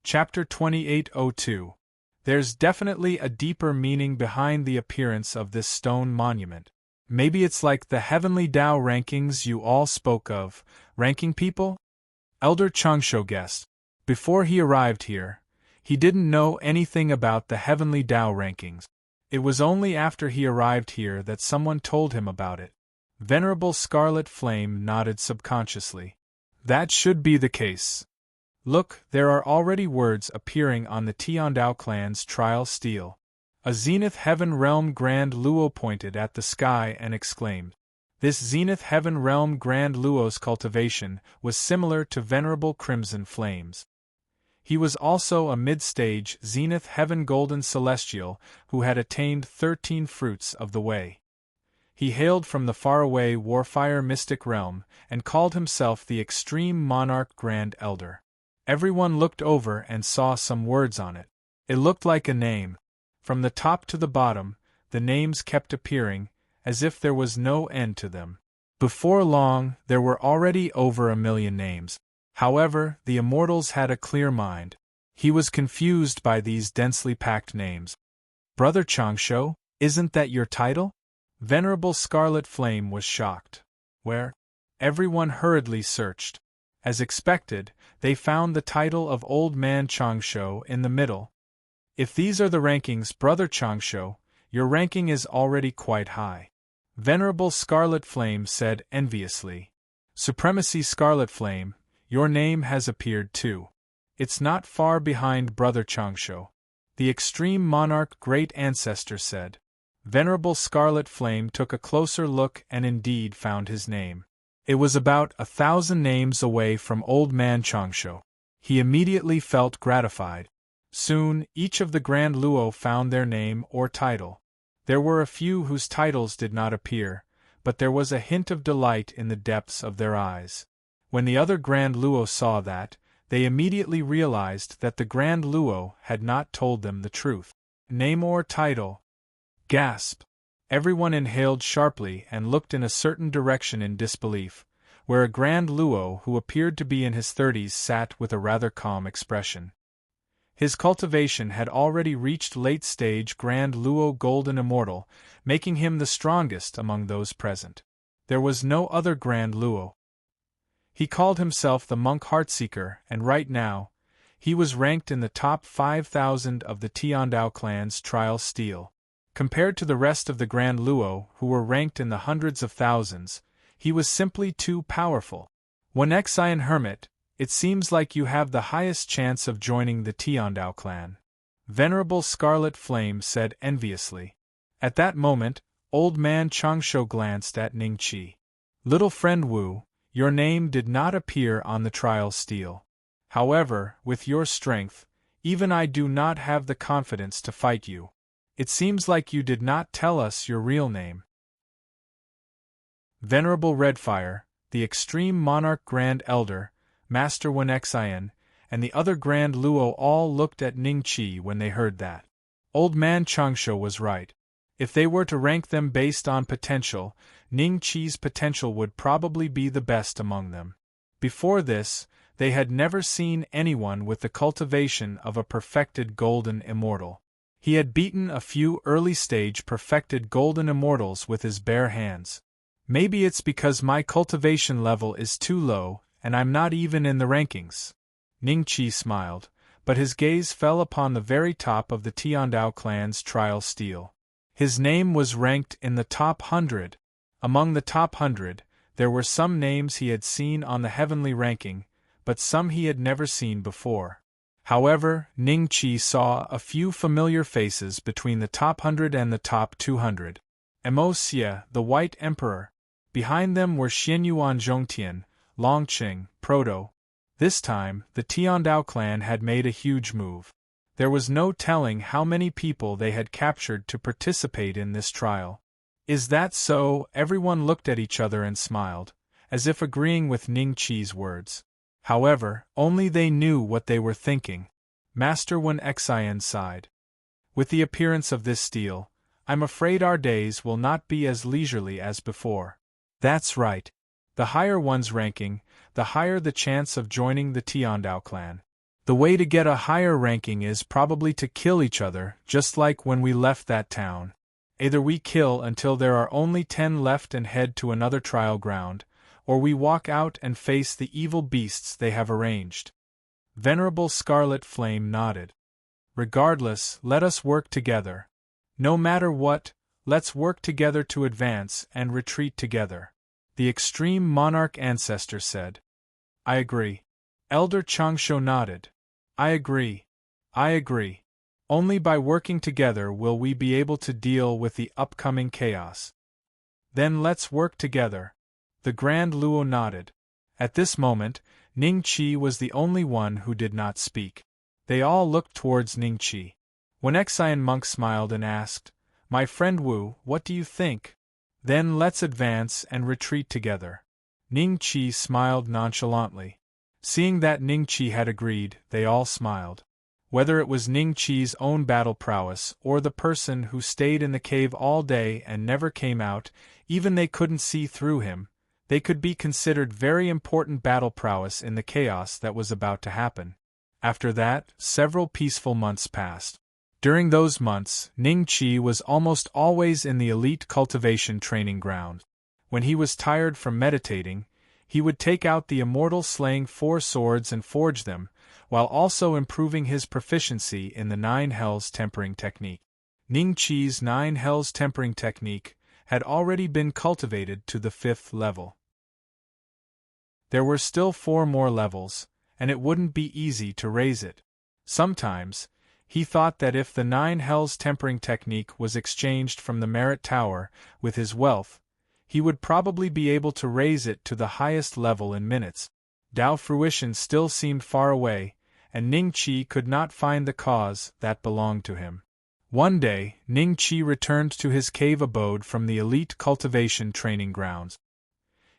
Chapter 2802. There's definitely a deeper meaning behind the appearance of this stone monument. Maybe it's like the heavenly Tao rankings you all spoke of, ranking people? Elder Changsho guessed. Before he arrived here, he didn't know anything about the heavenly Tao rankings. It was only after he arrived here that someone told him about it. Venerable Scarlet Flame nodded subconsciously. That should be the case. Look, there are already words appearing on the Tiandao clan's trial steel. A Zenith Heaven Realm Grand Luo pointed at the sky and exclaimed. This Zenith Heaven Realm Grand Luo's cultivation was similar to Venerable Crimson Flame's. He was also a mid-stage Zenith Heaven Golden Celestial who had attained 13 fruits of the way. He hailed from the faraway Warfire Mystic Realm and called himself the Extreme Monarch Grand Elder. Everyone looked over and saw some words on it. It looked like a name. From the top to the bottom, the names kept appearing, as if there was no end to them. Before long, there were already over 1 million names. However, the immortals had a clear mind. He was confused by these densely packed names. Brother Changsho, isn't that your title? Venerable Scarlet Flame was shocked. Where? Everyone hurriedly searched. As expected, they found the title of Old Man Changsho in the middle. If these are the rankings, Brother Changsho, your ranking is already quite high. Venerable Scarlet Flame said enviously. Supremacy Scarlet Flame, your name has appeared too. It's not far behind Brother Changsho. The Extreme Monarch Great Ancestor said. Venerable Scarlet Flame took a closer look and indeed found his name. It was about 1,000 names away from Old Man Changsho. He immediately felt gratified. Soon, each of the Grand Luo found their name or title. There were a few whose titles did not appear, but there was a hint of delight in the depths of their eyes. When the other Grand Luo saw that, they immediately realized that the Grand Luo had not told them the truth. Name or title? Gasp! Everyone inhaled sharply and looked in a certain direction in disbelief, where a Grand Luo who appeared to be in his 30s sat with a rather calm expression. His cultivation had already reached late-stage Grand Luo Golden Immortal, making him the strongest among those present. There was no other Grand Luo. He called himself the Monk Heartseeker, and right now, he was ranked in the top 5,000 of the Tiandao clan's trial steel. Compared to the rest of the Grand Luo, who were ranked in the hundreds of thousands, he was simply too powerful. One Xian Hermit, it seems like you have the highest chance of joining the Tiandao clan. Venerable Scarlet Flame said enviously. At that moment, Old Man Changsho glanced at Ningqi. Little friend Wu, your name did not appear on the trial steel. However, with your strength, even I do not have the confidence to fight you. It seems like you did not tell us your real name. Venerable Redfire, the Extreme Monarch Grand Elder, Master Wen Xian, and the other Grand Luo all looked at Ningqi when they heard that. Old Man Changsho was right. If they were to rank them based on potential, Ningqi's potential would probably be the best among them. Before this, they had never seen anyone with the cultivation of a perfected Golden Immortal. He had beaten a few early-stage perfected Golden Immortals with his bare hands. Maybe it's because my cultivation level is too low, and I'm not even in the rankings. Ningqi smiled, but his gaze fell upon the very top of the Tiandao clan's trial steel. His name was ranked in the top 100. Among the top 100, there were some names he had seen on the heavenly ranking, but some he had never seen before. However, Ningqi saw a few familiar faces between the top 100 and the top 200. Emosia, the White Emperor. Behind them were Xianyuan Zhongtian, Longqing, Proto. This time, the Tiandao clan had made a huge move. There was no telling how many people they had captured to participate in this trial. Is that so? Everyone looked at each other and smiled, as if agreeing with Ningqi's words. However, only they knew what they were thinking. Master Wen Xian sighed. With the appearance of this steel, I'm afraid our days will not be as leisurely as before. That's right. The higher one's ranking, the higher the chance of joining the Tiandao clan. The way to get a higher ranking is probably to kill each other, just like when we left that town. Either we kill until there are only 10 left and head to another trial ground, or we walk out and face the evil beasts they have arranged. Venerable Scarlet Flame nodded. Regardless, let us work together. No matter what, let's work together to advance and retreat together. The extreme monarch ancestor said. I agree. Elder Changsho nodded. I agree. I agree. Only by working together will we be able to deal with the upcoming chaos. Then let's work together. The Grand Luo nodded. At this moment, Ning Qi was the only one who did not speak. They all looked towards Ning Qi. When Xian Monk smiled and asked, My friend Wu, what do you think? Then let's advance and retreat together. Ning Qi smiled nonchalantly. Seeing that Ning Qi had agreed, they all smiled. Whether it was Ning Qi's own battle prowess or the person who stayed in the cave all day and never came out, even they couldn't see through him, they could be considered very important battle prowess in the chaos that was about to happen. After that, several peaceful months passed. During those months, Ning Qi was almost always in the elite cultivation training ground. When he was tired from meditating, he would take out the immortal slaying 4 swords and forge them, while also improving his proficiency in the 9 Hells tempering technique. Ning Qi's 9 Hells tempering technique had already been cultivated to the 5th level. There were still 4 more levels, and it wouldn't be easy to raise it. Sometimes, he thought that if the 9 Hells tempering technique was exchanged from the Merit Tower with his wealth, he would probably be able to raise it to the highest level in minutes. Dao fruition still seemed far away, and Ning Qi could not find the cause that belonged to him. One day, Ning Qi returned to his cave abode from the elite cultivation training grounds.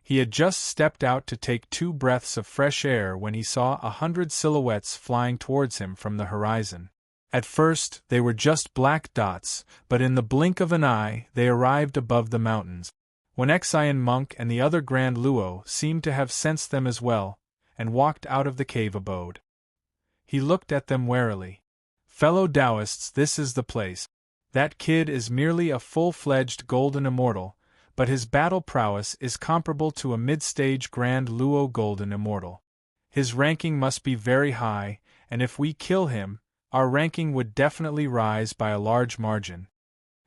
He had just stepped out to take 2 breaths of fresh air when he saw 100 silhouettes flying towards him from the horizon. At first, they were just black dots, but in the blink of an eye, they arrived above the mountains. When Xian Monk and the other Grand Luo seemed to have sensed them as well, and walked out of the cave abode. He looked at them warily. Fellow Taoists, this is the place. That kid is merely a full-fledged golden immortal, but his battle prowess is comparable to a mid-stage Grand Luo golden immortal. His ranking must be very high, and if we kill him, our ranking would definitely rise by a large margin.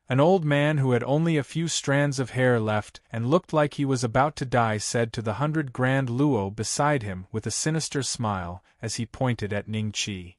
An old man who had only a few strands of hair left and looked like he was about to die said to the 100 Grand Luo beside him with a sinister smile as he pointed at Ning Qi.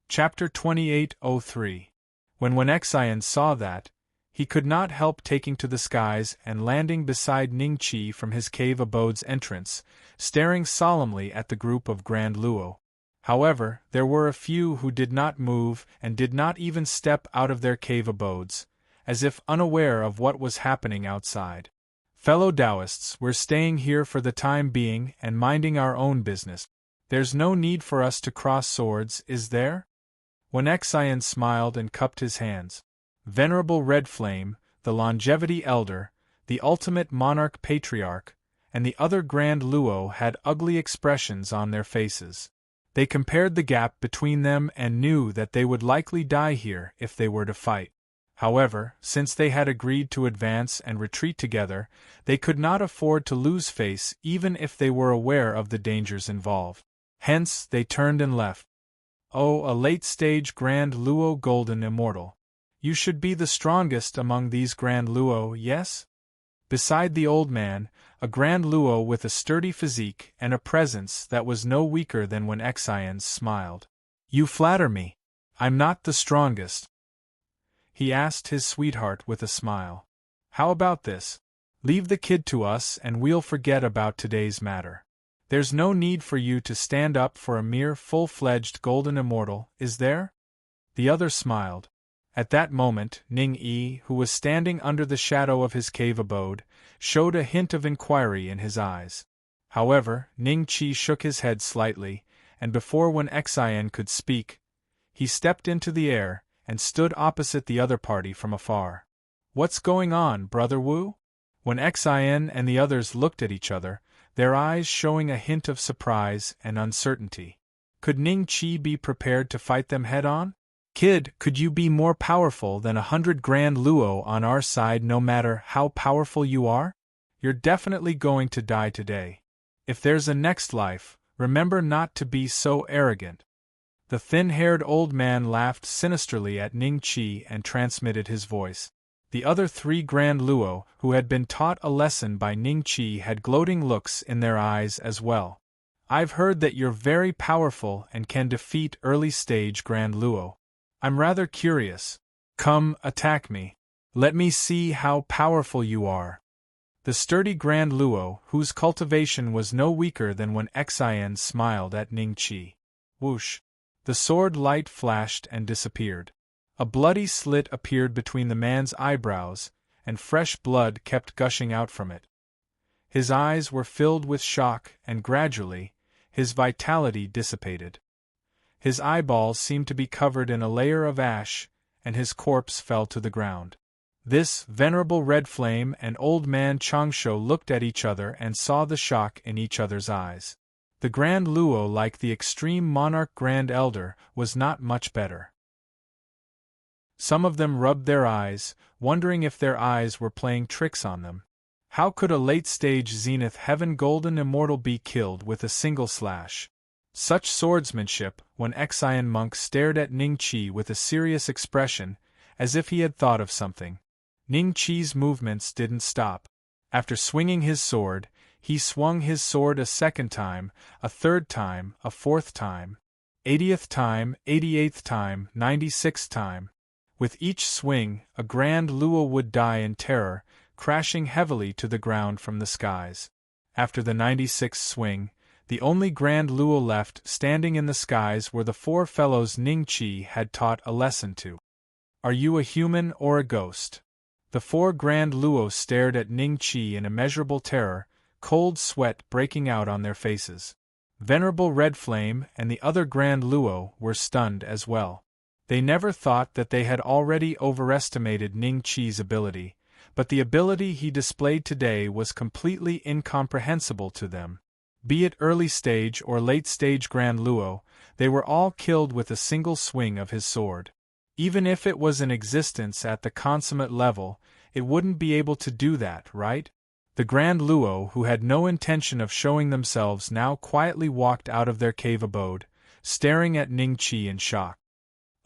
Chapter 2803. When Xian saw that, he could not help taking to the skies and landing beside Ning Qi from his cave abode's entrance, staring solemnly at the group of Grand Luo. However, there were a few who did not move and did not even step out of their cave abodes, as if unaware of what was happening outside. Fellow Taoists, we're staying here for the time being and minding our own business. There's no need for us to cross swords, is there? When Xian smiled and cupped his hands. Venerable Red Flame, the Longevity Elder, the Ultimate Monarch Patriarch, and the other Grand Luo had ugly expressions on their faces. They compared the gap between them and knew that they would likely die here if they were to fight. However, since they had agreed to advance and retreat together, they could not afford to lose face even if they were aware of the dangers involved. Hence, they turned and left. Oh, a late-stage Grand Luo Golden Immortal. You should be the strongest among these Grand Luo, yes? Beside the old man, a Grand Luo with a sturdy physique and a presence that was no weaker than when Xian smiled. You flatter me. I'm not the strongest. He asked his sweetheart with a smile. How about this? Leave the kid to us and we'll forget about today's matter. There's no need for you to stand up for a mere full-fledged golden immortal, is there? The other smiled. At that moment, Ning Yi, who was standing under the shadow of his cave abode, showed a hint of inquiry in his eyes. However, Ning Qi shook his head slightly, and before Xian could speak, he stepped into the air and stood opposite the other party from afar. What's going on, Brother Wu? When Xian and the others looked at each other, their eyes showing a hint of surprise and uncertainty. Could Ning Qi be prepared to fight them head-on? Kid, could you be more powerful than 100 grand luo on our side no matter how powerful you are? You're definitely going to die today. If there's a next life, remember not to be so arrogant. The thin-haired old man laughed sinisterly at Ning Qi and transmitted his voice. The other 3 grand luo, who had been taught a lesson by Ning Qi, had gloating looks in their eyes as well. I've heard that you're very powerful and can defeat early-stage grand luo. I'm rather curious. Come, attack me. Let me see how powerful you are. The sturdy grand luo, whose cultivation was no weaker than when Xian smiled at Ning Qi. Whoosh! The sword light flashed and disappeared. A bloody slit appeared between the man's eyebrows, and fresh blood kept gushing out from it. His eyes were filled with shock, and gradually, his vitality dissipated. His eyeballs seemed to be covered in a layer of ash, and his corpse fell to the ground. This venerable red flame and old man Changsho looked at each other and saw the shock in each other's eyes. The Grand Luo, like the extreme monarch Grand Elder, was not much better. Some of them rubbed their eyes, wondering if their eyes were playing tricks on them. How could a late-stage Zenith Heaven Golden Immortal be killed with a single slash? Such swordsmanship, when Xian Monk stared at Ning Qi with a serious expression, as if he had thought of something. Ning Qi's movements didn't stop. After swinging his sword, he swung his sword a second time, a third time, a fourth time, 80th time, 88th time, 96th time. With each swing, a Grand Luo would die in terror, crashing heavily to the ground from the skies. After the 96th swing, the only Grand Luo left standing in the skies were the 4 fellows Ning Qi had taught a lesson to. Are you a human or a ghost? The 4 Grand Luo stared at Ning Qi in immeasurable terror, cold sweat breaking out on their faces. Venerable Red Flame and the other Grand Luo were stunned as well. They never thought that they had already overestimated Ning Qi's ability, but the ability he displayed today was completely incomprehensible to them. Be it early stage or late stage Grand Luo, they were all killed with a single swing of his sword. Even if it was in existence at the consummate level, it wouldn't be able to do that, right? The Grand Luo, who had no intention of showing themselves, now quietly walked out of their cave abode, staring at Ning Qi in shock.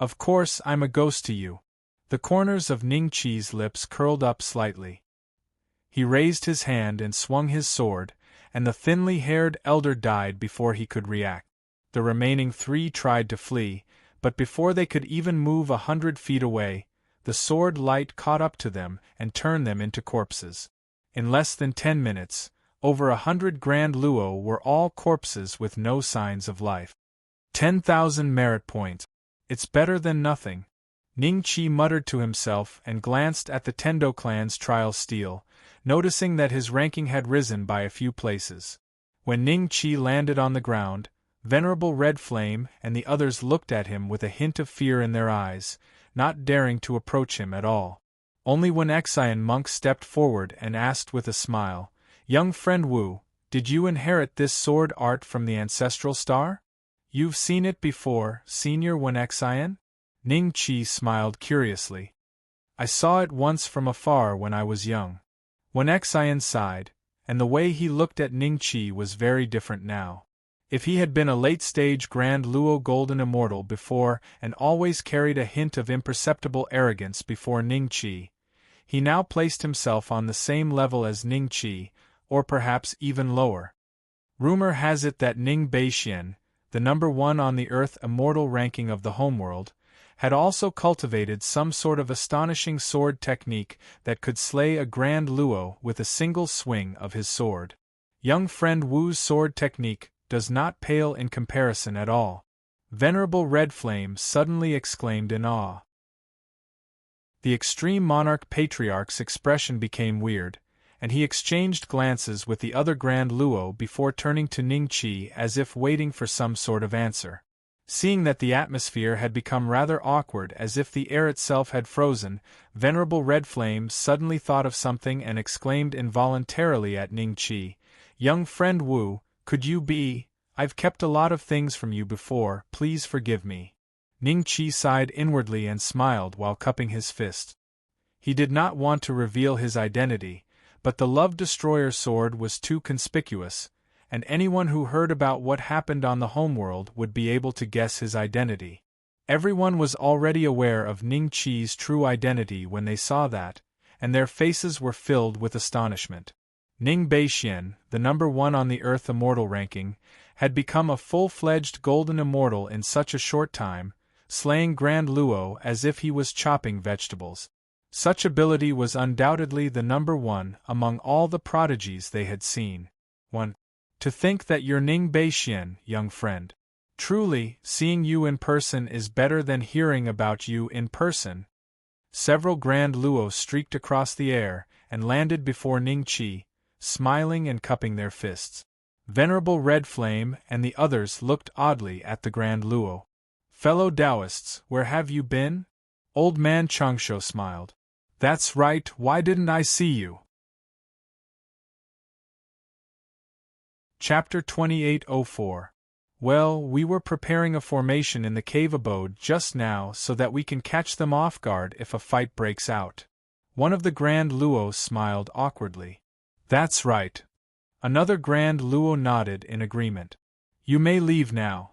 Of course I'm a ghost to you. The corners of Ning Qi's lips curled up slightly. He raised his hand and swung his sword, and the thinly haired elder died before he could react. The remaining 3 tried to flee, but before they could even move 100 feet away, the sword light caught up to them and turned them into corpses. In less than 10 minutes, over 100 Grand Luo were all corpses with no signs of life. 10,000 merit points. It's better than nothing. Ning Qi muttered to himself and glanced at the Tendo clan's trial steel, noticing that his ranking had risen by a few places. When Ning Qi landed on the ground, Venerable Red Flame and the others looked at him with a hint of fear in their eyes, not daring to approach him at all. Only when Xian Monk stepped forward and asked with a smile, "Young friend Wu, did you inherit this sword art from the ancestral star? You've seen it before, Senior Wen Xian?" Ning Qi smiled curiously. "I saw it once from afar when I was young." Wen Xian sighed, and the way he looked at Ning Qi was very different now. If he had been a late-stage Grand Luo Golden Immortal before and always carried a hint of imperceptible arrogance before Ning Qi, he now placed himself on the same level as Ning Qi, or perhaps even lower. Rumor has it that Ning Beixian, the number 1 on the Earth immortal ranking of the homeworld, had also cultivated some sort of astonishing sword technique that could slay a Grand Luo with a single swing of his sword. Young friend Wu's sword technique does not pale in comparison at all. Venerable Red Flame suddenly exclaimed in awe. The extreme monarch patriarch's expression became weird, and he exchanged glances with the other Grand Luo before turning to Ning Qi as if waiting for some sort of answer. Seeing that the atmosphere had become rather awkward as if the air itself had frozen, Venerable Red Flame suddenly thought of something and exclaimed involuntarily at Ning Qi, Young friend Wu, could you be? I've kept a lot of things from you before, please forgive me. Ning Qi sighed inwardly and smiled while cupping his fist. He did not want to reveal his identity, but the Love Destroyer sword was too conspicuous, and anyone who heard about what happened on the homeworld would be able to guess his identity. Everyone was already aware of Ning Qi's true identity when they saw that, and their faces were filled with astonishment. Ning Beixian, the number 1 on the Earth Immortal ranking, had become a full-fledged Golden Immortal in such a short time, slaying Grand Luo as if he was chopping vegetables. Such ability was undoubtedly the number 1 among all the prodigies they had seen. 1. To think that you're Ning Beixian, young friend. Truly, seeing you in person is better than hearing about you in person. Several Grand Luo streaked across the air and landed before Ning Qi, smiling and cupping their fists. Venerable Red Flame and the others looked oddly at the Grand Luo. Fellow Taoists, where have you been? Old man Changsho smiled. That's right, why didn't I see you? Chapter 2804. Well, we were preparing a formation in the cave abode just now so that we can catch them off guard if a fight breaks out. One of the Grand Luo smiled awkwardly. That's right. Another Grand Luo nodded in agreement. You may leave now.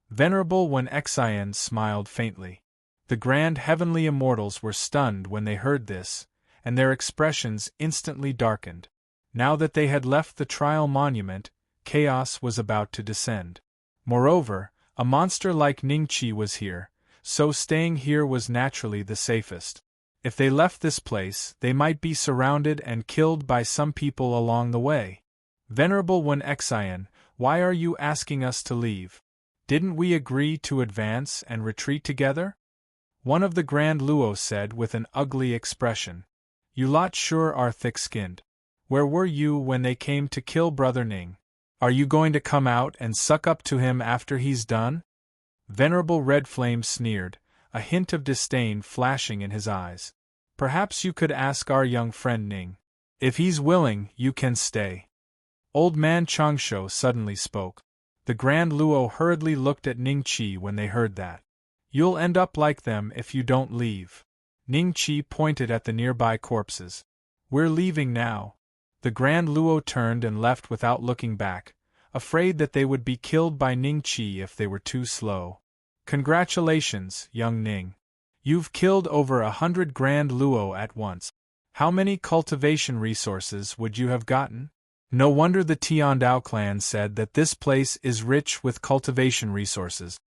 Venerable Wen Xian smiled faintly. The Grand Heavenly Immortals were stunned when they heard this, and their expressions instantly darkened. Now that they had left the trial monument, chaos was about to descend. Moreover, a monster like Ning Qi was here, so staying here was naturally the safest. If they left this place, they might be surrounded and killed by some people along the way. Venerable Wen Xian, why are you asking us to leave? Didn't we agree to advance and retreat together? One of the Grand Luo said with an ugly expression. You lot sure are thick-skinned. Where were you when they came to kill Brother Ning? Are you going to come out and suck up to him after he's done? Venerable Red Flame sneered, a hint of disdain flashing in his eyes. Perhaps you could ask our young friend Ning. If he's willing, you can stay. Old man Changsho suddenly spoke. The Grand Luo hurriedly looked at Ning Qi when they heard that. You'll end up like them if you don't leave. Ning Qi pointed at the nearby corpses. We're leaving now. The Grand Luo turned and left without looking back, afraid that they would be killed by Ning Qi if they were too slow. Congratulations, young Ning. You've killed over 100 Grand Luo at once. How many cultivation resources would you have gotten? No wonder the Tiandao clan said that this place is rich with cultivation resources.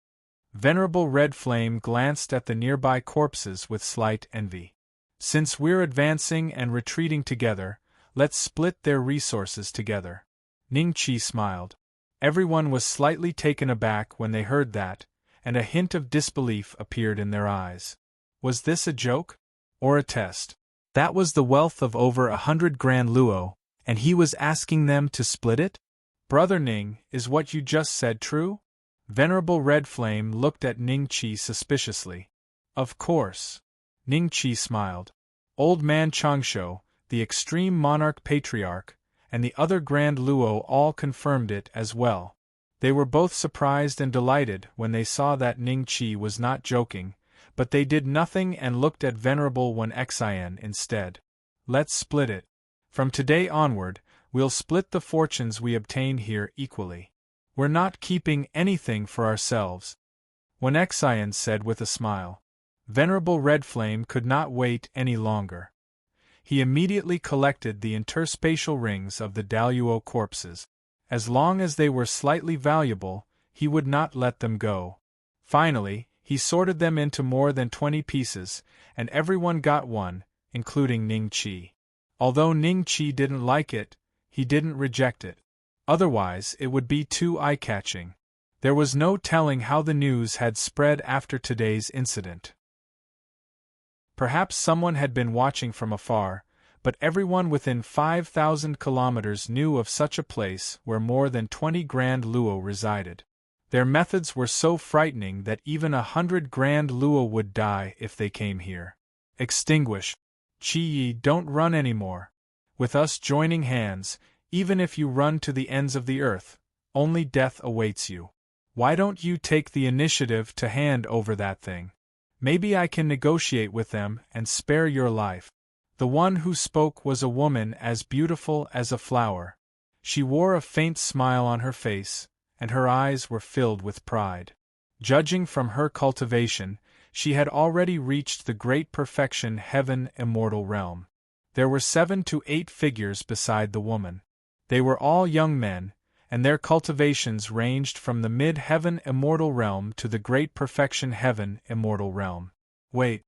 Venerable Red Flame glanced at the nearby corpses with slight envy. Since we're advancing and retreating together, let's split their resources together. Ning Qi smiled. Everyone was slightly taken aback when they heard that, and a hint of disbelief appeared in their eyes. Was this a joke? Or a test? That was the wealth of over 100 Grand Luo, and he was asking them to split it? Brother Ning, is what you just said true? Venerable Red Flame looked at Ning Qi suspiciously. Of course. Ning Qi smiled. Old man Changsho, the extreme monarch patriarch, and the other Grand Luo all confirmed it as well. They were both surprised and delighted when they saw that Ning Qi was not joking, but they did nothing and looked at Venerable Wen Xian instead. Let's split it. From today onward, we'll split the fortunes we obtain here equally. We're not keeping anything for ourselves. Wen Xian said with a smile. Venerable Red Flame could not wait any longer. He immediately collected the interspatial rings of the Daluo corpses. As long as they were slightly valuable, he would not let them go. Finally, he sorted them into more than 20 pieces, and everyone got one, including Ning Qi. Although Ning Qi didn't like it, he didn't reject it. Otherwise, it would be too eye-catching. There was no telling how the news had spread after today's incident. Perhaps someone had been watching from afar, but everyone within 5,000 kilometers knew of such a place where more than 20 Grand Luo resided. Their methods were so frightening that even 100 Grand Luo would die if they came here. Extinguish. Qi Yi, don't run anymore. With us joining hands, Even if you run to the ends of the earth, only death awaits you. Why don't you take the initiative to hand over that thing? Maybe I can negotiate with them and spare your life." The one who spoke was a woman as beautiful as a flower. She wore a faint smile on her face, and her eyes were filled with pride. Judging from her cultivation, she had already reached the great perfection heaven immortal realm. There were 7 to 8 figures beside the woman. They were all young men, and their cultivations ranged from the mid-heaven immortal realm to the great perfection heaven immortal realm. "Wait.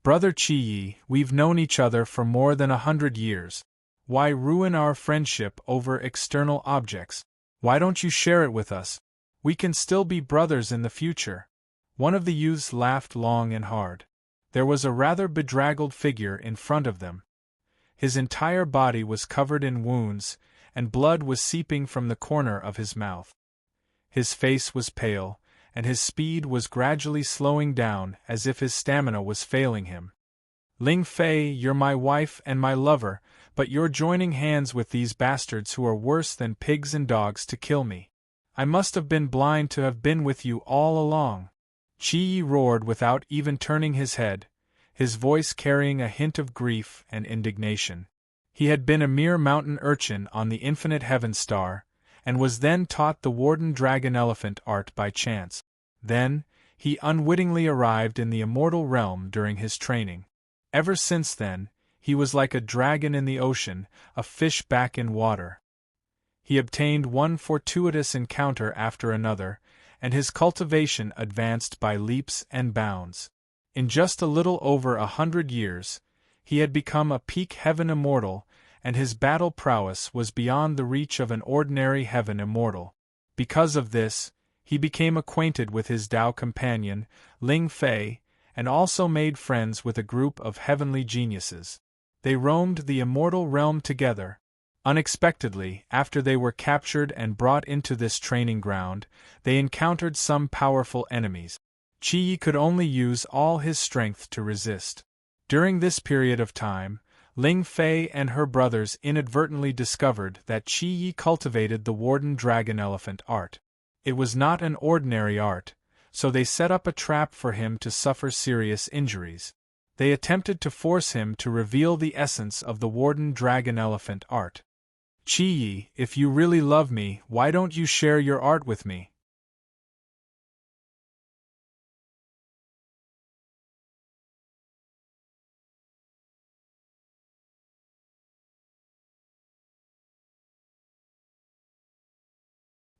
Brother Chi-Yi, we've known each other for more than 100 years. Why ruin our friendship over external objects? Why don't you share it with us? We can still be brothers in the future." One of the youths laughed long and hard. There was a rather bedraggled figure in front of them. His entire body was covered in wounds, and blood was seeping from the corner of his mouth. His face was pale, and his speed was gradually slowing down as if his stamina was failing him. "Ling Fei, you're my wife and my lover, but you're joining hands with these bastards who are worse than pigs and dogs to kill me. I must have been blind to have been with you all along." Chi-Yi roared without even turning his head, his voice carrying a hint of grief and indignation. He had been a mere mountain urchin on the infinite heaven star, and was then taught the warden dragon elephant art by chance. Then, he unwittingly arrived in the immortal realm during his training. Ever since then, he was like a dragon in the ocean, a fish back in water. He obtained one fortuitous encounter after another, and his cultivation advanced by leaps and bounds. In just a little over 100 years, he had become a peak heaven immortal, and his battle prowess was beyond the reach of an ordinary heaven immortal. Because of this, he became acquainted with his Tao companion, Ling Fei, and also made friends with a group of heavenly geniuses. They roamed the immortal realm together. Unexpectedly, after they were captured and brought into this training ground, they encountered some powerful enemies. Chi-Yi could only use all his strength to resist. During this period of time, Ling Fei and her brothers inadvertently discovered that Chi-Yi cultivated the warden dragon elephant art. It was not an ordinary art, so they set up a trap for him to suffer serious injuries. They attempted to force him to reveal the essence of the warden dragon elephant art. "Chi-Yi, if you really love me, why don't you share your art with me?"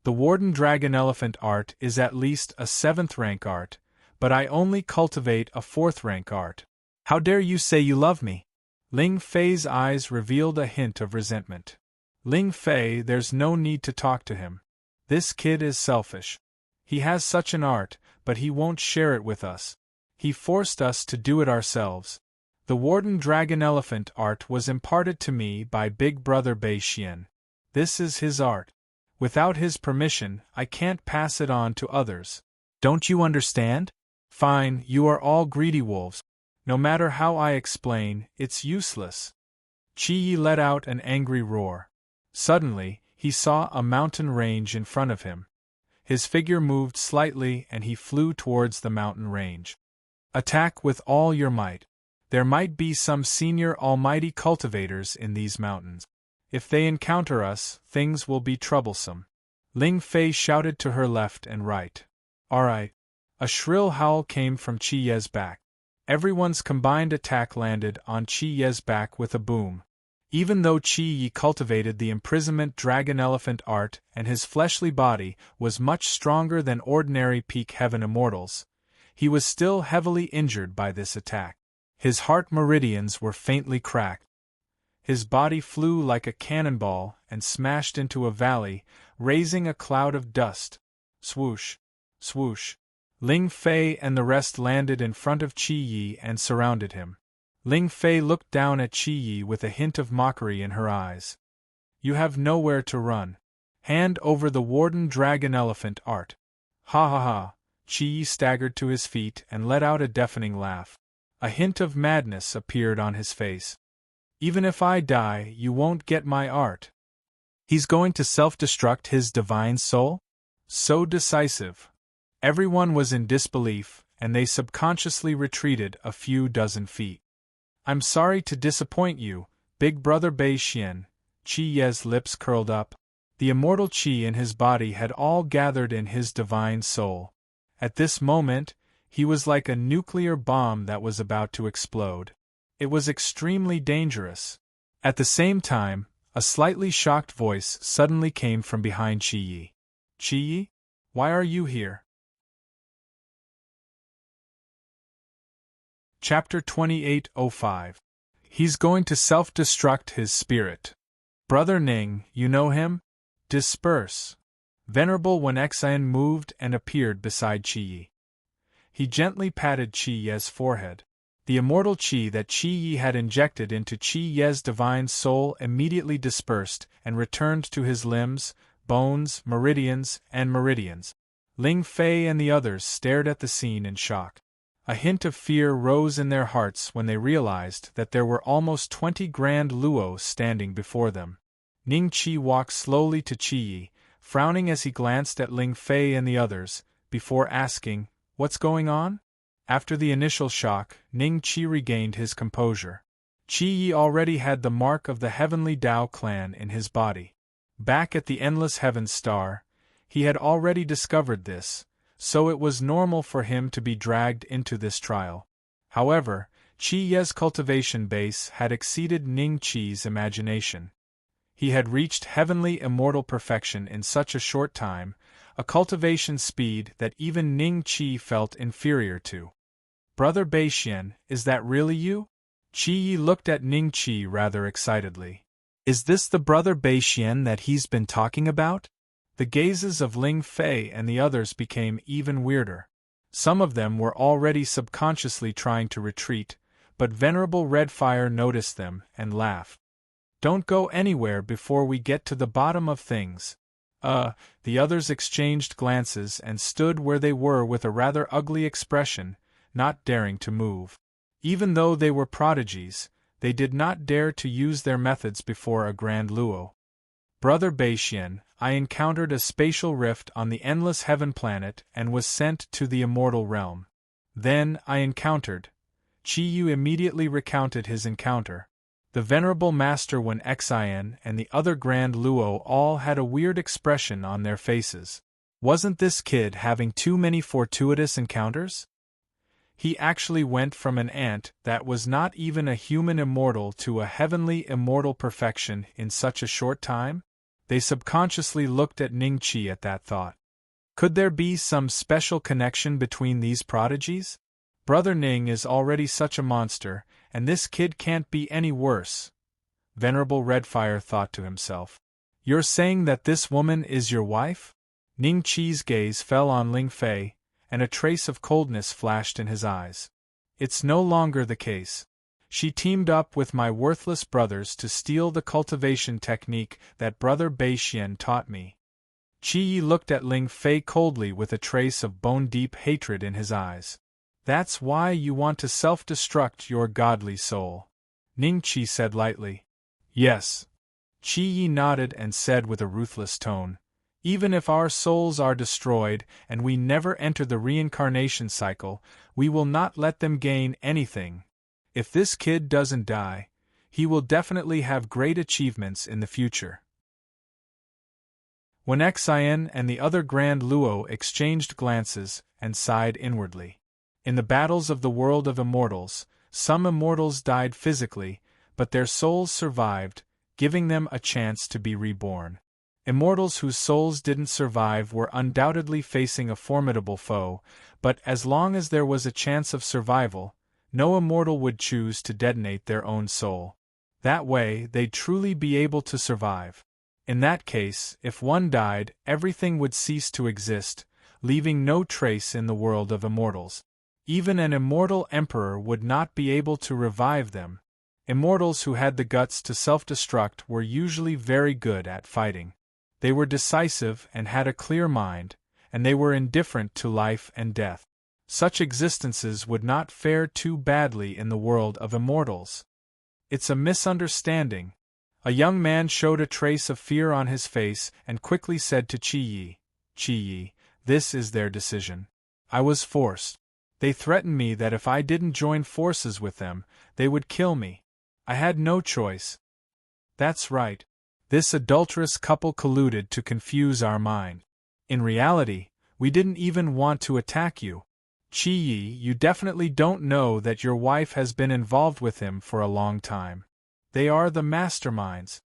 The warden dragon elephant art is at least a 7th rank art, but I only cultivate a 4th rank art. How dare you say you love me? Ling Fei's eyes revealed a hint of resentment. "Ling Fei, there's no need to talk to him. This kid is selfish. He has such an art, but he won't share it with us. He forced us to do it ourselves. The warden dragon elephant art was imparted to me by Big Brother Bei Xian. This is his art. Without his permission, I can't pass it on to others. Don't you understand? Fine, you are all greedy wolves. No matter how I explain, it's useless." Chi-Yi let out an angry roar. Suddenly, he saw a mountain range in front of him. His figure moved slightly and he flew towards the mountain range. "Attack with all your might. There might be some senior almighty cultivators in these mountains. If they encounter us, things will be troublesome." Ling Fei shouted to her left and right. "All right." A shrill howl came from Chi-Ye's back. Everyone's combined attack landed on Chi-Ye's back with a boom. Even though Chi-Yi cultivated the imprisonment dragon elephant art and his fleshly body was much stronger than ordinary peak heaven immortals, he was still heavily injured by this attack. His heart meridians were faintly cracked. His body flew like a cannonball and smashed into a valley, raising a cloud of dust. Swoosh! Swoosh! Ling Fei and the rest landed in front of Chi-Yi and surrounded him. Ling Fei looked down at Chi-Yi with a hint of mockery in her eyes. "You have nowhere to run. Hand over the warden dragon elephant art." "Ha ha ha!" Chi-Yi staggered to his feet and let out a deafening laugh. A hint of madness appeared on his face. "Even if I die, you won't get my art." He's going to self-destruct his divine soul? So decisive. Everyone was in disbelief, and they subconsciously retreated a few dozen feet. I'm sorry to disappoint you, Big Brother Bei Xian. Qi Ye's lips curled up. The immortal qi in his body had all gathered in his divine soul. At this moment, he was like a nuclear bomb that was about to explode. It was extremely dangerous. At the same time, a slightly shocked voice suddenly came from behind Qi Yi. Qi Yi? Why are you here? Chapter 2805. He's going to self-destruct his spirit. Brother Ning, you know him? Disperse. Venerable Wen Xian moved and appeared beside Qi Yi. He gently patted Qi Ye's forehead. The immortal qi that Qi Yi had injected into Qi Ye's divine soul immediately dispersed and returned to his limbs, bones, meridians. Ling Fei and the others stared at the scene in shock. A hint of fear rose in their hearts when they realized that there were almost 20 grand luo standing before them. Ning Qi walked slowly to Qi Yi, frowning as he glanced at Ling Fei and the others, before asking, "What's going on?" After the initial shock, Ning Qi regained his composure. Qi Yi already had the mark of the Heavenly Tao clan in his body. Back at the Endless Heaven Star, he had already discovered this, so it was normal for him to be dragged into this trial. However, Qi Ye's cultivation base had exceeded Ning Qi's imagination. He had reached heavenly immortal perfection in such a short time, a cultivation speed that even Ning Qi felt inferior to. Brother Bei Xian, is that really you? Qi Yi looked at Ning Qi rather excitedly. Is this the Brother Bei Xian that he's been talking about? The gazes of Ling Fei and the others became even weirder. Some of them were already subconsciously trying to retreat, but Venerable Redfire noticed them and laughed. Don't go anywhere before we get to the bottom of things. The others exchanged glances and stood where they were with a rather ugly expression, not daring to move. Even though they were prodigies, they did not dare to use their methods before a Grand Luo. Brother Bei Xian, I encountered a spatial rift on the Endless Heaven planet and was sent to the immortal realm. Then I encountered. Qi Yu immediately recounted his encounter. The Venerable Master Wen Xian and the other Grand Luo all had a weird expression on their faces. Wasn't this kid having too many fortuitous encounters? He actually went from an ant that was not even a human immortal to a heavenly immortal perfection in such a short time? They subconsciously looked at Ning Qi at that thought. Could there be some special connection between these prodigies? Brother Ning is already such a monster, and this kid can't be any worse. Venerable Redfire thought to himself. You're saying that this woman is your wife? Ning Qi's gaze fell on Ling Fei, and a trace of coldness flashed in his eyes. It's no longer the case. She teamed up with my worthless brothers to steal the cultivation technique that Brother Bei Xian taught me. Qi Yi looked at Ling Fei coldly with a trace of bone-deep hatred in his eyes. That's why you want to self-destruct your godly soul. Ning Qi said lightly. Yes. Qi Yi nodded and said with a ruthless tone, even if our souls are destroyed and we never enter the reincarnation cycle, we will not let them gain anything. If this kid doesn't die, he will definitely have great achievements in the future. Wen Xian and the other Grand Luo exchanged glances and sighed inwardly. In the battles of the world of immortals, some immortals died physically, but their souls survived, giving them a chance to be reborn. Immortals whose souls didn't survive were undoubtedly facing a formidable foe, but as long as there was a chance of survival, no immortal would choose to detonate their own soul. That way, they'd truly be able to survive. In that case, if one died, everything would cease to exist, leaving no trace in the world of immortals. Even an immortal emperor would not be able to revive them. Immortals who had the guts to self-destruct were usually very good at fighting. They were decisive and had a clear mind, and they were indifferent to life and death. Such existences would not fare too badly in the world of immortals. It's a misunderstanding. A young man showed a trace of fear on his face and quickly said to Chi Yi, this is their decision. I was forced. They threatened me that if I didn't join forces with them, they would kill me. I had no choice. That's right. This adulterous couple colluded to confuse our mind. In reality, we didn't even want to attack you. Chi Yi, you definitely don't know that your wife has been involved with him for a long time. They are the masterminds.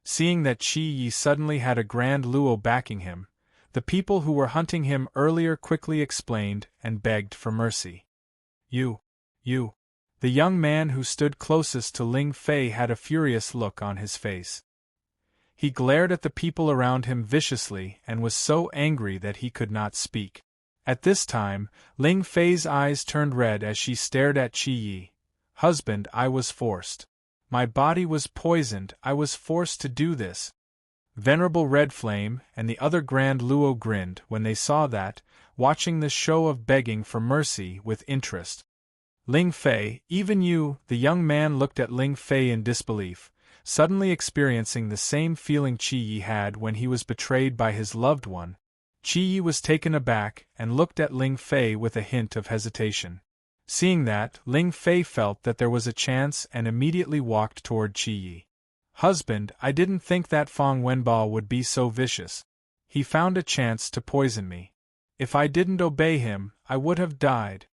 Seeing that Chi Yi suddenly had a grand luo backing him, the people who were hunting him earlier quickly explained and begged for mercy. You. The young man who stood closest to Ling Fei had a furious look on his face. He glared at the people around him viciously and was so angry that he could not speak. At this time, Ling Fei's eyes turned red as she stared at Chi Yi. Husband, I was forced. My body was poisoned, I was forced to do this. Venerable Red Flame and the other Grand Luo grinned when they saw that, watching the show of begging for mercy with interest. Ling Fei, even you, the young man looked at Ling Fei in disbelief, suddenly experiencing the same feeling Chi Yi had when he was betrayed by his loved one. Chi Yi was taken aback and looked at Ling Fei with a hint of hesitation. Seeing that, Ling Fei felt that there was a chance and immediately walked toward Chi Yi. Husband, I didn't think that Fang Wenbo would be so vicious. He found a chance to poison me. If I didn't obey him, I would have died.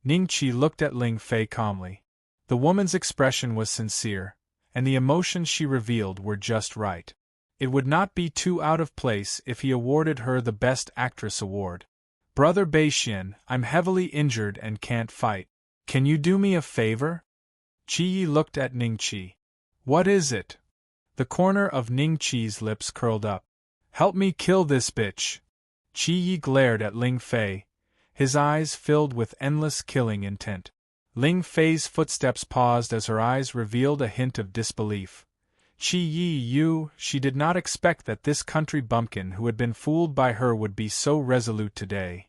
Ning Qi looked at Ling Fei calmly. The woman's expression was sincere, and the emotions she revealed were just right. It would not be too out of place if he awarded her the Best Actress award. Brother Beixian, I'm heavily injured and can't fight. Can you do me a favor? Chi Yi looked at Ning Qi. What is it? The corner of Ning Qi's lips curled up. Help me kill this bitch. Chi Yi glared at Ling Fei, his eyes filled with endless killing intent. Ling Fei's footsteps paused as her eyes revealed a hint of disbelief. Chi Yi, she did not expect that this country bumpkin who had been fooled by her would be so resolute today.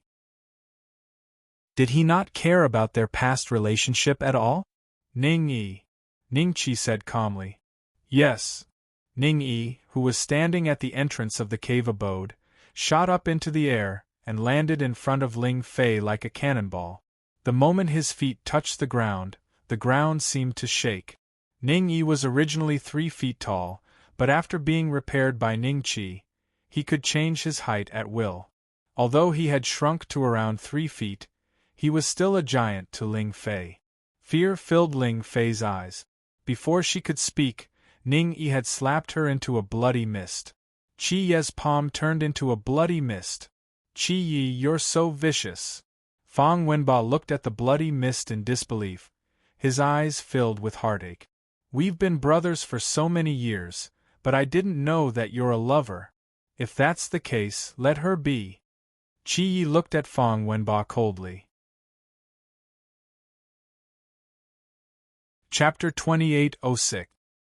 Did he not care about their past relationship at all? Ning Qi said calmly. Yes. Ning Yi, who was standing at the entrance of the cave abode, shot up into the air and landed in front of Ling Fei like a cannonball. The moment his feet touched the ground seemed to shake. Ning Yi was originally 3 feet tall, but after being repaired by Ning Qi, he could change his height at will. Although he had shrunk to around 3 feet, he was still a giant to Ling Fei. Fear filled Ling Fei's eyes. Before she could speak, Ning Yi had slapped her into a bloody mist. Chi Ye's palm turned into a bloody mist. Chi Yi, you're so vicious. Fang Wenbo looked at the bloody mist in disbelief, his eyes filled with heartache. We've been brothers for so many years, but I didn't know that you're a lover. If that's the case, let her be. Chi Yi looked at Fang Wenbo coldly. Chapter 2806.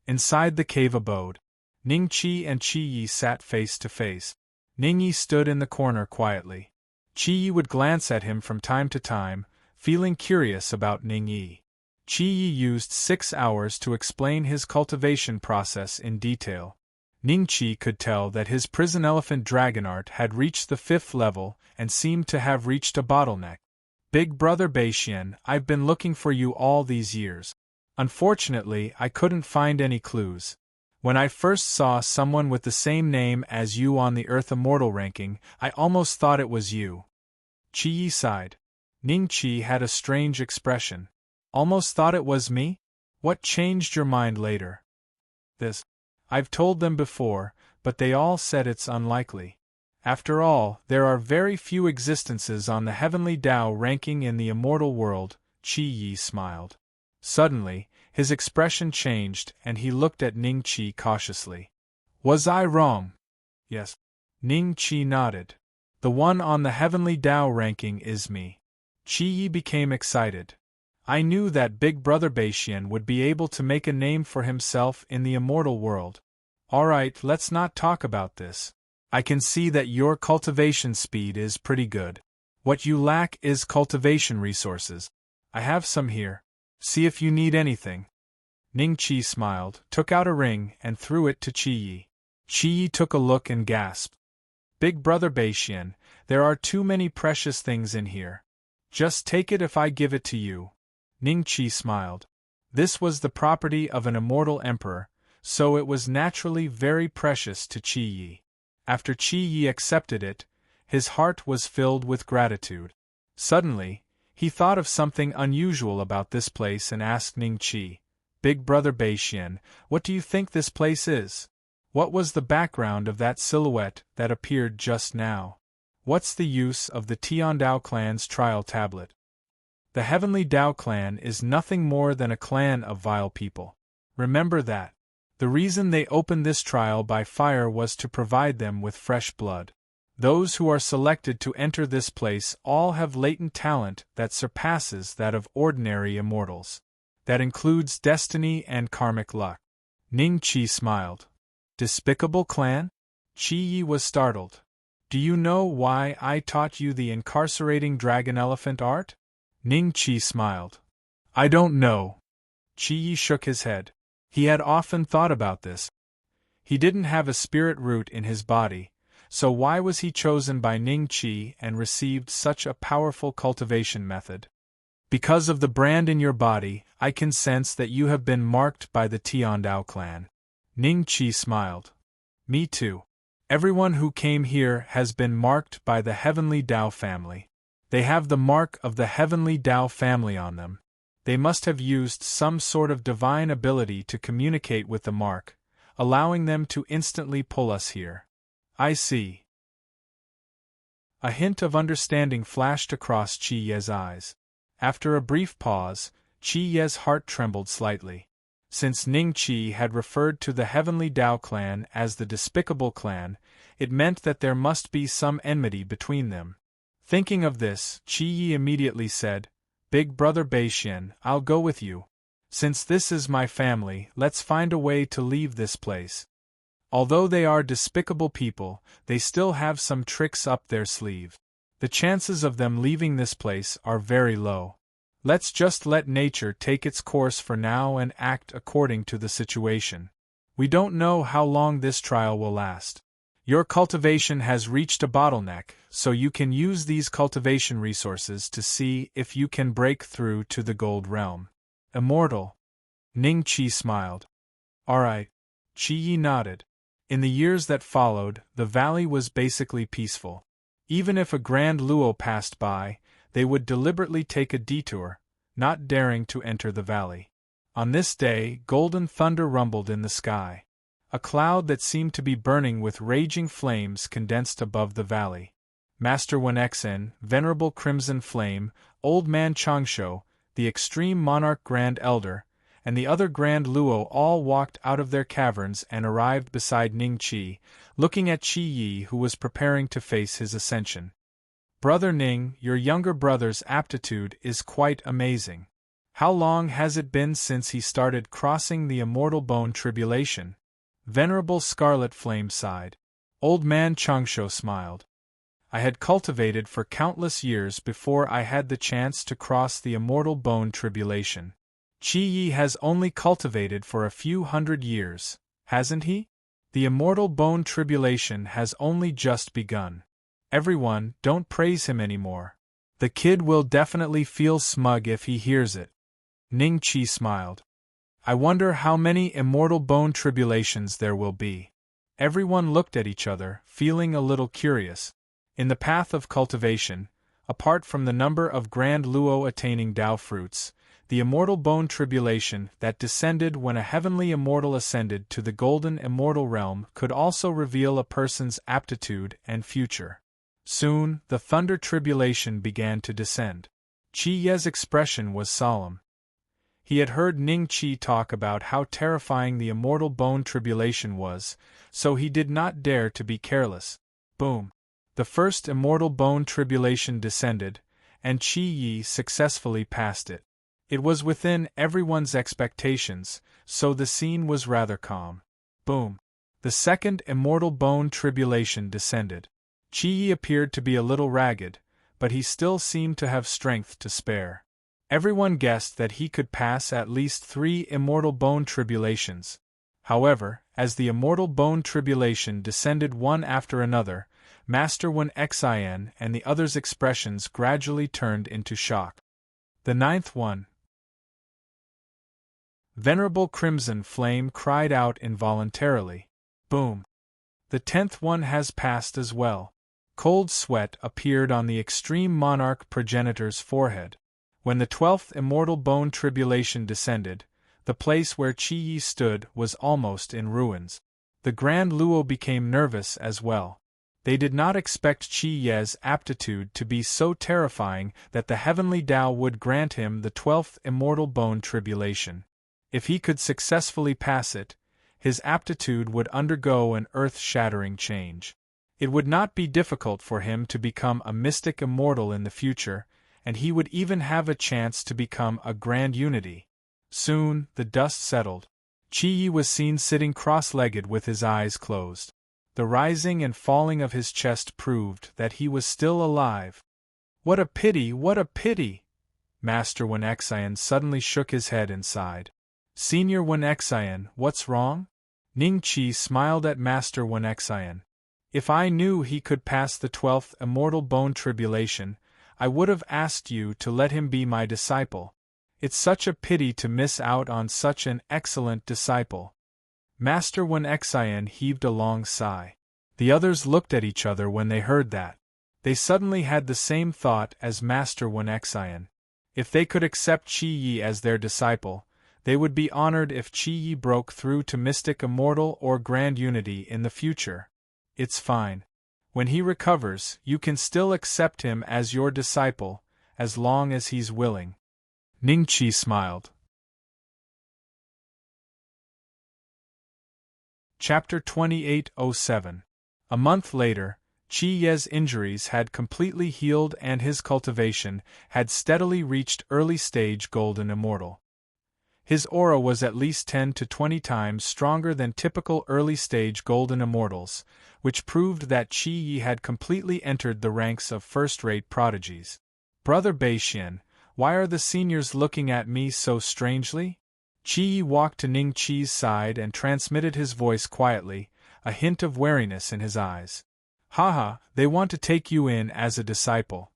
Inside the cave abode, Ning Qi and Chi Yi sat face to face. Ning Yi stood in the corner quietly. Chi Yi would glance at him from time to time, feeling curious about Ning Yi. Chi Yi used 6 hours to explain his cultivation process in detail. Ning Qi could tell that his prison elephant dragon art had reached the 5th level and seemed to have reached a bottleneck. Big brother Beixian, I've been looking for you all these years. Unfortunately, I couldn't find any clues. When I first saw someone with the same name as you on the Earth Immortal ranking, I almost thought it was you. Chi Yi sighed. Ning Qi had a strange expression. Almost thought it was me? What changed your mind later? This. I've told them before, but they all said it's unlikely. After all, there are very few existences on the Heavenly Tao ranking in the immortal world. Chi Yi smiled. Suddenly, his expression changed and he looked at Ning Qi cautiously. Was I wrong? Yes. Ning Qi nodded. The one on the Heavenly Tao ranking is me. Chi Yi became excited. I knew that Big Brother Beixian would be able to make a name for himself in the immortal world. Alright, let's not talk about this. I can see that your cultivation speed is pretty good. What you lack is cultivation resources. I have some here. See if you need anything. Ning Chi smiled, took out a ring, and threw it to Chi Yi. Chi Yi took a look and gasped. Big brother Beixian, there are too many precious things in here. Just take it if I give it to you. Ning Chi smiled. This was the property of an immortal emperor, so it was naturally very precious to Chi Yi. After Chi Yi accepted it, his heart was filled with gratitude. Suddenly, he thought of something unusual about this place and asked Ning Chi, Big brother Beixian, what do you think this place is? What was the background of that silhouette that appeared just now? What's the use of the Tiandao clan's trial tablet? The Heavenly Dao clan is nothing more than a clan of vile people. Remember that. The reason they opened this trial by fire was to provide them with fresh blood. Those who are selected to enter this place all have latent talent that surpasses that of ordinary immortals. That includes destiny and karmic luck. Ning Chi smiled. Despicable clan? Chi Yi was startled. Do you know why I taught you the incarcerating dragon elephant art? Ning Chi smiled. I don't know. Chi Yi shook his head. He had often thought about this. He didn't have a spirit root in his body, so why was he chosen by Ning Chi and received such a powerful cultivation method? Because of the brand in your body, I can sense that you have been marked by the Tiandao clan. Ning Chi smiled. Me too. Everyone who came here has been marked by the Heavenly Dao family. They have the mark of the Heavenly Dao family on them. They must have used some sort of divine ability to communicate with the mark, allowing them to instantly pull us here. I see. A hint of understanding flashed across Chi Ye's eyes. After a brief pause, Chi Ye's heart trembled slightly. Since Ning Chi had referred to the Heavenly Dao clan as the Despicable Clan, it meant that there must be some enmity between them. Thinking of this, Chi Yi immediately said, Big brother Beixian, I'll go with you. Since this is my family, let's find a way to leave this place. Although they are despicable people, they still have some tricks up their sleeve. The chances of them leaving this place are very low. Let's just let nature take its course for now and act according to the situation. We don't know how long this trial will last. Your cultivation has reached a bottleneck, so you can use these cultivation resources to see if you can break through to the gold realm. Immortal. Ning Chi smiled. Alright. Chi Yi nodded. In the years that followed, the valley was basically peaceful. Even if a grand luo passed by, they would deliberately take a detour, not daring to enter the valley. On this day, golden thunder rumbled in the sky. A cloud that seemed to be burning with raging flames condensed above the valley. Master Wenxen, Venerable Crimson Flame, Old Man Changsho, the Extreme Monarch Grand Elder, and the other Grand Luo all walked out of their caverns and arrived beside Ning Chi, looking at Chi Yi who was preparing to face his ascension. Brother Ning, your younger brother's aptitude is quite amazing. How long has it been since he started crossing the immortal bone tribulation? Venerable Scarlet Flame sighed. Old Man Changsho smiled. I had cultivated for countless years before I had the chance to cross the immortal bone tribulation. Chi Yi has only cultivated for a few hundred years, hasn't he? The immortal bone tribulation has only just begun. Everyone, don't praise him anymore. The kid will definitely feel smug if he hears it. Ning Chi smiled. I wonder how many immortal bone tribulations there will be. Everyone looked at each other, feeling a little curious. In the path of cultivation, apart from the number of grand luo attaining Dao fruits, the immortal bone tribulation that descended when a heavenly immortal ascended to the golden immortal realm could also reveal a person's aptitude and future. Soon, the thunder tribulation began to descend. Chi Ye's expression was solemn. He had heard Ning Chi talk about how terrifying the immortal bone tribulation was, so he did not dare to be careless. Boom! The first immortal bone tribulation descended, and Chi Yi successfully passed it. It was within everyone's expectations, so the scene was rather calm. Boom! The second immortal bone tribulation descended. Chi Yi appeared to be a little ragged, but he still seemed to have strength to spare. Everyone guessed that he could pass at least 3 immortal bone tribulations. However, as the immortal bone tribulation descended one after another, Master Wen Xin and the others' expressions gradually turned into shock. The 9th one. Venerable Crimson Flame cried out involuntarily. Boom! The 10th one has passed as well. Cold sweat appeared on the extreme monarch progenitor's forehead. When the 12th immortal bone tribulation descended, the place where Qi Yi stood was almost in ruins. The Grand Luo became nervous as well. They did not expect Qi Ye's aptitude to be so terrifying that the heavenly Tao would grant him the 12th immortal bone tribulation. If he could successfully pass it, his aptitude would undergo an earth-shattering change. It would not be difficult for him to become a mystic immortal in the future, and he would even have a chance to become a grand unity. Soon, the dust settled. Qi Yi was seen sitting cross-legged with his eyes closed. The rising and falling of his chest proved that he was still alive. What a pity, what a pity! Master Wen Xin suddenly shook his head and sighed. Senior Wen Xin, what's wrong? Ning Qi smiled at Master Wen Xin. If I knew he could pass the 12th immortal bone tribulation, I would have asked you to let him be my disciple. It's such a pity to miss out on such an excellent disciple. Master Wen Xin heaved a long sigh. The others looked at each other when they heard that. They suddenly had the same thought as Master Wen Xin. If they could accept Qi Yi as their disciple, they would be honored if Qi Yi broke through to mystic immortal or grand unity in the future. It's fine. When he recovers, you can still accept him as your disciple, as long as he's willing. Ning Qi smiled. Chapter 2807. A month later, Qi Ye's injuries had completely healed and his cultivation had steadily reached early-stage golden immortal. His aura was at least 10 to 20 times stronger than typical early-stage golden immortals, which proved that Qi Yi had completely entered the ranks of first-rate prodigies. Brother Beixian, why are the seniors looking at me so strangely? Qi Yi walked to Ning Qi's side and transmitted his voice quietly, a hint of wariness in his eyes. Haha, they want to take you in as a disciple.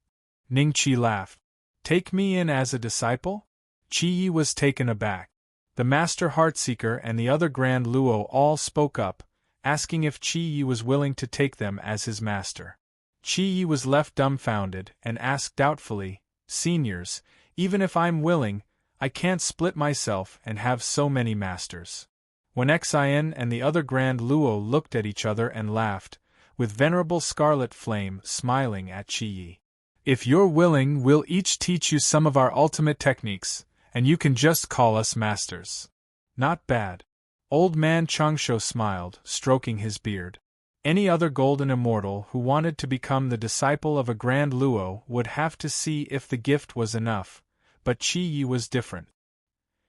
Ning Qi laughed. Take me in as a disciple? Qi Yi was taken aback. The Master Heartseeker and the other Grand Luo all spoke up, asking if Qi Yi was willing to take them as his master. Qi Yi was left dumbfounded and asked doubtfully, Seniors, even if I'm willing, I can't split myself and have so many masters. Wen Xin and the other Grand Luo looked at each other and laughed, with Venerable Scarlet Flame smiling at Qi Yi. If you're willing, we'll each teach you some of our ultimate techniques, and you can just call us masters. Not bad. Old man Changsho smiled, stroking his beard. Any other golden immortal who wanted to become the disciple of a Grand Luo would have to see if the gift was enough, but Qi Yi was different.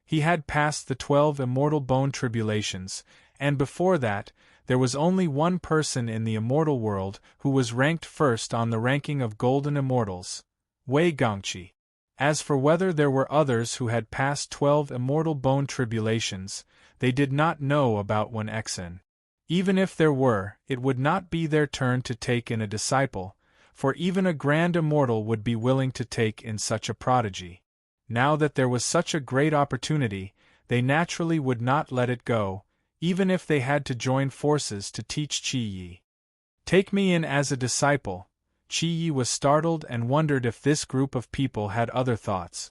He had passed the 12 immortal bone tribulations, and before that, there was only one person in the immortal world who was ranked first on the ranking of golden immortals, Wei Gongqi. As for whether there were others who had passed 12 immortal bone tribulations, they did not know about Wen Xin. Even if there were, it would not be their turn to take in a disciple, for even a grand immortal would be willing to take in such a prodigy. Now that there was such a great opportunity, they naturally would not let it go, even if they had to join forces to teach Qi Yi. Take me in as a disciple. Qi Yi was startled and wondered if this group of people had other thoughts.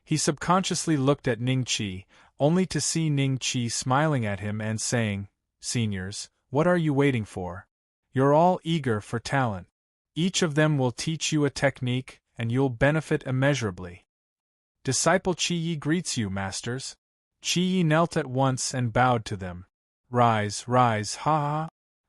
He subconsciously looked at Ning Qi, only to see Ning Qi smiling at him and saying, Seniors, what are you waiting for? You're all eager for talent. Each of them will teach you a technique, and you'll benefit immeasurably. Disciple Qi Yi greets you, masters. Qi Yi knelt at once and bowed to them. Rise, rise, ha ha.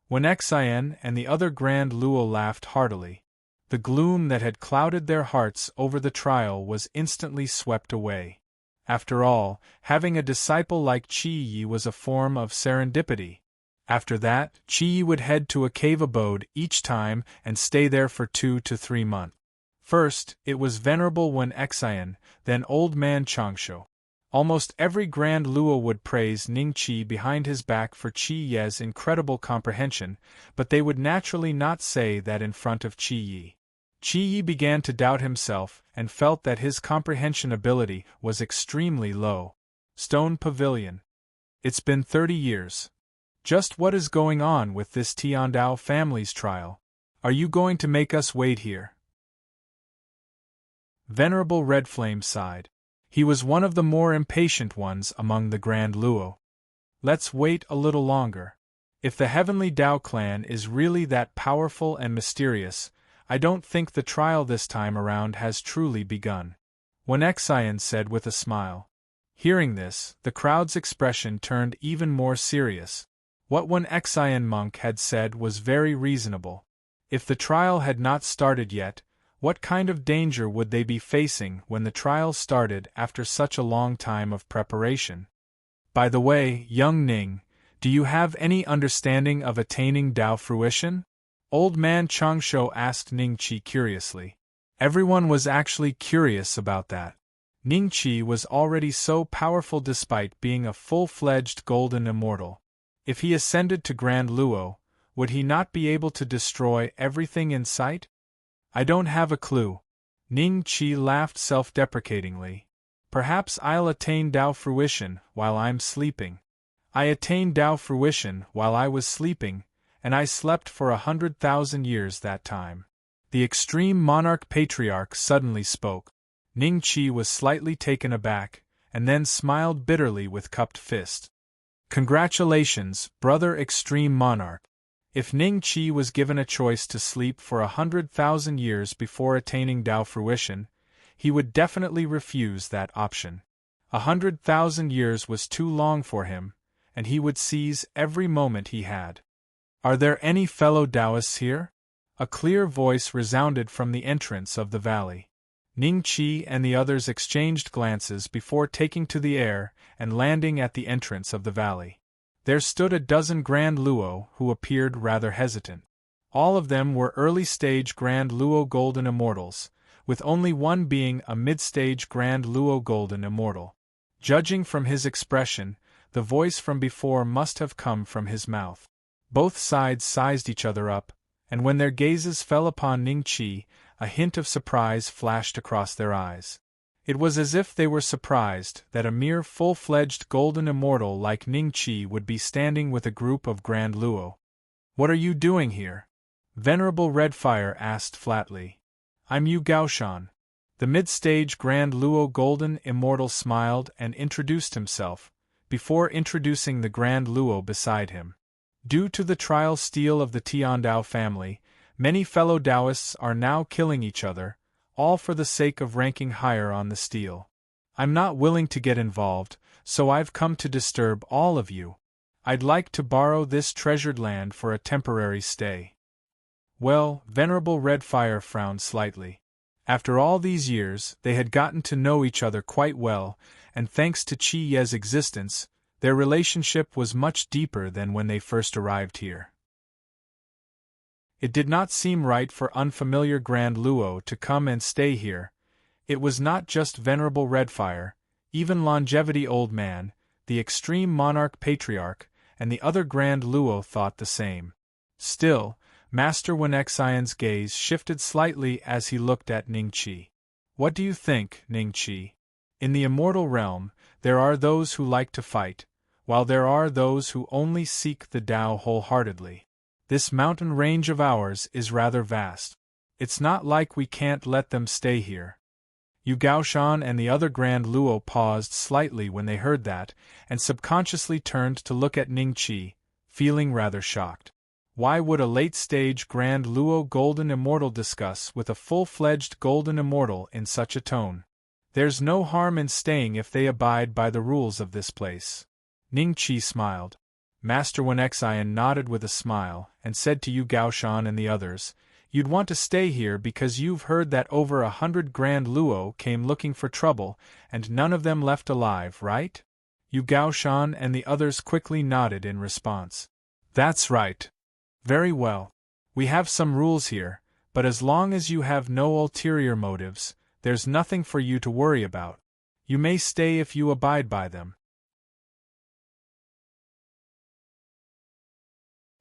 Wen Xin and the other Grand Luo laughed heartily. The gloom that had clouded their hearts over the trial was instantly swept away. After all, having a disciple like Qi Yi was a form of serendipity. After that, Qi Yi would head to a cave abode each time and stay there for 2 to 3 months. First, it was Venerable Wen Xian, then Old Man Changshu. Almost every Grand Luo would praise Ning Qi behind his back for Qi Ye's incredible comprehension, but they would naturally not say that in front of Qi Yi. Qi Yi began to doubt himself and felt that his comprehension ability was extremely low. Stone Pavilion. It's been 30 years. Just what is going on with this Tiandao family's trial? Are you going to make us wait here? Venerable Red Flame sighed. He was one of the more impatient ones among the Grand Luo. Let's wait a little longer. If the Heavenly Dao clan is really that powerful and mysterious, I don't think the trial this time around has truly begun. Wen Xian said with a smile. Hearing this, the crowd's expression turned even more serious. What Wen Xian monk had said was very reasonable. If the trial had not started yet, what kind of danger would they be facing when the trial started after such a long time of preparation? By the way, young Ning, do you have any understanding of attaining Dao fruition? Old Man Changshu asked Ning Qi curiously. Everyone was actually curious about that. Ning Qi was already so powerful despite being a full-fledged golden immortal. If he ascended to Grand Luo, would he not be able to destroy everything in sight? I don't have a clue. Ning Qi laughed self-deprecatingly. Perhaps I'll attain Dao fruition while I'm sleeping. I attained Dao fruition while I was sleeping, and I slept for 100,000 years that time. The extreme monarch patriarch suddenly spoke. Ning Qi was slightly taken aback, and then smiled bitterly with cupped fist. Congratulations, brother extreme monarch. If Ning Qi was given a choice to sleep for 100,000 years before attaining Dao fruition, he would definitely refuse that option. 100,000 years was too long for him, and he would seize every moment he had. Are there any fellow Taoists here? A clear voice resounded from the entrance of the valley. Ning Qi and the others exchanged glances before taking to the air and landing at the entrance of the valley. There stood a dozen Grand Luo who appeared rather hesitant. All of them were early-stage Grand Luo Golden Immortals, with only one being a mid-stage Grand Luo Golden Immortal. Judging from his expression, the voice from before must have come from his mouth. Both sides sized each other up, and when their gazes fell upon Ning Qi, a hint of surprise flashed across their eyes. It was as if they were surprised that a mere full-fledged golden immortal like Ning Qi would be standing with a group of Grand Luo. What are you doing here? Venerable Redfire asked flatly. I'm Yu Gaoshan. The mid-stage Grand Luo golden immortal smiled and introduced himself, before introducing the Grand Luo beside him. Due to the trial steel of the Tiandao family, many fellow Taoists are now killing each other, all for the sake of ranking higher on the steel. I'm not willing to get involved, so I've come to disturb all of you. I'd like to borrow this treasured land for a temporary stay. Well, Venerable Redfire frowned slightly. After all these years, they had gotten to know each other quite well, and thanks to Qi Ye's existence, their relationship was much deeper than when they first arrived here. It did not seem right for unfamiliar Grand Luo to come and stay here. It was not just Venerable Redfire, even Longevity Old Man, the extreme monarch patriarch, and the other Grand Luo thought the same. Still, Master Wen Xian's gaze shifted slightly as he looked at Ning Qi. What do you think, Ning Qi? In the immortal realm, there are those who like to fight, while there are those who only seek the Tao wholeheartedly. This mountain range of ours is rather vast. It's not like we can't let them stay here. Yu Gaoshan and the other Grand Luo paused slightly when they heard that, and subconsciously turned to look at Ning Qi, feeling rather shocked. Why would a late-stage Grand Luo Golden Immortal discuss with a full-fledged Golden Immortal in such a tone? There's no harm in staying if they abide by the rules of this place. Ning Qi smiled. Master Wen Xian nodded with a smile, and said to Yu Gaoshan and the others, You'd want to stay here because you've heard that over 100 Grand Luo came looking for trouble, and none of them left alive, right? Yu Gaoshan and the others quickly nodded in response. That's right. Very well. We have some rules here, But as long as you have no ulterior motives, there's nothing for you to worry about. You may stay if you abide by them.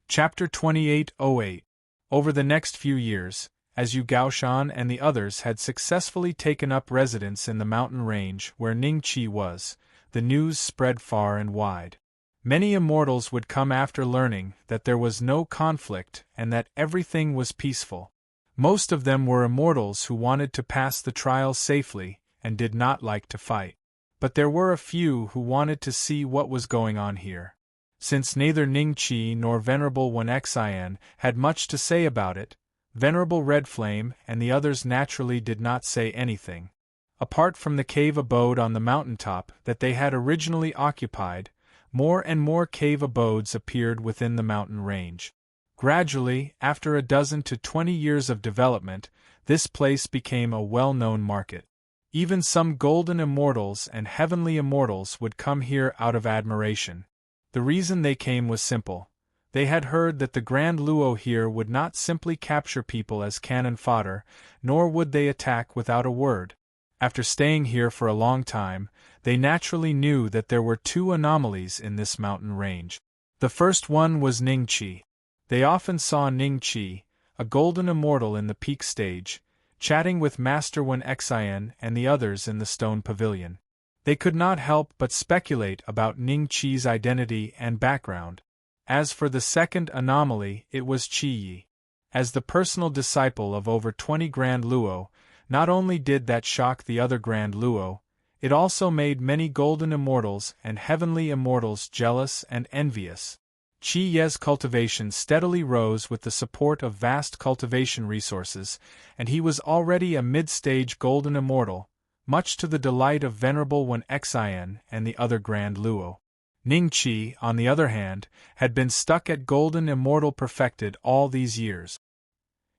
Chapter 2808. Over the next few years, as Yu Gaoshan and the others had successfully taken up residence in the mountain range where Ningqi was, the news spread far and wide. Many immortals would come after learning that there was no conflict and that everything was peaceful. Most of them were immortals who wanted to pass the trial safely and did not like to fight. But there were a few who wanted to see what was going on here. Since neither Ningqi nor Venerable One Xian had much to say about it, Venerable Red Flame and the others naturally did not say anything. Apart from the cave abode on the mountaintop that they had originally occupied, more and more cave abodes appeared within the mountain range. Gradually, after a dozen to 20 years of development, this place became a well-known market. Even some golden immortals and heavenly immortals would come here out of admiration. The reason they came was simple. They had heard that the Grand Luo here would not simply capture people as cannon fodder, nor would they attack without a word. After staying here for a long time, they naturally knew that there were two anomalies in this mountain range. The first one was Ningqi. They often saw Ningqi, a golden immortal in the peak stage, chatting with Master One Xian and the others in the stone pavilion. They could not help but speculate about Ningqi's identity and background. As for the second anomaly, it was Qi Yi. As the personal disciple of over 20 Grand Luo, not only did that shock the other Grand Luo, it also made many golden immortals and heavenly immortals jealous and envious. Qi Ye's cultivation steadily rose with the support of vast cultivation resources, and he was already a mid-stage golden immortal, much to the delight of Venerable One Xian and the other Grand Luo. Ningqi, on the other hand, had been stuck at golden immortal perfected all these years.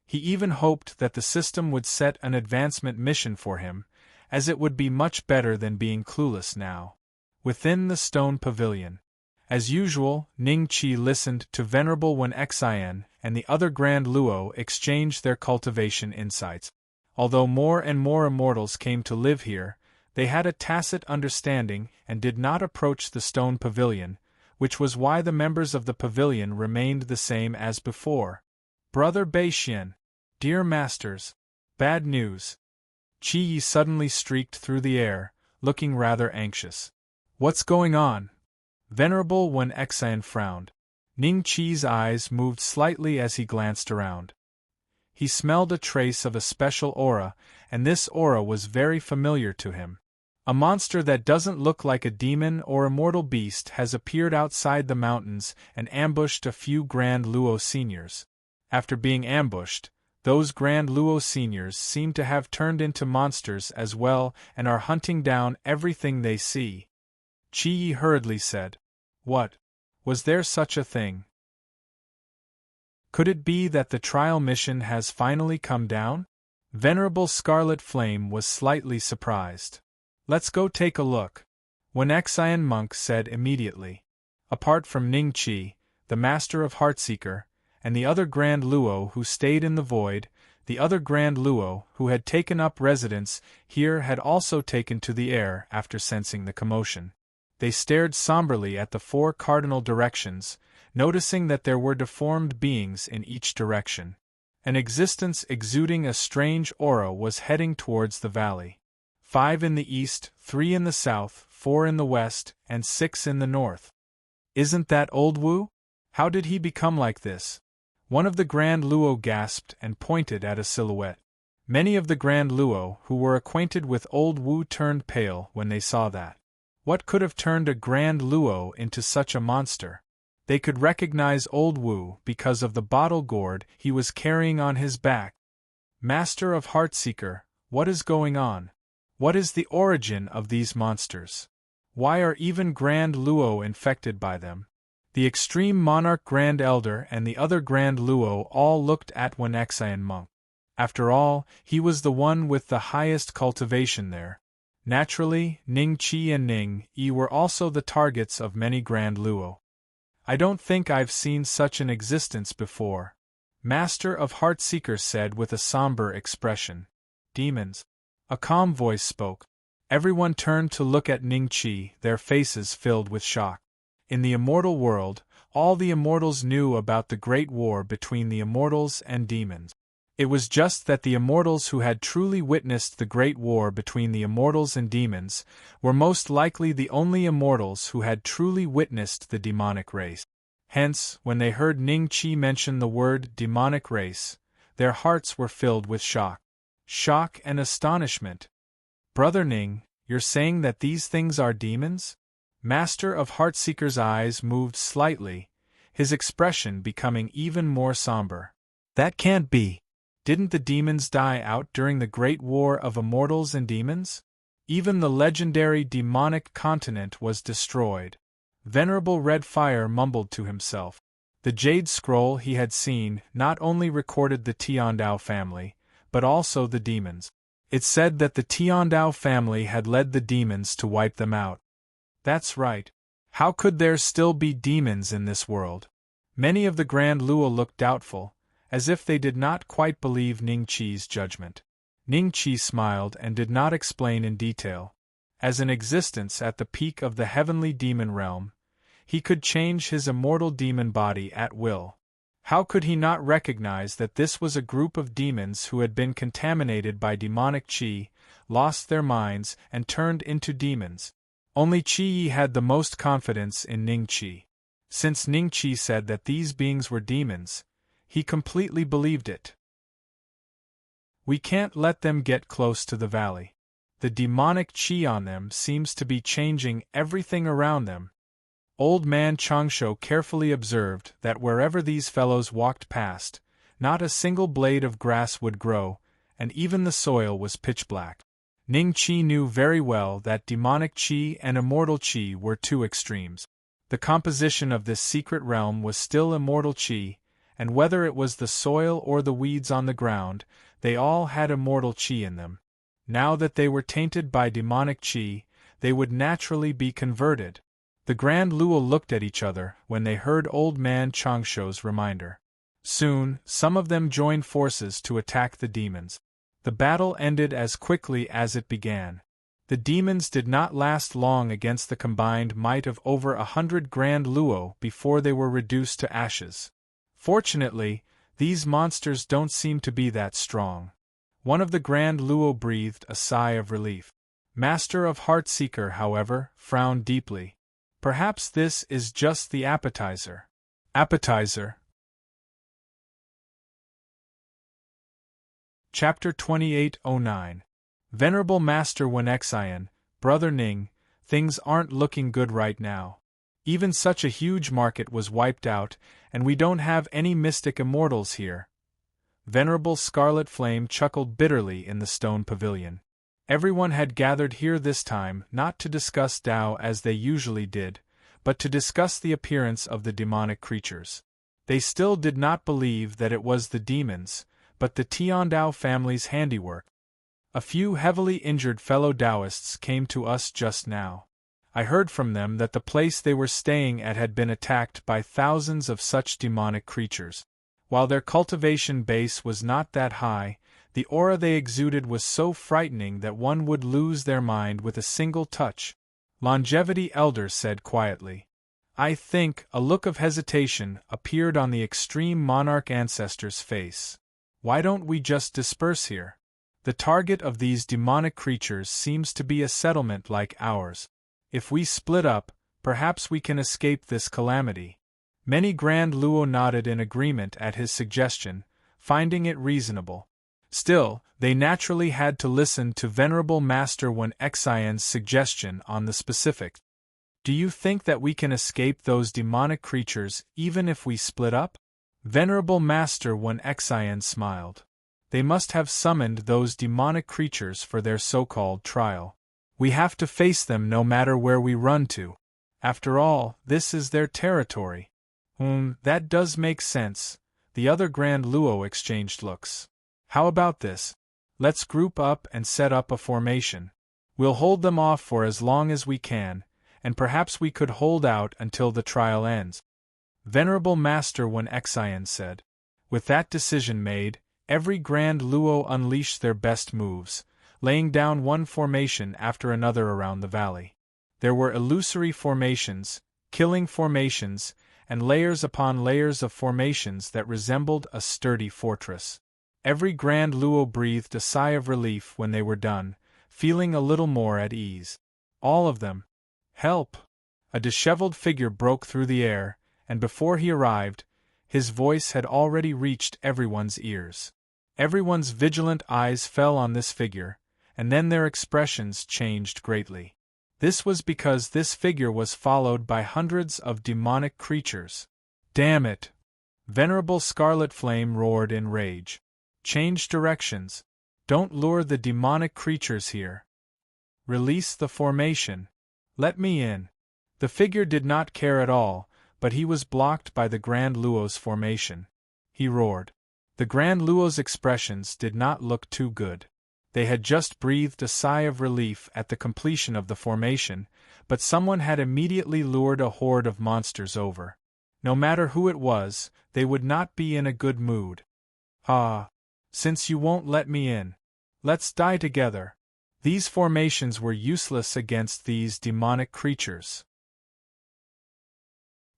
He even hoped that the system would set an advancement mission for him, as it would be much better than being clueless now. Within the stone pavilion, as usual, Ningqi listened to Venerable One Xian and the other Grand Luo exchange their cultivation insights. Although more and more immortals came to live here, they had a tacit understanding and did not approach the stone pavilion, which was why the members of the pavilion remained the same as before. Brother Beixian, dear masters, bad news. Qi Yi suddenly streaked through the air, looking rather anxious. What's going on? Venerable One Xian frowned. Ningqi's eyes moved slightly as he glanced around. He smelled a trace of a special aura, and this aura was very familiar to him. A monster that doesn't look like a demon or immortal beast has appeared outside the mountains and ambushed a few Grand Luo seniors. After being ambushed, those Grand Luo seniors seem to have turned into monsters as well and are hunting down everything they see. Qi Yi hurriedly said, "What? Was there such a thing? Could it be that the trial mission has finally come down?" Venerable Scarlet Flame was slightly surprised. "Let's go take a look," One Xian monk said immediately. Apart from Ningqi, the Master of Heartseeker, and the other Grand Luo who stayed in the void, the other Grand Luo who had taken up residence here had also taken to the air after sensing the commotion. They stared somberly at the four cardinal directions, noticing that there were deformed beings in each direction. An existence exuding a strange aura was heading towards the valley. 5 in the east, 3 in the south, 4 in the west, and 6 in the north. Isn't that Old Wu? How did he become like this? One of the Grand Luo gasped and pointed at a silhouette. Many of the Grand Luo who were acquainted with Old Wu turned pale when they saw that. What could have turned a Grand Luo into such a monster? They could recognize Old Wu because of the bottle gourd he was carrying on his back. Master of Heartseeker, what is going on? What is the origin of these monsters? Why are even Grand Luo infected by them? The Extreme Monarch Grand Elder and the other Grand Luo all looked at One Xian monk. After all, he was the one with the highest cultivation there. Naturally, Ningqi and Ning Yi were also the targets of many Grand Luo. I don't think I've seen such an existence before. Master of Heartseeker said with a somber expression. Demons. A calm voice spoke. Everyone turned to look at Ning-Chi, their faces filled with shock. In the immortal world, all the immortals knew about the great war between the immortals and demons. It was just that the immortals who had truly witnessed the great war between the immortals and demons were most likely the only immortals who had truly witnessed the demonic race. Hence, when they heard Ning-Chi mention the word demonic race, their hearts were filled with shock. Shock and astonishment. Brother Ning, you're saying that these things are demons? Master of Heartseeker's eyes moved slightly, his expression becoming even more somber. That can't be. Didn't the demons die out during the great war of immortals and demons? Even the legendary demonic continent was destroyed. Venerable Red Fire mumbled to himself. The jade scroll he had seen not only recorded the Tiandao family, but also the demons. It said that the Tiandao family had led the demons to wipe them out. That's right. How could there still be demons in this world? Many of the Grand Luo looked doubtful, as if they did not quite believe Ning-Chi's judgment. Ning-Chi smiled and did not explain in detail. As an existence at the peak of the heavenly demon realm, he could change his immortal demon body at will. How could he not recognize that this was a group of demons who had been contaminated by demonic qi, lost their minds, and turned into demons? Only Qi had the most confidence in Ning-Chi. Since Ning-Chi said that these beings were demons, he completely believed it. We can't let them get close to the valley. The demonic qi on them seems to be changing everything around them. Old man Changsho carefully observed that wherever these fellows walked past, not a single blade of grass would grow, and even the soil was pitch black. Ning-Chi knew very well that demonic qi and immortal qi were two extremes. The composition of this secret realm was still immortal qi, and whether it was the soil or the weeds on the ground, they all had immortal qi in them. Now that they were tainted by demonic qi, they would naturally be converted. The Grand Luo looked at each other when they heard old man Changsho's reminder. Soon, some of them joined forces to attack the demons. The battle ended as quickly as it began. The demons did not last long against the combined might of over 100 Grand Luo before they were reduced to ashes. Fortunately, these monsters don't seem to be that strong. One of the Grand Luo breathed a sigh of relief. Master of Heartseeker, however, frowned deeply. Perhaps this is just the appetizer. Appetizer. Chapter 2809. Venerable Master Wenxian, Brother Ning, things aren't looking good right now. Even such a huge market was wiped out, and we don't have any mystic immortals here. Venerable Scarlet Flame chuckled bitterly in the stone pavilion. Everyone had gathered here this time not to discuss Tao as they usually did, but to discuss the appearance of the demonic creatures. They still did not believe that it was the demons, but the Tiandao family's handiwork. A few heavily injured fellow Taoists came to us just now. I heard from them that the place they were staying at had been attacked by thousands of such demonic creatures. While their cultivation base was not that high, the aura they exuded was so frightening that one would lose their mind with a single touch. Longevity Elder said quietly. I think a look of hesitation appeared on the extreme monarch ancestor's face. Why don't we just disperse here? The target of these demonic creatures seems to be a settlement like ours. If we split up, perhaps we can escape this calamity. Many Grand Luo nodded in agreement at his suggestion, finding it reasonable. Still, they naturally had to listen to Venerable Master Wenxian's suggestion on the specifics. Do you think that we can escape those demonic creatures even if we split up? Venerable Master Wenxian smiled. They must have summoned those demonic creatures for their so-called trial. We have to face them no matter where we run to. After all, this is their territory. That does make sense. The other Grand Luo exchanged looks. How about this? Let's group up and set up a formation. We'll hold them off for as long as we can, and perhaps we could hold out until the trial ends. Venerable Master Wenxian said. With that decision made, every Grand Luo unleashed their best moves, laying down one formation after another around the valley. There were illusory formations, killing formations, and layers upon layers of formations that resembled a sturdy fortress. Every Grand Luo breathed a sigh of relief when they were done, feeling a little more at ease. All of them. Help! A disheveled figure broke through the air, and before he arrived, his voice had already reached everyone's ears. Everyone's vigilant eyes fell on this figure, and then their expressions changed greatly. This was because this figure was followed by hundreds of demonic creatures. Damn it! Venerable Scarlet Flame roared in rage. Change directions. Don't lure the demonic creatures here. Release the formation. Let me in. The figure did not care at all, but he was blocked by the Grand Luo's formation. He roared. The Grand Luo's expressions did not look too good. They had just breathed a sigh of relief at the completion of the formation, but someone had immediately lured a horde of monsters over. No matter who it was, they would not be in a good mood. Ah! Since you won't let me in, let's die together. These formations were useless against these demonic creatures.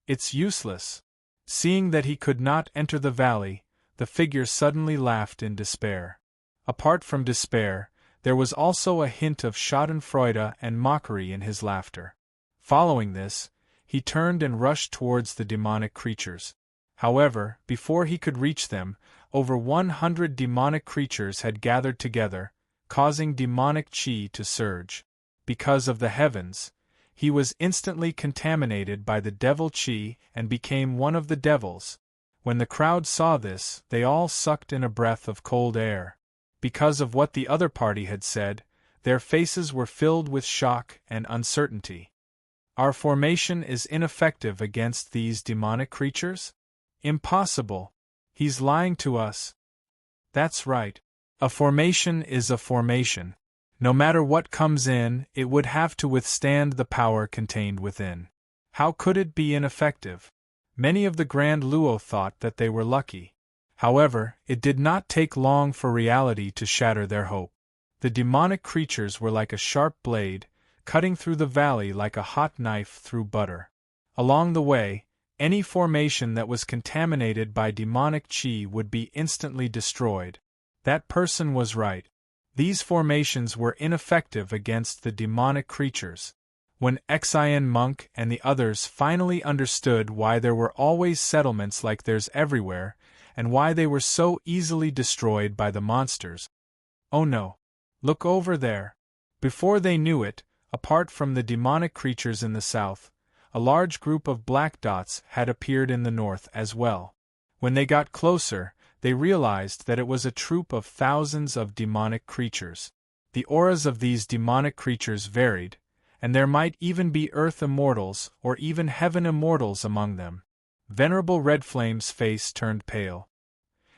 It's useless. Seeing that he could not enter the valley, the figure suddenly laughed in despair. Apart from despair, there was also a hint of schadenfreude and mockery in his laughter. Following this, he turned and rushed towards the demonic creatures. However, before he could reach them, over 100 demonic creatures had gathered together, causing demonic chi to surge. Because of the heavens, he was instantly contaminated by the devil chi and became one of the devils. When the crowd saw this, they all sucked in a breath of cold air. Because of what the other party had said, their faces were filled with shock and uncertainty. Our formation is ineffective against these demonic creatures? Impossible. He's lying to us. That's right. A formation is a formation. No matter what comes in, it would have to withstand the power contained within. How could it be ineffective? Many of the Grand Luo thought that they were lucky. However, it did not take long for reality to shatter their hope. The demonic creatures were like a sharp blade, cutting through the valley like a hot knife through butter. Along the way, any formation that was contaminated by demonic chi would be instantly destroyed. That person was right. These formations were ineffective against the demonic creatures. When Xian Monk and the others finally understood why there were always settlements like theirs everywhere, and why they were so easily destroyed by the monsters. Oh no! Look over there! Before they knew it, apart from the demonic creatures in the south, a large group of black dots had appeared in the north as well. When they got closer, they realized that it was a troop of thousands of demonic creatures. The auras of these demonic creatures varied, and there might even be earth immortals or even heaven immortals among them. Venerable Red Flame's face turned pale.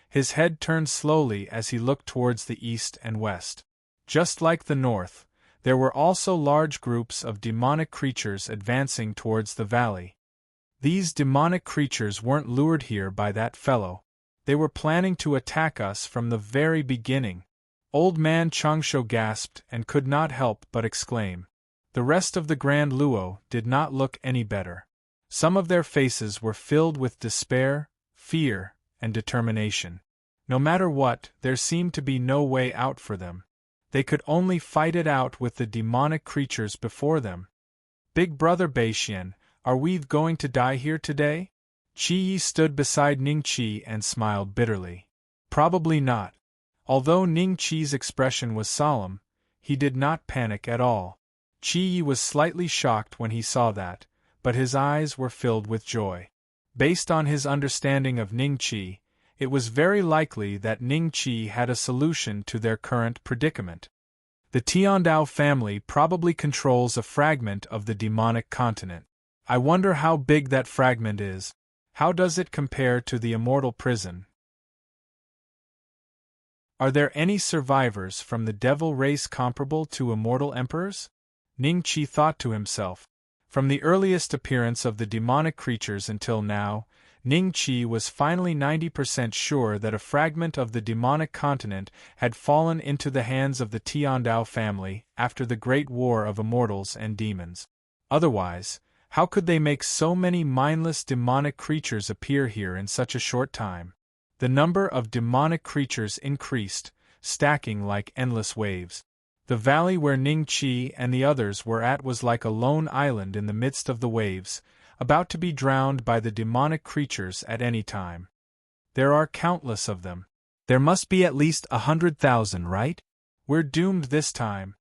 His head turned slowly as he looked towards the east and west. Just like the north, there were also large groups of demonic creatures advancing towards the valley. These demonic creatures weren't lured here by that fellow. They were planning to attack us from the very beginning. Old man Changsho gasped and could not help but exclaim. The rest of the Grand Luo did not look any better. Some of their faces were filled with despair, fear, and determination. No matter what, there seemed to be no way out for them. They could only fight it out with the demonic creatures before them. Big Brother Beixian, are we going to die here today? Qi Yi stood beside Ning Qi and smiled bitterly. Probably not. Although Ning Qi's expression was solemn, he did not panic at all. Qi Yi was slightly shocked when he saw that, but his eyes were filled with joy. Based on his understanding of Ning Qi, it was very likely that Ning Qi had a solution to their current predicament. The Tiandao family probably controls a fragment of the demonic continent. I wonder how big that fragment is. How does it compare to the immortal prison? Are there any survivors from the devil race comparable to immortal emperors? Ning Qi thought to himself. From the earliest appearance of the demonic creatures until now, Ning Qi was finally 90% sure that a fragment of the demonic continent had fallen into the hands of the Tiandao family after the Great War of Immortals and Demons. Otherwise, how could they make so many mindless demonic creatures appear here in such a short time? The number of demonic creatures increased, stacking like endless waves. The valley where Ning Qi and the others were at was like a lone island in the midst of the waves, about to be drowned by the demonic creatures at any time. There are countless of them. There must be at least 100,000, right? We're doomed this time.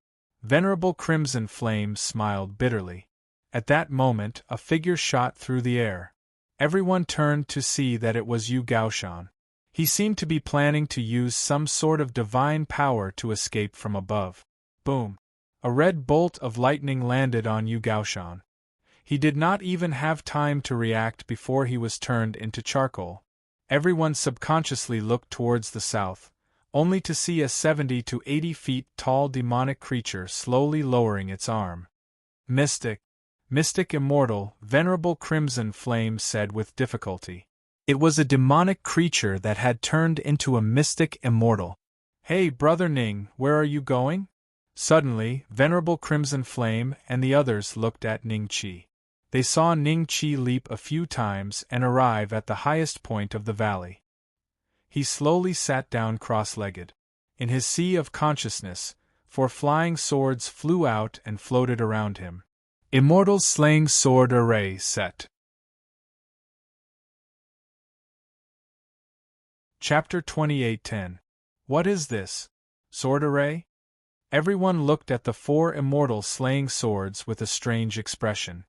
Venerable Crimson Flame smiled bitterly. At that moment, a figure shot through the air. Everyone turned to see that it was Yu Gaoshan. He seemed to be planning to use some sort of divine power to escape from above. Boom! A red bolt of lightning landed on Yu Gaoshan. He did not even have time to react before he was turned into charcoal. Everyone subconsciously looked towards the south, only to see a 70 to 80 feet tall demonic creature slowly lowering its arm. Mystic Immortal, Venerable Crimson Flame said with difficulty. It was a demonic creature that had turned into a mystic immortal. Hey, Brother Ning, where are you going? Suddenly, Venerable Crimson Flame and the others looked at Ning Qi. They saw Ning Qi leap a few times and arrive at the highest point of the valley. He slowly sat down cross-legged. In his sea of consciousness, 4 flying swords flew out and floated around him. Immortal Slaying Sword Array Set. Chapter 28:10. What is this? Sword array? Everyone looked at the 4 immortal slaying swords with a strange expression.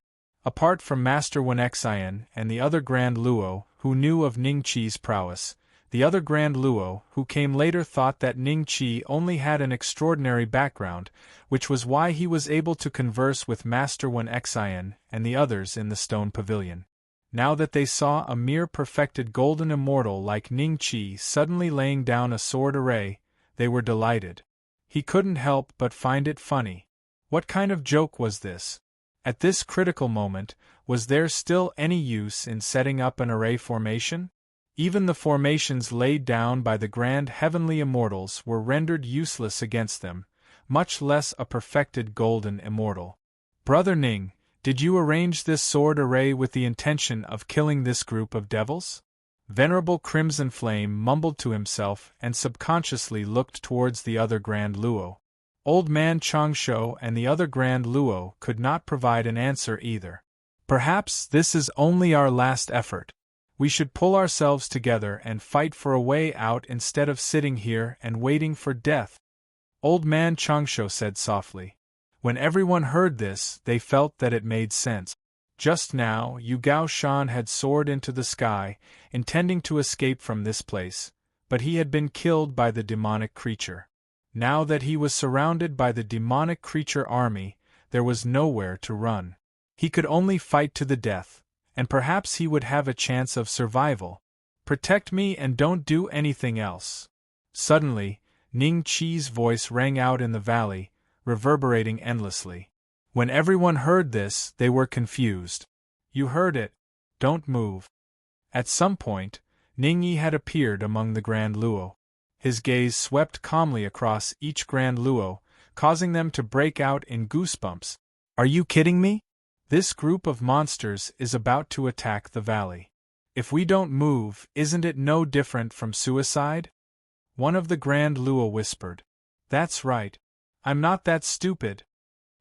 Apart from Master Wen Xian and the other Grand Luo, who knew of Ning Qi's prowess, the other Grand Luo, who came later, thought that Ning Qi only had an extraordinary background, which was why he was able to converse with Master Wen Xian and the others in the stone pavilion. Now that they saw a mere perfected golden immortal like Ning Qi suddenly laying down a sword array, they were delighted. He couldn't help but find it funny. What kind of joke was this? At this critical moment, was there still any use in setting up an array formation? Even the formations laid down by the grand heavenly immortals were rendered useless against them, much less a perfected golden immortal. Brother Ning, did you arrange this sword array with the intention of killing this group of devils? Venerable Crimson Flame mumbled to himself and subconsciously looked towards the other Grand Luo. Old Man Changsho and the other Grand Luo could not provide an answer either. Perhaps this is only our last effort. We should pull ourselves together and fight for a way out instead of sitting here and waiting for death. Old Man Changsho said softly. When everyone heard this, they felt that it made sense. Just now, Yu Gaoshan had soared into the sky, intending to escape from this place, but he had been killed by the demonic creature. Now that he was surrounded by the demonic creature army, there was nowhere to run. He could only fight to the death, and perhaps he would have a chance of survival. Protect me and don't do anything else. Suddenly, Ning Qi's voice rang out in the valley, reverberating endlessly. When everyone heard this, they were confused. You heard it. Don't move. At some point, Ning Yi had appeared among the Grand Luo. His gaze swept calmly across each Grand Luo, causing them to break out in goosebumps. Are you kidding me? This group of monsters is about to attack the valley. If we don't move, isn't it no different from suicide? One of the Grand Luo whispered. That's right. I'm not that stupid.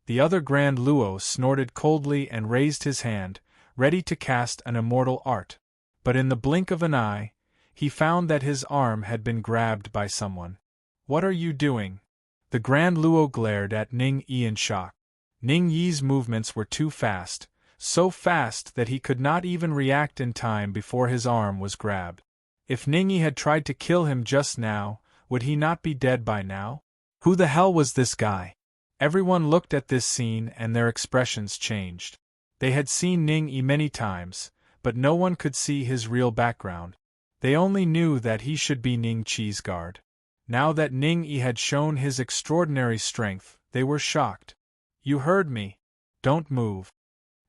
The other Grand Luo snorted coldly and raised his hand, ready to cast an immortal art. But in the blink of an eye, he found that his arm had been grabbed by someone. What are you doing? The Grand Luo glared at Ning Yi in shock. Ning Yi's movements were too fast, so fast that he could not even react in time before his arm was grabbed. If Ning Yi had tried to kill him just now, would he not be dead by now? Who the hell was this guy? Everyone looked at this scene and their expressions changed. They had seen Ning Yi many times, but no one could see his real background. They only knew that he should be Ning Qi's guard. Now that Ning Yi had shown his extraordinary strength, they were shocked. You heard me. Don't move.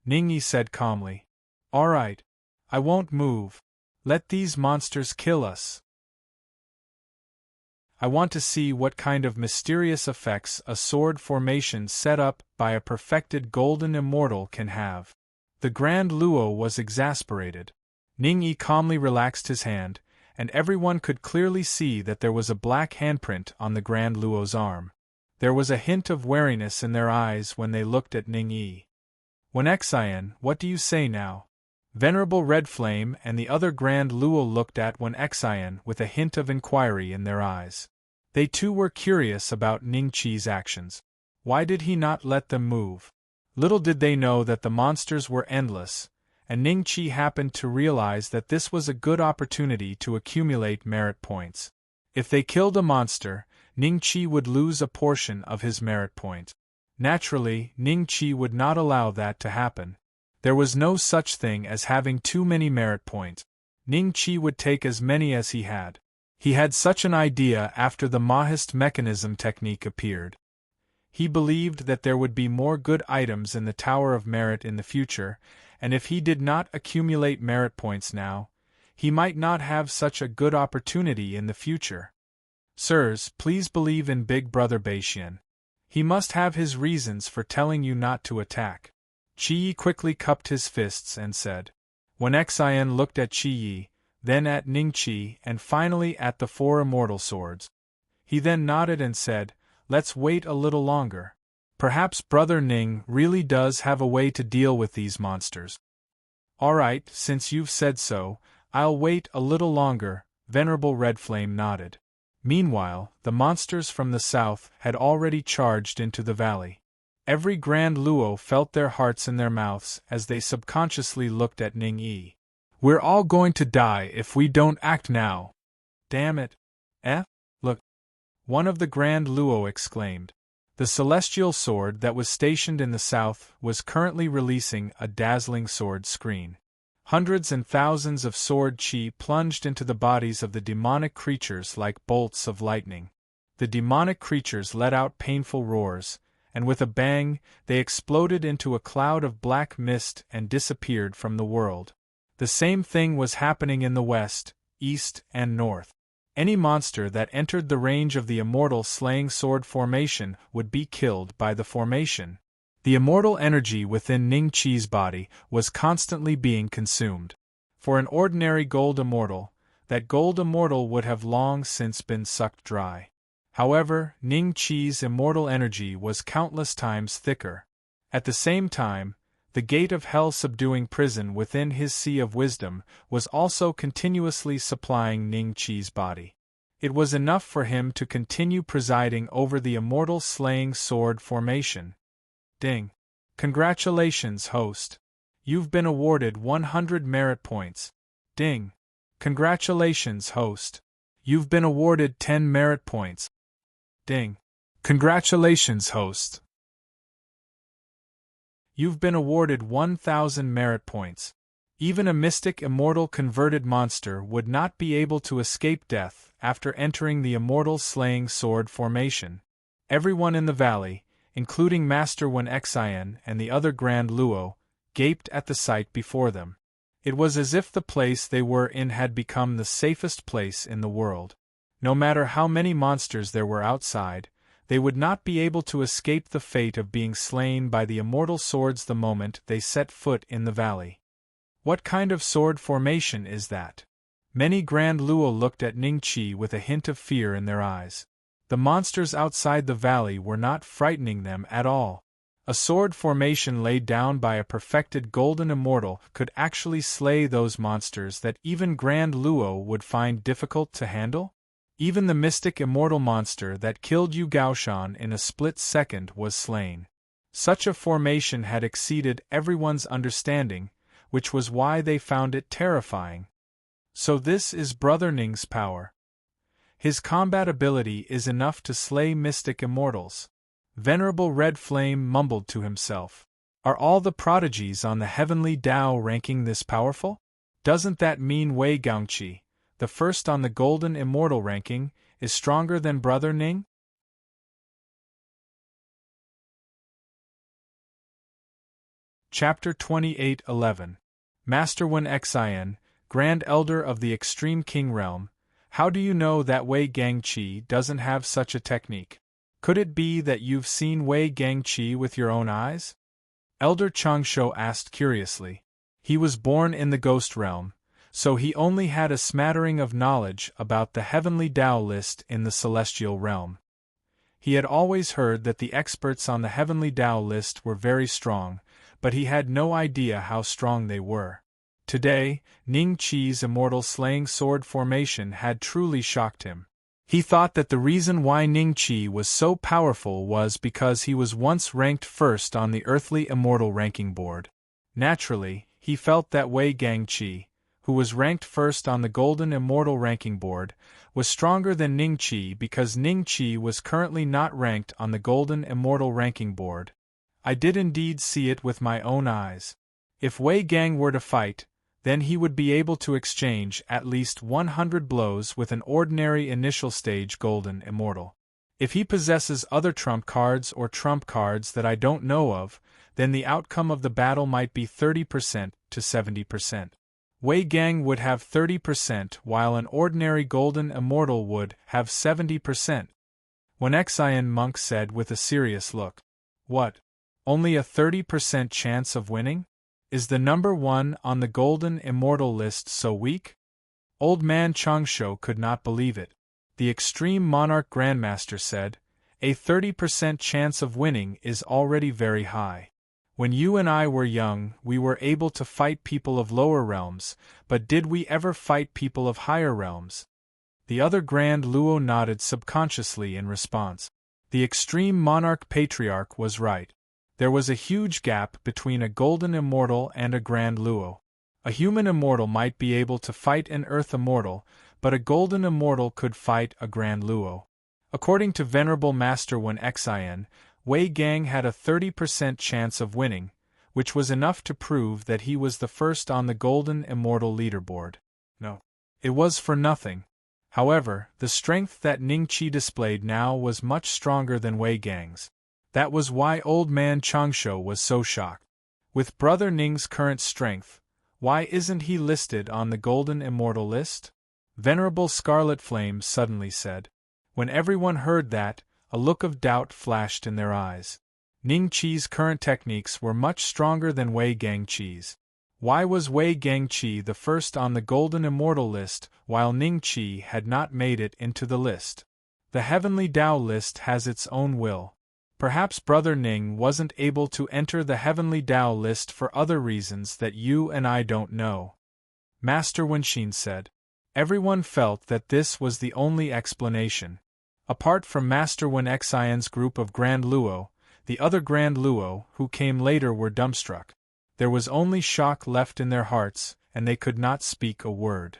Ning Yi said calmly. All right. I won't move. Let these monsters kill us. I want to see what kind of mysterious effects a sword formation set up by a perfected golden immortal can have. The Grand Luo was exasperated. Ning-Yi calmly relaxed his hand, and everyone could clearly see that there was a black handprint on the Grand Luo's arm. There was a hint of wariness in their eyes when they looked at Ning-Yi. Wen Xian, what do you say now? Venerable Red Flame and the other Grand Luo looked at Wen Xian with a hint of inquiry in their eyes. They too were curious about Ning-Chi's actions. Why did he not let them move? Little did they know that the monsters were endless, and Ning-Chi happened to realize that this was a good opportunity to accumulate merit points. If they killed a monster, Ning-Chi would lose a portion of his merit point. Naturally, Ning-Chi would not allow that to happen. There was no such thing as having too many merit points. Ning-Chi would take as many as he had. He had such an idea after the Mahist mechanism technique appeared. He believed that there would be more good items in the Tower of Merit in the future, and if he did not accumulate merit points now, he might not have such a good opportunity in the future. Sirs, please believe in Big Brother Beixian. He must have his reasons for telling you not to attack. Qi Yi quickly cupped his fists and said. Wen Xian looked at Qi Yi, then at Ning-Chi, and finally at the 4 immortal swords. He then nodded and said, let's wait a little longer. Perhaps Brother Ning really does have a way to deal with these monsters. Alright, since you've said so, I'll wait a little longer, Venerable Red Flame nodded. Meanwhile, the monsters from the south had already charged into the valley. Every Grand Luo felt their hearts in their mouths as they subconsciously looked at Ning-Yi. We're all going to die if we don't act now. Damn it. Look. One of the Grand Luo exclaimed. The celestial sword that was stationed in the south was currently releasing a dazzling sword screen. Hundreds and thousands of sword chi plunged into the bodies of the demonic creatures like bolts of lightning. The demonic creatures let out painful roars, and with a bang, they exploded into a cloud of black mist and disappeared from the world. The same thing was happening in the west, east, and north. Any monster that entered the range of the immortal slaying sword formation would be killed by the formation. The immortal energy within Ning-Chi's body was constantly being consumed. For an ordinary gold immortal, that gold immortal would have long since been sucked dry. However, Ning-Chi's immortal energy was countless times thicker. At the same time, the gate of hell subduing prison within his sea of wisdom was also continuously supplying Ning-Chi's body. It was enough for him to continue presiding over the immortal slaying sword formation. Ding. Congratulations, host. You've been awarded 100 merit points. Ding. Congratulations, host. You've been awarded 10 merit points. Ding. Congratulations, host. You've been awarded 1,000 merit points. Even a mystic immortal converted monster would not be able to escape death after entering the immortal slaying sword formation. Everyone in the valley, including Master Wen Xian and the other Grand Luo, gaped at the sight before them. It was as if the place they were in had become the safest place in the world. No matter how many monsters there were outside, they would not be able to escape the fate of being slain by the immortal swords the moment they set foot in the valley. What kind of sword formation is that? Many Grand Luo looked at Ning-Chi with a hint of fear in their eyes. The monsters outside the valley were not frightening them at all. A sword formation laid down by a perfected golden immortal could actually slay those monsters that even Grand Luo would find difficult to handle? Even the mystic immortal monster that killed Yu Gaoshan in a split second was slain. Such a formation had exceeded everyone's understanding, which was why they found it terrifying. So this is Brother Ning's power. His combat ability is enough to slay mystic immortals. Venerable Red Flame mumbled to himself. Are all the prodigies on the heavenly Tao ranking this powerful? Doesn't that mean Wei Gongqi, the first on the golden immortal ranking, is stronger than Brother Ning? Chapter 28:11. Master Wen Xian, Grand Elder of the Extreme King Realm, how do you know that Wei Gangqi doesn't have such a technique? Could it be that you've seen Wei Gangqi with your own eyes? Elder Changsho asked curiously. He was born in the ghost realm, so he only had a smattering of knowledge about the heavenly Tao list in the celestial realm. He had always heard that the experts on the heavenly Tao list were very strong, but he had no idea how strong they were. Today, Ning Qi's immortal slaying sword formation had truly shocked him. He thought that the reason why Ning Qi was so powerful was because he was once ranked first on the earthly immortal ranking board. Naturally, he felt that Wei Gangqi, who was ranked first on the golden immortal ranking board, was stronger than Ning Qi because Ning Qi was currently not ranked on the golden immortal ranking board. I did indeed see it with my own eyes. If Wei Gang were to fight, then he would be able to exchange at least 100 blows with an ordinary initial stage golden immortal. If he possesses other trump cards or trump cards that I don't know of, then the outcome of the battle might be 30% to 70%. Wei Gang would have 30% while an ordinary golden immortal would have 70%. When Xian Monk said with a serious look, "What? Only a 30% chance of winning? Is the number 1 on the golden immortal list so weak?" Old man Changsho could not believe it. The Extreme Monarch Grandmaster said, "A 30% chance of winning is already very high. When you and I were young, we were able to fight people of lower realms, but did we ever fight people of higher realms?" The other Grand Luo nodded subconsciously in response. The Extreme Monarch Patriarch was right. There was a huge gap between a golden immortal and a Grand Luo. A human immortal might be able to fight an earth immortal, but a golden immortal could fight a Grand Luo. According to Venerable Master Wen Xian, Wei Gang had a 30% chance of winning, which was enough to prove that he was the first on the golden immortal leaderboard. No, it was for nothing. However, the strength that Ning Qi displayed now was much stronger than Wei Gang's. That was why old man Changsho was so shocked. With Brother Ning's current strength, why isn't he listed on the golden immortal list? Venerable Scarlet Flame suddenly said. When everyone heard that, a look of doubt flashed in their eyes. Ning Qi's current techniques were much stronger than Wei Gangqi's. Why was Wei Gangqi the first on the golden immortal list while Ning Qi had not made it into the list? The heavenly Tao list has its own will. Perhaps Brother Ning wasn't able to enter the heavenly Tao list for other reasons that you and I don't know. Master Wenxin said. Everyone felt that this was the only explanation. Apart from Master Wen Xian's group of Grand Luo, the other Grand Luo who came later were dumbstruck. There was only shock left in their hearts, and they could not speak a word.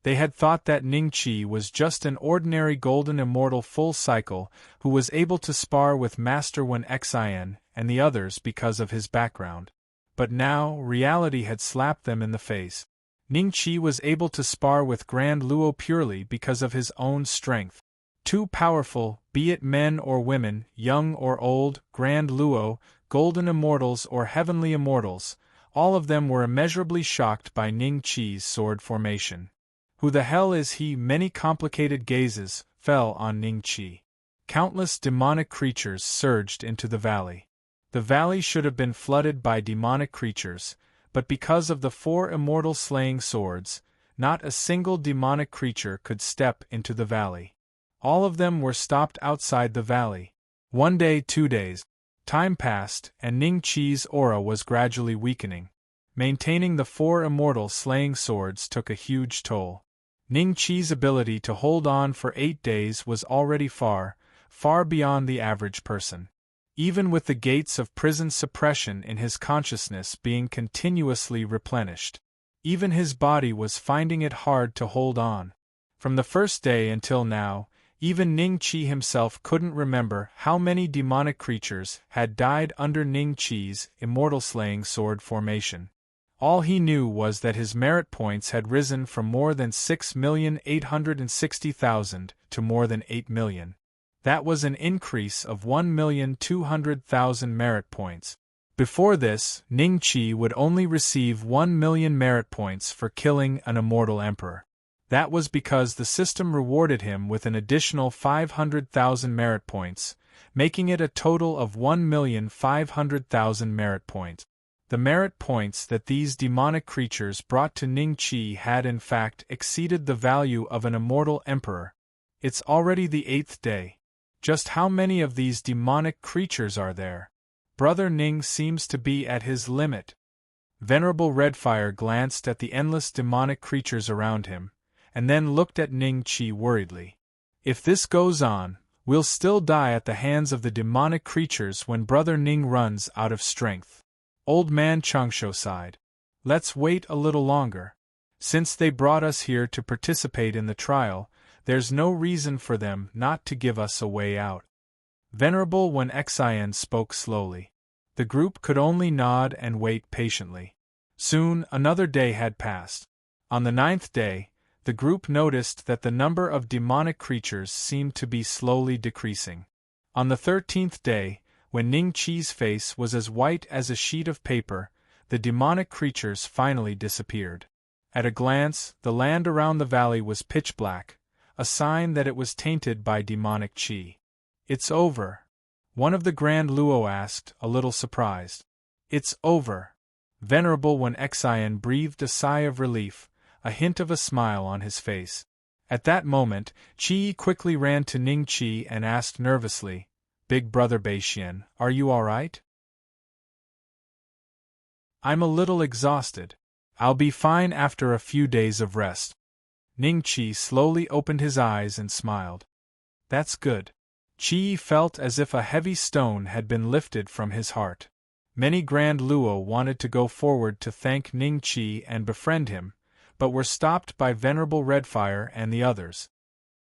They had thought that Ning Qi was just an ordinary golden immortal full cycle who was able to spar with Master Wen Xian and the others because of his background. But now, reality had slapped them in the face. Ning Qi was able to spar with Grand Luo purely because of his own strength. Too powerful, be it men or women, young or old, Grand Luo, golden immortals or heavenly immortals, all of them were immeasurably shocked by Ning Qi's sword formation. Who the hell is he? Many complicated gazes fell on Ning Qi. Countless demonic creatures surged into the valley. The valley should have been flooded by demonic creatures, but because of the 4 immortal slaying swords, not a single demonic creature could step into the valley. All of them were stopped outside the valley. 1 day, 2 days. Time passed, and Ning Qi's aura was gradually weakening. Maintaining the 4 immortal slaying swords took a huge toll. Ning Qi's ability to hold on for 8 days was already far, far beyond the average person. Even with the gates of prison suppression in his consciousness being continuously replenished, even his body was finding it hard to hold on. From the first day until now, even Ning Qi himself couldn't remember how many demonic creatures had died under Ning Qi's immortal slaying sword formation. All he knew was that his merit points had risen from more than 6,860,000 to more than 8 million. That was an increase of 1,200,000 merit points. Before this, Ning Qi would only receive 1,000,000 merit points for killing an immortal emperor. That was because the system rewarded him with an additional 500,000 merit points, making it a total of 1,500,000 merit points. The merit points that these demonic creatures brought to Ning Qi had in fact exceeded the value of an immortal emperor. It's already the 8th day. Just how many of these demonic creatures are there? Brother Ning seems to be at his limit. Venerable Redfire glanced at the endless demonic creatures around him, and then looked at Ning Qi worriedly. If this goes on, we'll still die at the hands of the demonic creatures when Brother Ning runs out of strength. Old man Changsho sighed. Let's wait a little longer. Since they brought us here to participate in the trial, there's no reason for them not to give us a way out. Venerable Wen Xian spoke slowly. The group could only nod and wait patiently. Soon, another day had passed. On the 9th day, the group noticed that the number of demonic creatures seemed to be slowly decreasing. On the 13th day, when Ning Qi's face was as white as a sheet of paper, the demonic creatures finally disappeared. At a glance, the land around the valley was pitch black, a sign that it was tainted by demonic qi. It's over. One of the Grand Luo asked, a little surprised. It's over. Venerable Wen Xian breathed a sigh of relief, a hint of a smile on his face. At that moment, Qi quickly ran to Ning Qi and asked nervously, Big Brother Beixian, are you all right? I'm a little exhausted. I'll be fine after a few days of rest. Ning Qi slowly opened his eyes and smiled. That's good. Qi felt as if a heavy stone had been lifted from his heart. Many Grand Luo wanted to go forward to thank Ning Qi and befriend him, but were stopped by Venerable Redfire and the others.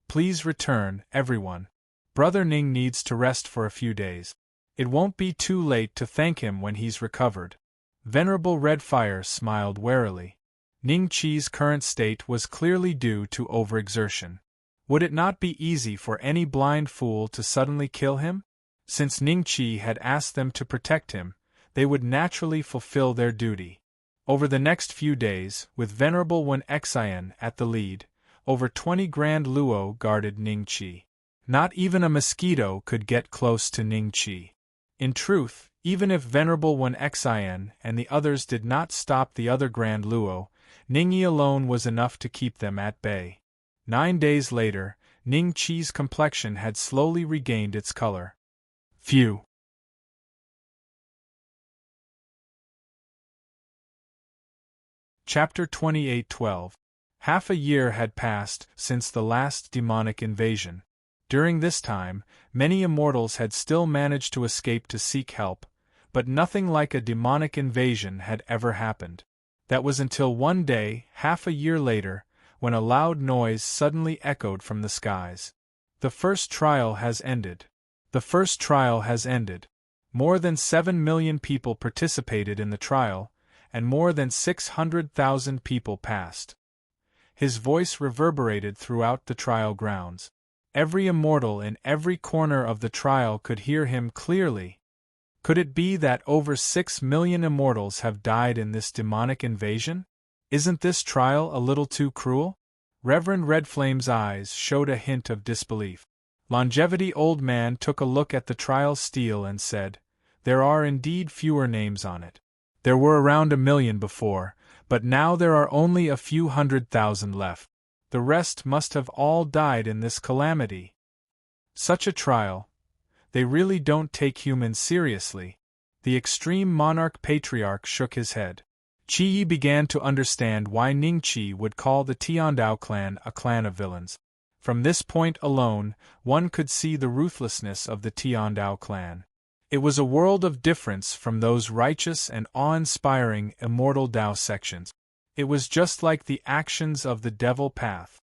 Please return, everyone. Brother Ning needs to rest for a few days. It won't be too late to thank him when he's recovered. Venerable Redfire smiled warily. Ning Qi's current state was clearly due to overexertion. Would it not be easy for any blind fool to suddenly kill him? Since Ning Qi had asked them to protect him, they would naturally fulfill their duty. Over the next few days, with Venerable Wen Xian at the lead, over 20 Grand Luo guarded Ning Qi. Not even a mosquito could get close to Ning Qi. In truth, even if Venerable Wen Xian and the others did not stop the other Grand Luo, Ning Yi alone was enough to keep them at bay. 9 days later, Ning Qi's complexion had slowly regained its color. Phew! Chapter 28:12. Half a year had passed since the last demonic invasion. During this time, many immortals had still managed to escape to seek help, but nothing like a demonic invasion had ever happened. That was until one day, half a year later, when a loud noise suddenly echoed from the skies. The first trial has ended. The first trial has ended. More than 7 million people participated in the trial, and more than 600,000 people passed. His voice reverberated throughout the trial grounds. Every immortal in every corner of the trial could hear him clearly. Could it be that over 6 million immortals have died in this demonic invasion? Isn't this trial a little too cruel? Reverend Redflame's eyes showed a hint of disbelief. Longevity Old Man took a look at the trial steel and said, There are indeed fewer names on it. There were around 1 million before, but now there are only a few 100,000 left. The rest must have all died in this calamity. Such a trial. They really don't take humans seriously. The extreme monarch patriarch shook his head. Qi Yi began to understand why Ning Qi would call the Tiandao clan a clan of villains. From this point alone, one could see the ruthlessness of the Tiandao clan. It was a world of difference from those righteous and awe-inspiring immortal Dao sections. It was just like the actions of the devil path.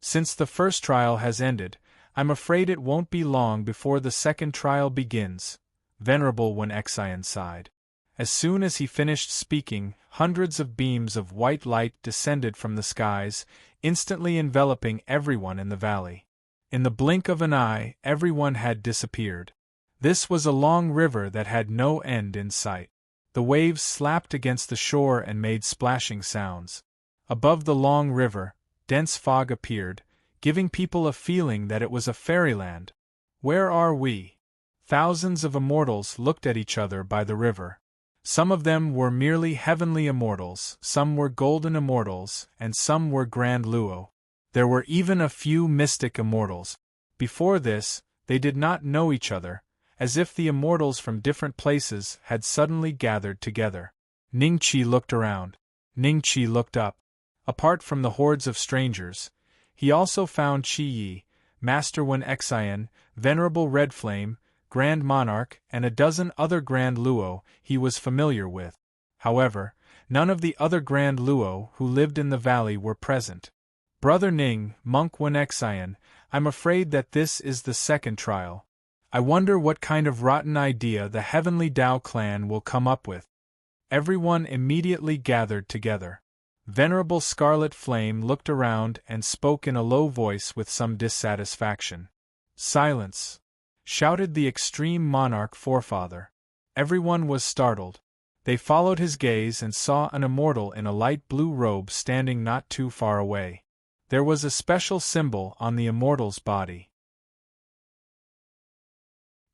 Since the first trial has ended, I'm afraid it won't be long before the second trial begins. Venerable Wen Xian sighed. As soon as he finished speaking, hundreds of beams of white light descended from the skies, instantly enveloping everyone in the valley. In the blink of an eye, everyone had disappeared. This was a long river that had no end in sight. The waves slapped against the shore and made splashing sounds. Above the long river, dense fog appeared, giving people a feeling that it was a fairyland. Where are we? Thousands of immortals looked at each other by the river. Some of them were merely heavenly immortals, some were golden immortals, and some were grand luo. There were even a few mystic immortals. Before this, they did not know each other, as if the immortals from different places had suddenly gathered together. Ningqi looked around. Ningqi looked up. Apart from the hordes of strangers, he also found Qi Yi, Master Wen Xian, Venerable Red Flame, Grand Monarch, and a dozen other Grand Luo he was familiar with. However, none of the other Grand Luo who lived in the valley were present. Brother Ning, Monk Wen Xian, I'm afraid that this is the second trial. I wonder what kind of rotten idea the Heavenly Dao clan will come up with. Everyone immediately gathered together. Venerable Scarlet Flame looked around and spoke in a low voice with some dissatisfaction. "Silence!" shouted the extreme monarch forefather. Everyone was startled. They followed his gaze and saw an immortal in a light blue robe standing not too far away. There was a special symbol on the immortal's body.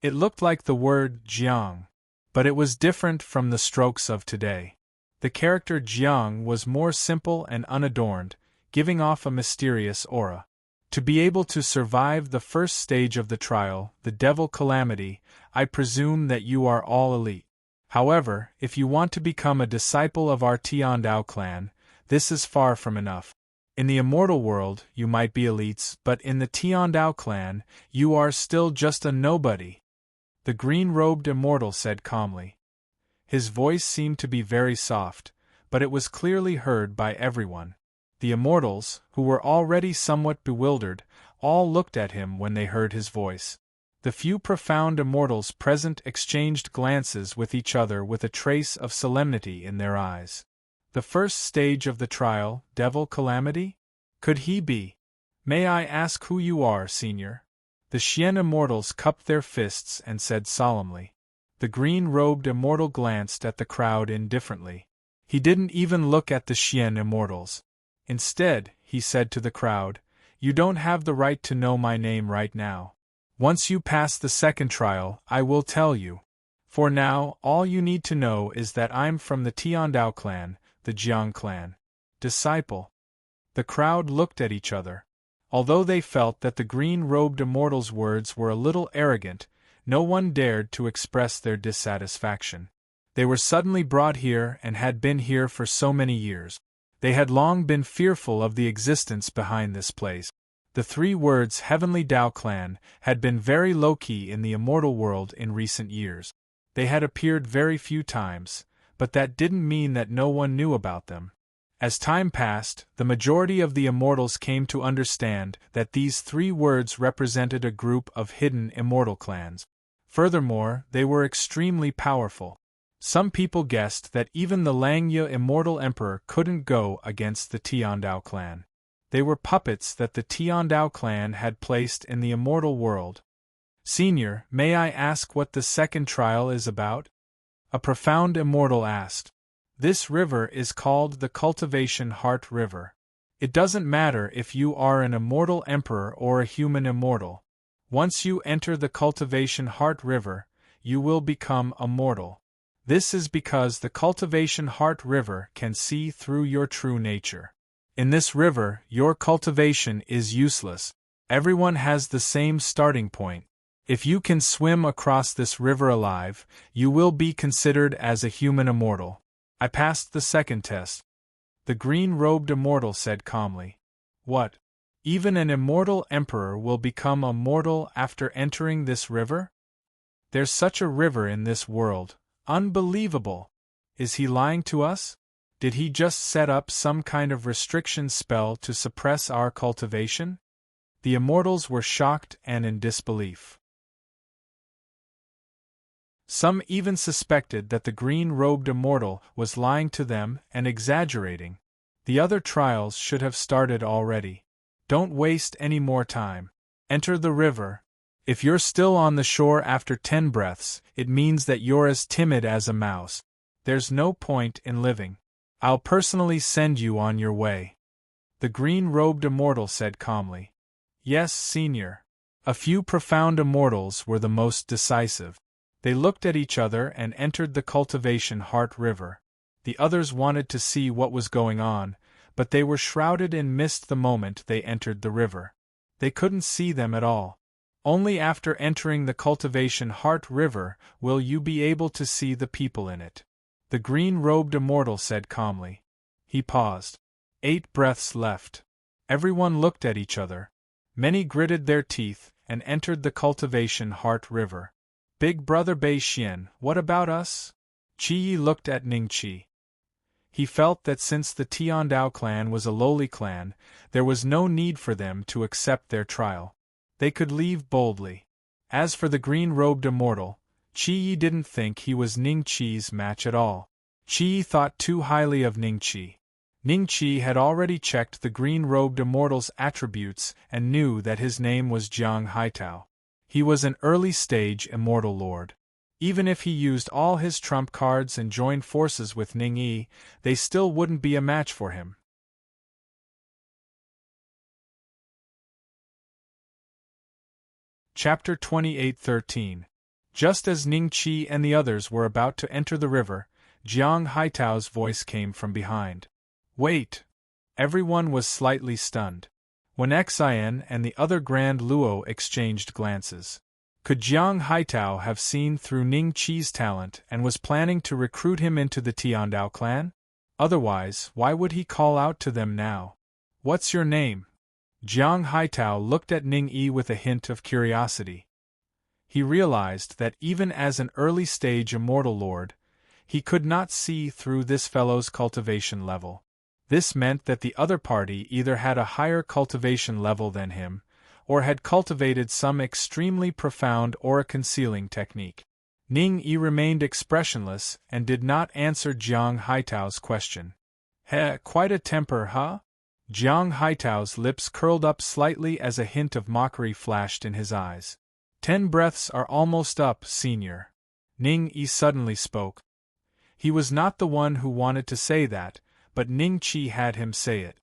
It looked like the word Jiang, but it was different from the strokes of today. The character Jiang was more simple and unadorned, giving off a mysterious aura. To be able to survive the first stage of the trial, the Devil Calamity, I presume that you are all elite. However, if you want to become a disciple of our Tiandao clan, this is far from enough. In the immortal world, you might be elites, but in the Tiandao clan, you are still just a nobody. The green-robed immortal said calmly. His voice seemed to be very soft, but it was clearly heard by everyone. The immortals, who were already somewhat bewildered, all looked at him when they heard his voice. The few profound immortals present exchanged glances with each other with a trace of solemnity in their eyes. The first stage of the trial, Devil Calamity? Could he be? May I ask who you are, Senior? The Xian immortals cupped their fists and said solemnly. The green-robed immortal glanced at the crowd indifferently. He didn't even look at the Xian immortals. Instead, he said to the crowd, "You don't have the right to know my name right now. Once you pass the second trial, I will tell you. For now, all you need to know is that I'm from the Tiandao clan, the Jiang clan. Disciple." The crowd looked at each other. Although they felt that the green-robed immortal's words were a little arrogant, no one dared to express their dissatisfaction. They were suddenly brought here and had been here for so many years. They had long been fearful of the existence behind this place. The three words Heavenly Dao Clan had been very low-key in the immortal world in recent years. They had appeared very few times, but that didn't mean that no one knew about them. As time passed, the majority of the immortals came to understand that these three words represented a group of hidden immortal clans. Furthermore, they were extremely powerful. Some people guessed that even the Langya immortal emperor couldn't go against the Tiandao clan. They were puppets that the Tiandao clan had placed in the immortal world. "Senior, may I ask what the second trial is about?" a profound immortal asked. "This river is called the Cultivation Heart River. It doesn't matter if you are an immortal emperor or a human immortal. Once you enter the Cultivation Heart River, you will become immortal. This is because the Cultivation Heart River can see through your true nature. In this river, your cultivation is useless. Everyone has the same starting point. If you can swim across this river alive, you will be considered as a human immortal. I passed the second test." The green-robed immortal said calmly. "What? Even an immortal emperor will become immortal after entering this river? There's such a river in this world. Unbelievable! Is he lying to us? Did he just set up some kind of restriction spell to suppress our cultivation?" The immortals were shocked and in disbelief. Some even suspected that the green-robed immortal was lying to them and exaggerating. The other trials should have started already. Don't waste any more time. Enter the river. If you're still on the shore after 10 breaths, it means that you're as timid as a mouse. There's no point in living. I'll personally send you on your way. The green-robed immortal said calmly. Yes, Senior. A few profound immortals were the most decisive. They looked at each other and entered the cultivation heart river. The others wanted to see what was going on, but they were shrouded in mist the moment they entered the river. They couldn't see them at all. Only after entering the cultivation heart river will you be able to see the people in it. The green-robed immortal said calmly. He paused. 8 breaths left. Everyone looked at each other. Many gritted their teeth and entered the cultivation heart river. Big Brother Bei Xian, what about us? Qi looked at Ning Qi. He felt that since the Tiandao clan was a lowly clan, there was no need for them to accept their trial. They could leave boldly. As for the green-robed immortal, Qi didn't think he was Ning Qi's match at all. Qi thought too highly of Ning Qi. Ning Qi had already checked the green-robed immortal's attributes and knew that his name was Jiang Haitao. He was an early-stage immortal lord. Even if he used all his trump cards and joined forces with Ning Yi, they still wouldn't be a match for him. Chapter 28:13. Just as Ning Qi and the others were about to enter the river, Jiang Haitao's voice came from behind. Wait! Everyone was slightly stunned. When Xian and the other Grand Luo exchanged glances. Could Jiang Haitao have seen through Ning Qi's talent and was planning to recruit him into the Tiandao clan? Otherwise, why would he call out to them now? What's your name? Jiang Haitao looked at Ning Yi with a hint of curiosity. He realized that even as an early-stage immortal lord, he could not see through this fellow's cultivation level. This meant that the other party either had a higher cultivation level than him, or had cultivated some extremely profound aura-concealing technique. Ning Yi remained expressionless and did not answer Jiang Haitao's question. Quite a temper, huh? Jiang Haitao's lips curled up slightly as a hint of mockery flashed in his eyes. 10 breaths are almost up, Senior. Ning Yi suddenly spoke. He was not the one who wanted to say that, but Ning Qi had him say it.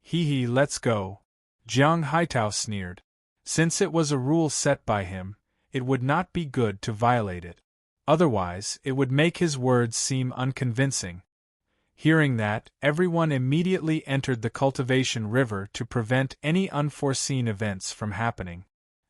Hee, let's go. Jiang Haitao sneered. Since it was a rule set by him, it would not be good to violate it. Otherwise, it would make his words seem unconvincing. Hearing that, everyone immediately entered the cultivation river to prevent any unforeseen events from happening.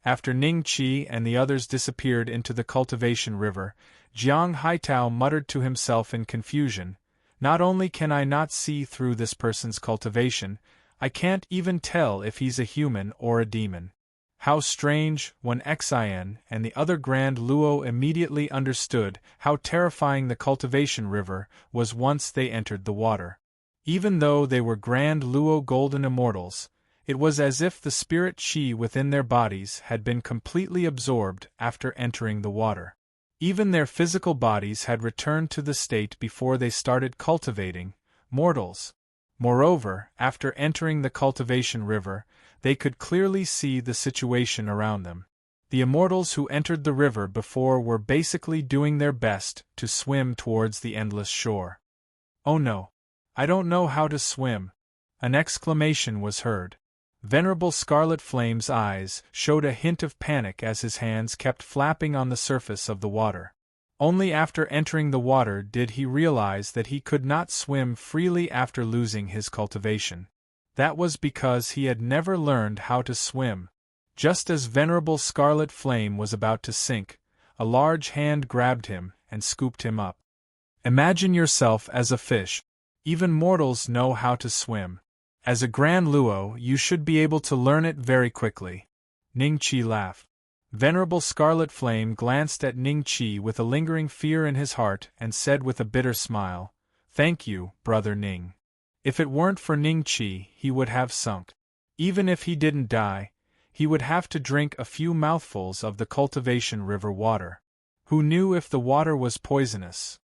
After Ning Qi and the others disappeared into the cultivation river, Jiang Haitao muttered to himself in confusion, Not only can I not see through this person's cultivation, I can't even tell if he's a human or a demon. How strange, when Xian and the other Grand Luo immediately understood how terrifying the cultivation river was once they entered the water. Even though they were Grand Luo golden immortals, it was as if the spirit qi within their bodies had been completely absorbed after entering the water. Even their physical bodies had returned to the state before they started cultivating, mortals. Moreover, after entering the cultivation river, they could clearly see the situation around them. The immortals who entered the river before were basically doing their best to swim towards the endless shore. Oh no! I don't know how to swim! An exclamation was heard. Venerable Scarlet Flame's eyes showed a hint of panic as his hands kept flapping on the surface of the water. Only after entering the water did he realize that he could not swim freely after losing his cultivation. That was because he had never learned how to swim. Just as Venerable Scarlet Flame was about to sink, a large hand grabbed him and scooped him up. Imagine yourself as a fish. Even mortals know how to swim. As a Grand Luo, you should be able to learn it very quickly. Ning Qi laughed. Venerable Scarlet Flame glanced at Ning Qi with a lingering fear in his heart and said with a bitter smile, "Thank you, Brother Ning. If it weren't for Ning Qi, he would have sunk. Even if he didn't die, he would have to drink a few mouthfuls of the cultivation river water. Who knew if the water was poisonous?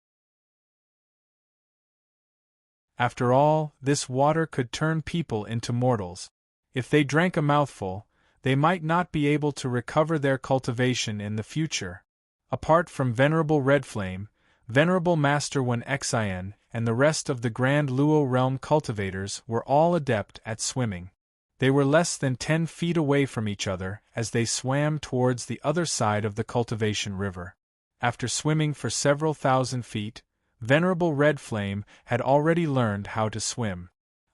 After all, this water could turn people into mortals. If they drank a mouthful, they might not be able to recover their cultivation in the future. Apart from Venerable Red Flame, Venerable Master Wen Xian and the rest of the Grand Luo realm cultivators were all adept at swimming. They were less than 10 feet away from each other as they swam towards the other side of the cultivation river. After swimming for several thousand feet, Venerable Red Flame had already learned how to swim.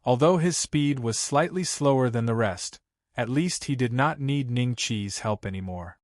Although his speed was slightly slower than the rest, at least he did not need Ning Qi's help anymore.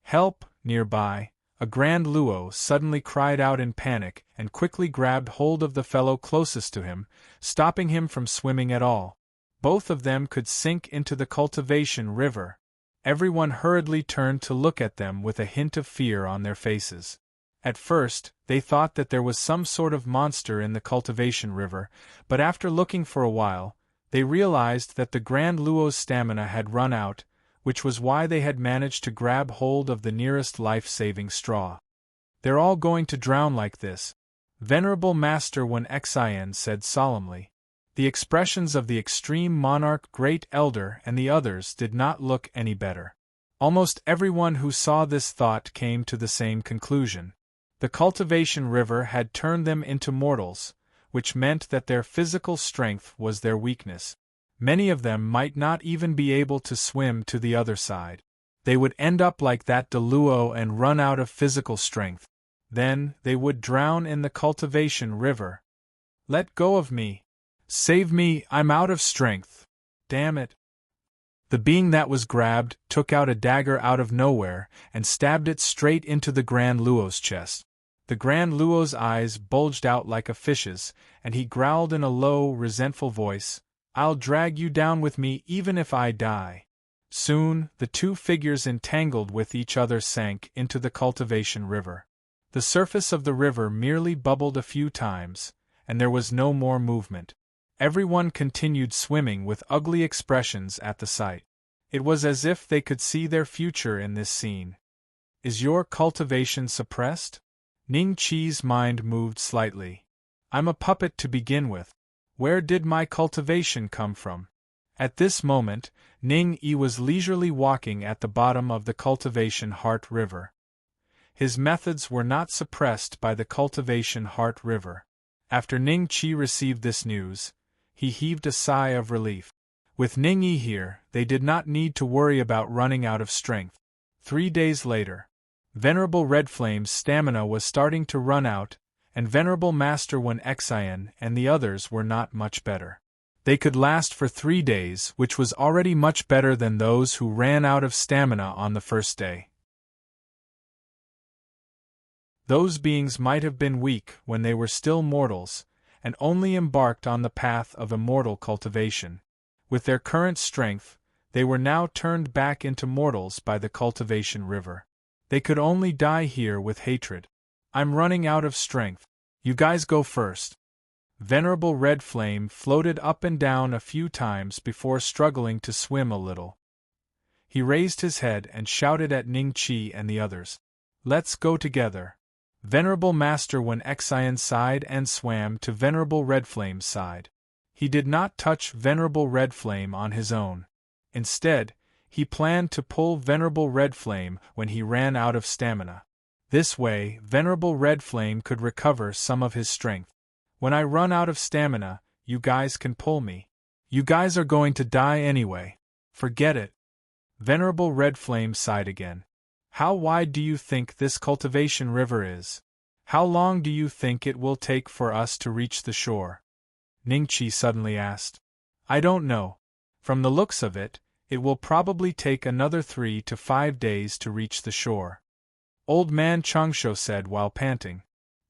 Help! Nearby, a Grand Luo suddenly cried out in panic and quickly grabbed hold of the fellow closest to him, stopping him from swimming at all. Both of them could sink into the cultivation river. Everyone hurriedly turned to look at them with a hint of fear on their faces. At first, they thought that there was some sort of monster in the cultivation river, but after looking for a while, they realized that the Grand Luo's stamina had run out, which was why they had managed to grab hold of the nearest life-saving straw. "They're all going to drown like this," Venerable Master Wen Xian said solemnly. The expressions of the extreme monarch Great Elder and the others did not look any better. Almost everyone who saw this thought came to the same conclusion. The cultivation river had turned them into mortals, which meant that their physical strength was their weakness. Many of them might not even be able to swim to the other side. They would end up like that Deluo and run out of physical strength. Then, they would drown in the cultivation river. "Let go of me! Save me, I'm out of strength! Damn it!" The being that was grabbed took out a dagger out of nowhere and stabbed it straight into the Grand Luo's chest. The Grand Luo's eyes bulged out like a fish's, and he growled in a low, resentful voice, "I'll drag you down with me even if I die." Soon, the two figures entangled with each other sank into the cultivation river. The surface of the river merely bubbled a few times, and there was no more movement. Everyone continued swimming with ugly expressions at the sight. It was as if they could see their future in this scene. "Is your cultivation suppressed?" Ning Qi's mind moved slightly. "I'm a puppet to begin with. Where did my cultivation come from?" At this moment, Ning Yi was leisurely walking at the bottom of the cultivation heart river. His methods were not suppressed by the cultivation heart river. After Ning Qi received this news, he heaved a sigh of relief. With Ning Yi here, they did not need to worry about running out of strength. 3 days later, Venerable Red Flame's stamina was starting to run out, and Venerable Master Wen Xian and the others were not much better. They could last for 3 days, which was already much better than those who ran out of stamina on the first day. Those beings might have been weak when they were still mortals, and only embarked on the path of immortal cultivation. With their current strength, they were now turned back into mortals by the cultivation river. They could only die here with hatred. "I'm running out of strength. You guys go first." Venerable Red Flame floated up and down a few times before struggling to swim a little. He raised his head and shouted at Ning Qi and the others. "Let's go together." Venerable Master Wen Xian sighed and swam to Venerable Red Flame's side. He did not touch Venerable Red Flame on his own. Instead, he planned to pull Venerable Red Flame when he ran out of stamina. This way, Venerable Red Flame could recover some of his strength. "When I run out of stamina, you guys can pull me. You guys are going to die anyway. Forget it." Venerable Red Flame sighed again. "How wide do you think this cultivation river is? How long do you think it will take for us to reach the shore?" Ning Qi suddenly asked. "I don't know. From the looks of it, it will probably take another 3 to 5 days to reach the shore." Old Man Changsho said while panting.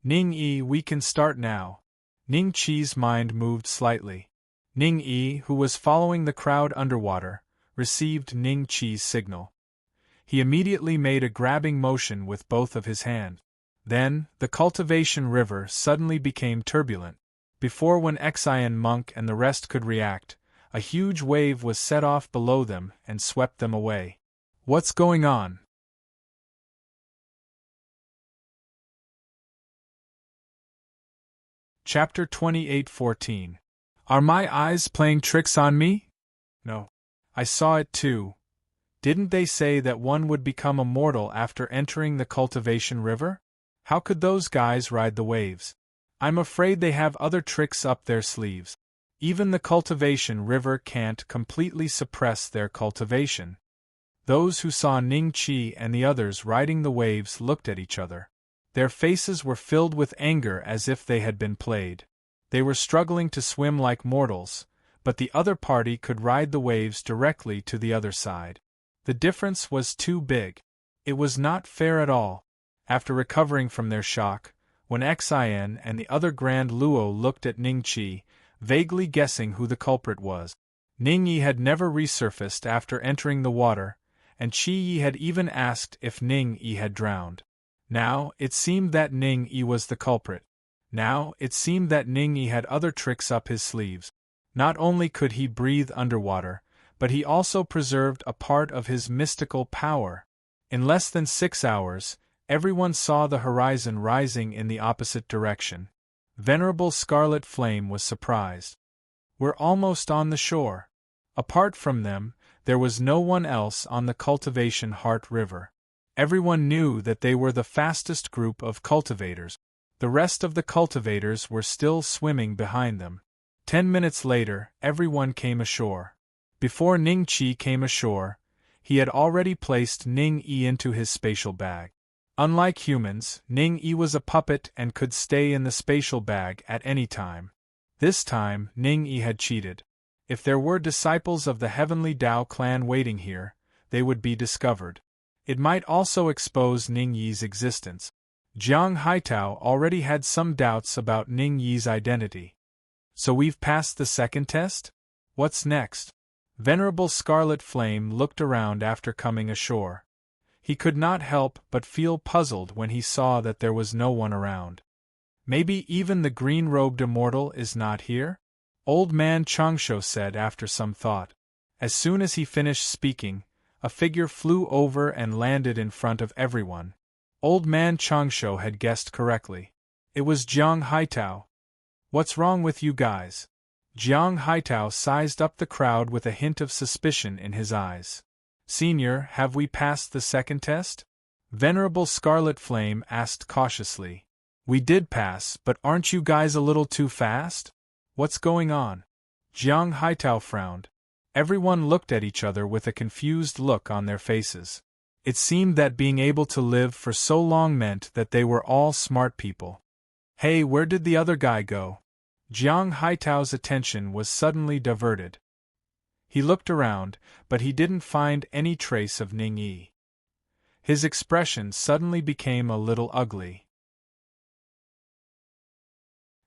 "Ning Yi, we can start now." Ning Qi's mind moved slightly. Ning Yi, who was following the crowd underwater, received Ning Qi's signal. He immediately made a grabbing motion with both of his hands. Then, the cultivation river suddenly became turbulent. Before Wen Xian Monk and the rest could react, a huge wave was set off below them and swept them away. "What's going on?" Chapter 28:14. Are my eyes playing tricks on me? No. I saw it too. Didn't they say that one would become immortal after entering the cultivation river? How could those guys ride the waves? I'm afraid they have other tricks up their sleeves. Even the cultivation river can't completely suppress their cultivation. Those who saw Ning Qi and the others riding the waves looked at each other. Their faces were filled with anger as if they had been played. They were struggling to swim like mortals, but the other party could ride the waves directly to the other side. The difference was too big. It was not fair at all. After recovering from their shock, when Xin and the other Grand Luo looked at Ning Qi, vaguely guessing who the culprit was. Ning Yi had never resurfaced after entering the water, and Qi Yi had even asked if Ning Yi had drowned. Now, it seemed that Ning Yi was the culprit. Now, it seemed that Ning Yi had other tricks up his sleeves. Not only could he breathe underwater, but he also preserved a part of his mystical power. In less than 6 hours, everyone saw the horizon rising in the opposite direction. Venerable Scarlet Flame was surprised. We're almost on the shore. Apart from them, there was no one else on the Cultivation Heart River. Everyone knew that they were the fastest group of cultivators. The rest of the cultivators were still swimming behind them. 10 minutes later, everyone came ashore. Before Ning Qi came ashore, he had already placed Ning Yi into his spatial bag. Unlike humans, Ning Yi was a puppet and could stay in the spatial bag at any time. This time, Ning Yi had cheated. If there were disciples of the Heavenly Tao clan waiting here, they would be discovered. It might also expose Ning Yi's existence. Jiang Haitao already had some doubts about Ning Yi's identity. So we've passed the second test? What's next? Venerable Scarlet Flame looked around after coming ashore. He could not help but feel puzzled when he saw that there was no one around. Maybe even the green-robed immortal is not here? Old Man Changsho said after some thought. As soon as he finished speaking, a figure flew over and landed in front of everyone. Old Man Changsho had guessed correctly. It was Jiang Haitao. What's wrong with you guys? Jiang Haitao sized up the crowd with a hint of suspicion in his eyes. Senior, have we passed the second test? Venerable Scarlet Flame asked cautiously. We did pass, but aren't you guys a little too fast? What's going on? Jiang Haitao frowned. Everyone looked at each other with a confused look on their faces. It seemed that being able to live for so long meant that they were all smart people. Hey, where did the other guy go? Jiang Haitao's attention was suddenly diverted. He looked around, but he didn't find any trace of Ning Yi. His expression suddenly became a little ugly.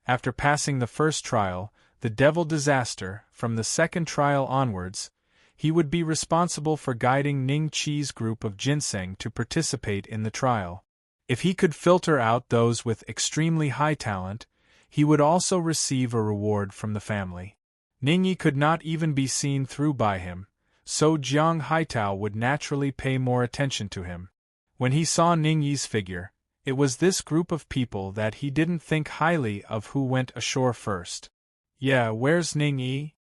After passing the first trial, the Devil Disaster, from the second trial onwards, he would be responsible for guiding Ning Qi's group of ginseng to participate in the trial. If he could filter out those with extremely high talent, he would also receive a reward from the family. Ning Yi could not even be seen through by him, so Jiang Haitao would naturally pay more attention to him. When he saw Ning Yi's figure, it was this group of people that he didn't think highly of who went ashore first. Yeah, where's Ning Yi?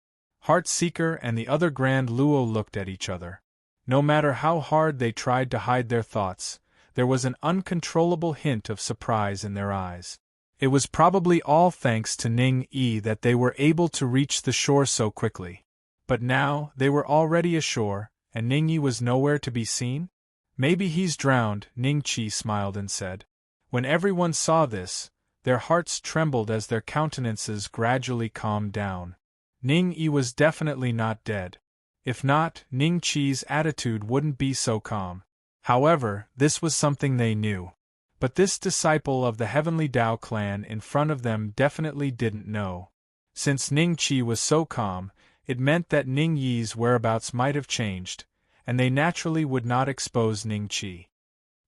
Heartseeker and the other Grand Luo looked at each other. No matter how hard they tried to hide their thoughts, there was an uncontrollable hint of surprise in their eyes. It was probably all thanks to Ning Yi that they were able to reach the shore so quickly. But now, they were already ashore, and Ning Yi was nowhere to be seen? Maybe he's drowned, Ning Qi smiled and said. When everyone saw this, their hearts trembled as their countenances gradually calmed down. Ning Yi was definitely not dead. If not, Ning Qi's attitude wouldn't be so calm. However, this was something they knew. But this disciple of the Heavenly Tao clan in front of them definitely didn't know. Since Ning Qi was so calm, it meant that Ning Yi's whereabouts might have changed, and they naturally would not expose Ning Qi.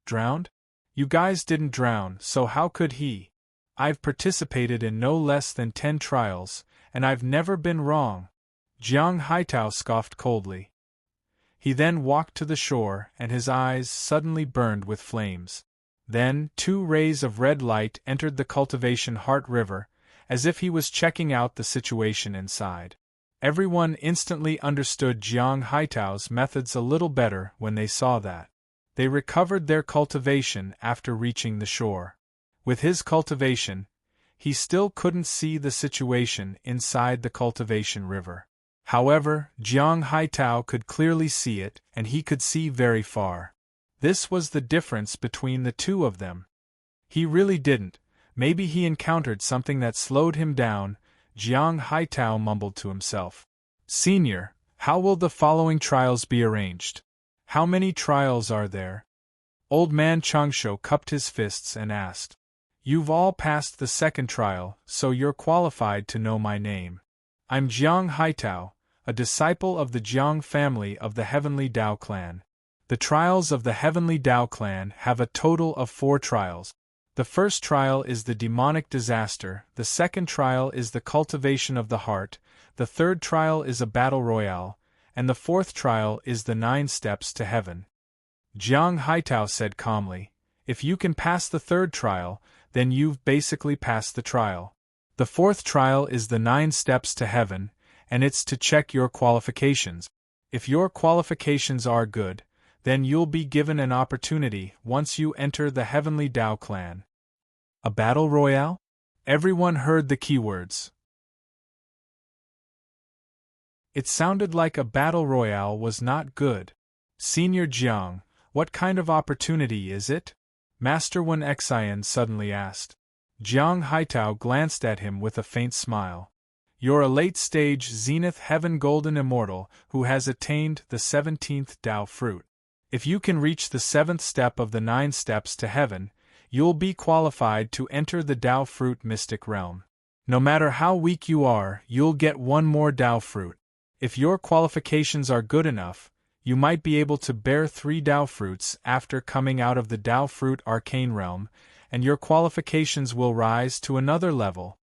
Drowned? You guys didn't drown, so how could he? I've participated in no less than 10 trials, and I've never been wrong. Jiang Haitao scoffed coldly. He then walked to the shore, and his eyes suddenly burned with flames. Then, 2 rays of red light entered the Cultivation Heart River, as if he was checking out the situation inside. Everyone instantly understood Jiang Haitao's methods a little better when they saw that. They recovered their cultivation after reaching the shore. With his cultivation, he still couldn't see the situation inside the cultivation river. However, Jiang Haitao could clearly see it, and he could see very far. This was the difference between the two of them. He really didn't. Maybe he encountered something that slowed him down, Jiang Haitao mumbled to himself. Senior, how will the following trials be arranged? How many trials are there? Old man Changsho cupped his fists and asked. You've all passed the second trial, so you're qualified to know my name. I'm Jiang Haitao, a disciple of the Jiang family of the Heavenly Dao clan. The trials of the Heavenly Dao clan have a total of 4 trials. The first trial is the demonic disaster, the second trial is the cultivation of the heart, the third trial is a battle royale, and the fourth trial is the 9 steps to heaven. Jiang Haitao said calmly, if you can pass the third trial, then you've basically passed the trial. The fourth trial is the 9 steps to heaven, and it's to check your qualifications. If your qualifications are good, then you'll be given an opportunity once you enter the Heavenly Dao clan. A battle royale? Everyone heard the keywords. It sounded like a battle royale was not good. Senior Jiang, what kind of opportunity is it? Master Wen Xian suddenly asked. Jiang Haitao glanced at him with a faint smile. You're a late-stage Zenith Heaven Golden Immortal who has attained the 17th Dao fruit. If you can reach the 7th step of the 9 steps to heaven, you'll be qualified to enter the Dao fruit mystic realm. No matter how weak you are, you'll get 1 more Dao fruit. If your qualifications are good enough, you might be able to bear 3 Dao fruits after coming out of the Dao fruit arcane realm, and your qualifications will rise to another level.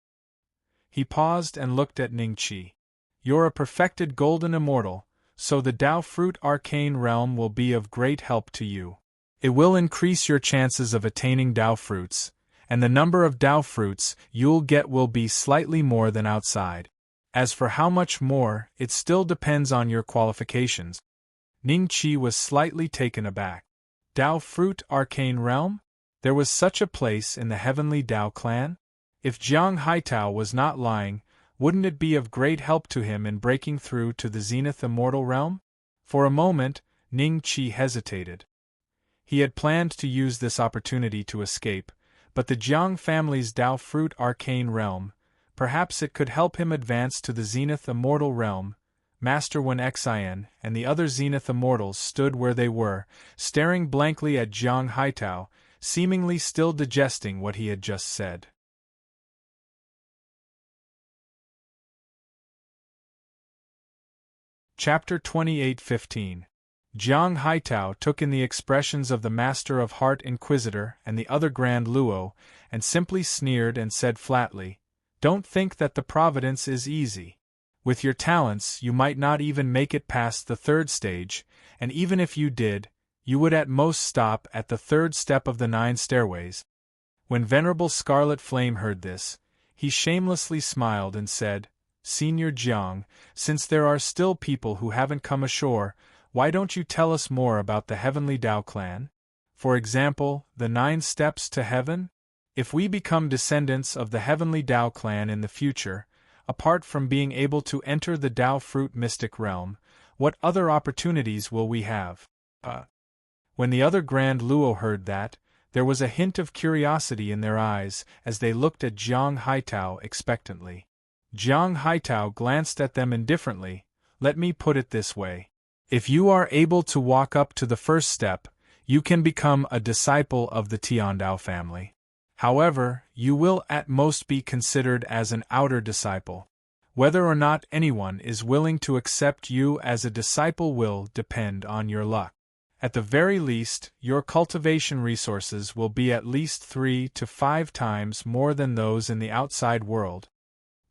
He paused and looked at Ningqi. You're a perfected golden immortal, so the Dao fruit arcane realm will be of great help to you. It will increase your chances of attaining Dao fruits, and the number of Dao fruits you'll get will be slightly more than outside. As for how much more, it still depends on your qualifications. Ningqi was slightly taken aback. Dao fruit arcane realm? There was such a place in the Heavenly Dao clan? If Jiang Haitao was not lying, wouldn't it be of great help to him in breaking through to the Zenith Immortal realm? For a moment, Ningqi hesitated. He had planned to use this opportunity to escape, but the Jiang family's Dao fruit arcane realm, perhaps it could help him advance to the Zenith Immortal realm. Master Wen Xian and the other Zenith Immortals stood where they were, staring blankly at Jiang Haitao, seemingly still digesting what he had just said. Chapter 28:15. Jiang Haitao took in the expressions of the Master of Heart Inquisitor and the other Grand Luo, and simply sneered and said flatly, Don't think that the providence is easy. With your talents you might not even make it past the 3rd stage, and even if you did, you would at most stop at the 3rd step of the 9 stairways. When Venerable Scarlet Flame heard this, he shamelessly smiled and said, Senior Jiang, since there are still people who haven't come ashore, why don't you tell us more about the Heavenly Dao clan? For example, the 9 steps to heaven? If we become descendants of the Heavenly Dao clan in the future, apart from being able to enter the Dao fruit mystic realm, what other opportunities will we have? When the other Grand Luo heard that, there was a hint of curiosity in their eyes as they looked at Jiang Haitao expectantly. Jiang Haitao glanced at them indifferently. Let me put it this way. If you are able to walk up to the 1st step, you can become a disciple of the Tiandao family. However, you will at most be considered as an outer disciple. Whether or not anyone is willing to accept you as a disciple will depend on your luck. At the very least, your cultivation resources will be at least 3 to 5 times more than those in the outside world.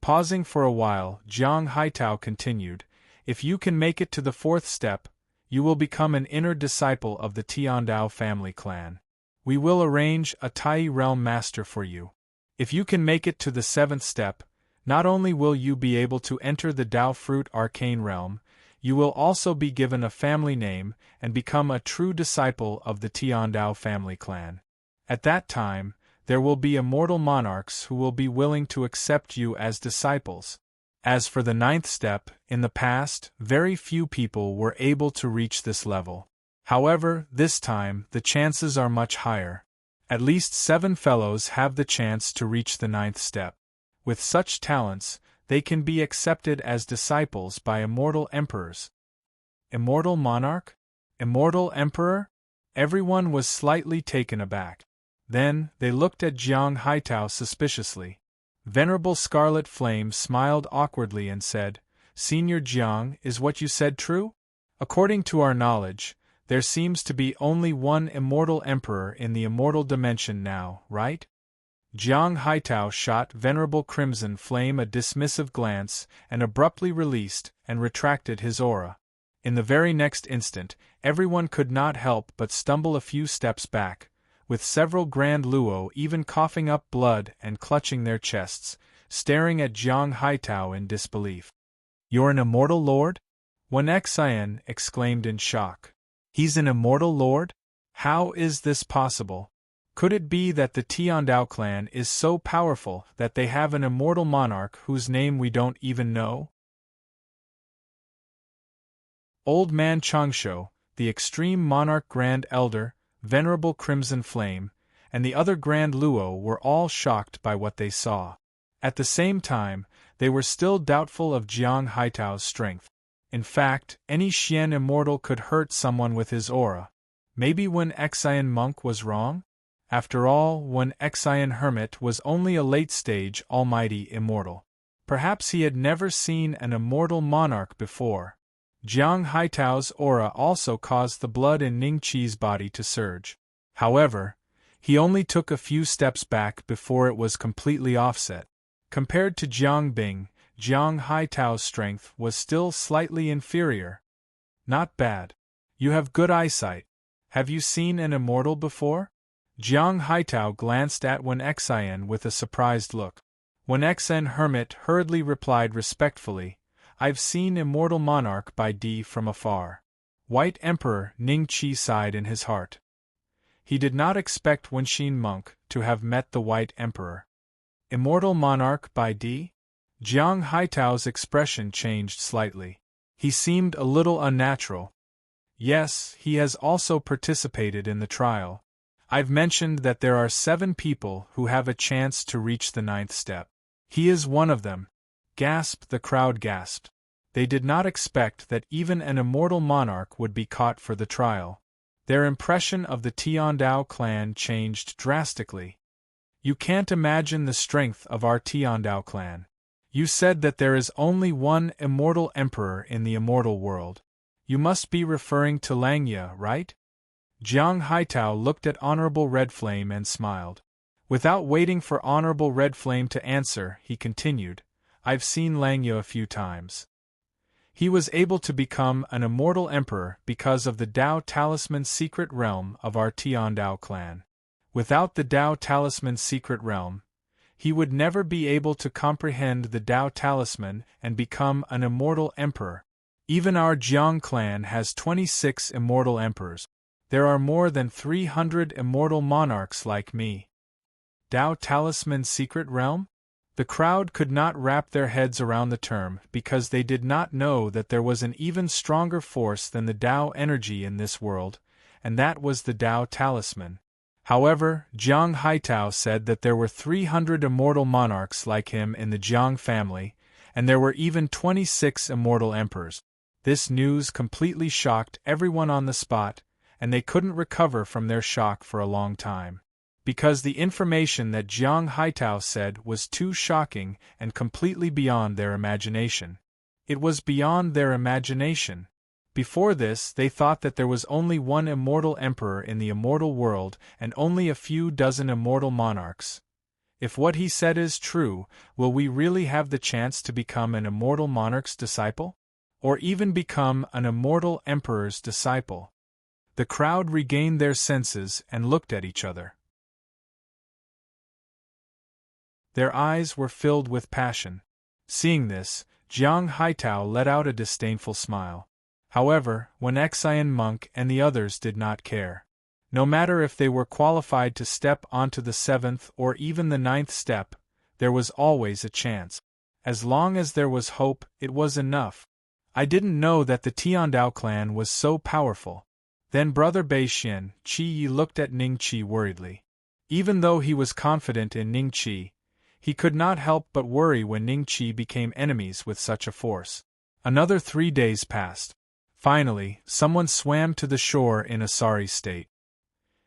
Pausing for a while, Jiang Haitao continued, If you can make it to the 4th step, you will become an inner disciple of the Tiandao family clan. We will arrange a Tai realm master for you. If you can make it to the 7th step, not only will you be able to enter the Dao fruit arcane realm, you will also be given a family name and become a true disciple of the Tiandao family clan. At that time, there will be immortal monarchs who will be willing to accept you as disciples. As for the ninth step, in the past, very few people were able to reach this level. However, this time, the chances are much higher. At least 7 fellows have the chance to reach the ninth step. With such talents, they can be accepted as disciples by immortal emperors. Immortal monarch? Immortal emperor? Everyone was slightly taken aback. Then, they looked at Jiang Haitao suspiciously. Venerable Scarlet Flame smiled awkwardly and said, "Senior Jiang, is what you said true? According to our knowledge, there seems to be only one immortal emperor in the immortal dimension now, right?" Jiang Haitao shot Venerable Crimson Flame a dismissive glance and abruptly released and retracted his aura. In the very next instant, everyone could not help but stumble a few steps back, with several Grand Luo even coughing up blood and clutching their chests, staring at Jiang Haitao in disbelief. "You're an immortal lord?" Wen Xian exclaimed in shock. "He's an immortal lord? How is this possible? Could it be that the Tiandao clan is so powerful that they have an immortal monarch whose name we don't even know?" Old Man Changsho, the extreme monarch Grand Elder, Venerable Crimson Flame, and the other Grand Luo were all shocked by what they saw. At the same time, they were still doubtful of Jiang Haitao's strength. In fact, any Xian immortal could hurt someone with his aura. Maybe Wen Xian monk was wrong? After all, Wen Xian hermit was only a late-stage almighty immortal. Perhaps he had never seen an immortal monarch before. Jiang Haitao's aura also caused the blood in Ning Qi's body to surge. However, he only took a few steps back before it was completely offset. Compared to Jiang Bing, Jiang Haitao's strength was still slightly inferior. "Not bad. You have good eyesight. Have you seen an immortal before?" Jiang Haitao glanced at Wen Xian with a surprised look. Wen Xian hermit hurriedly replied respectfully, "I've seen immortal monarch by D from afar." White Emperor Ning Qi sighed in his heart. He did not expect Wen Xin monk to have met the White Emperor. Immortal monarch by D? Jiang Haitao's expression changed slightly. He seemed a little unnatural. "Yes, he has also participated in the trial. I've mentioned that there are 7 people who have a chance to reach the ninth step. He is one of them." The crowd gasped. They did not expect that even an immortal monarch would be caught for the trial. Their impression of the Tiandao clan changed drastically. "You can't imagine the strength of our Tiandao clan. You said that there is only one immortal emperor in the immortal world. You must be referring to Langya, right?" Jiang Haitao looked at Honorable Red Flame and smiled. Without waiting for Honorable Red Flame to answer, he continued, "I've seen Langya a few times. He was able to become an immortal emperor because of the Dao Talisman secret realm of our Tiandao clan. Without the Dao Talisman secret realm, he would never be able to comprehend the Dao Talisman and become an immortal emperor. Even our Jiang clan has 26 immortal emperors. There are more than 300 immortal monarchs like me." Dao Talisman secret realm? The crowd could not wrap their heads around the term because they did not know that there was an even stronger force than the Dao energy in this world, and that was the Dao Talisman. However, Jiang Haitao said that there were 300 immortal monarchs like him in the Jiang family, and there were even 26 immortal emperors. This news completely shocked everyone on the spot, and they couldn't recover from their shock for a long time. Because the information that Jiang Haitao said was too shocking and completely beyond their imagination. It was beyond their imagination. Before this, they thought that there was only one immortal emperor in the immortal world and only a few dozen immortal monarchs. If what he said is true, will we really have the chance to become an immortal monarch's disciple? Or even become an immortal emperor's disciple? The crowd regained their senses and looked at each other. Their eyes were filled with passion. Seeing this, Jiang Haitao let out a disdainful smile. However, Wen Xian monk and the others did not care. No matter if they were qualified to step onto the 7th or even the 9th step, there was always a chance. As long as there was hope, it was enough. I didn't know that the Tiandao clan was so powerful. Then Brother Beixian, Qi Yi looked at Ning Qi worriedly. Even though he was confident in Ning Qi, he could not help but worry when Ning Qi became enemies with such a force. Another 3 days passed. Finally, someone swam to the shore in a sorry state.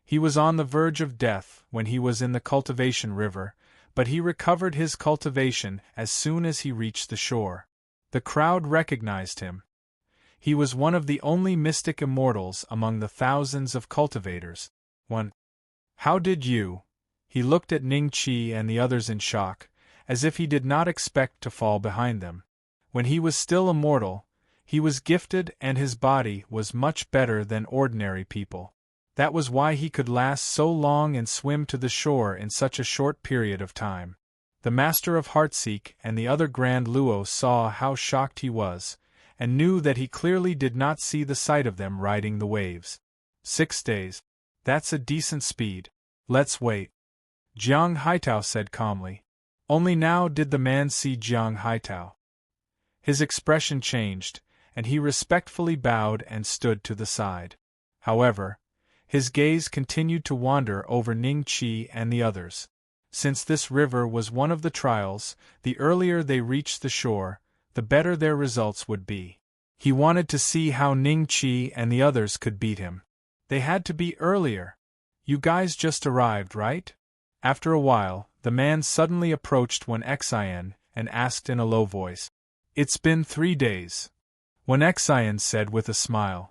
He was on the verge of death when he was in the cultivation river, but he recovered his cultivation as soon as he reached the shore. The crowd recognized him. He was one of the only mystic immortals among the thousands of cultivators. How did you? He looked at Ning Qi and the others in shock, as if he did not expect to fall behind them. When he was still immortal, he was gifted and his body was much better than ordinary people. That was why he could last so long and swim to the shore in such a short period of time. The Master of Heartseek and the other Grand Luo saw how shocked he was, and knew that he clearly did not see the sight of them riding the waves. 6 days. That's a decent speed. Let's wait. Jiang Haitao said calmly. Only now did the man see Jiang Haitao. His expression changed, and he respectfully bowed and stood to the side. However, his gaze continued to wander over Ning Qi and the others. Since this river was one of the trials, the earlier they reached the shore, the better their results would be. He wanted to see how Ning Qi and the others could beat him. They had to be earlier. You guys just arrived, right? After a while, the man suddenly approached Wen Xian and asked in a low voice. It's been 3 days. Wen Xian said with a smile.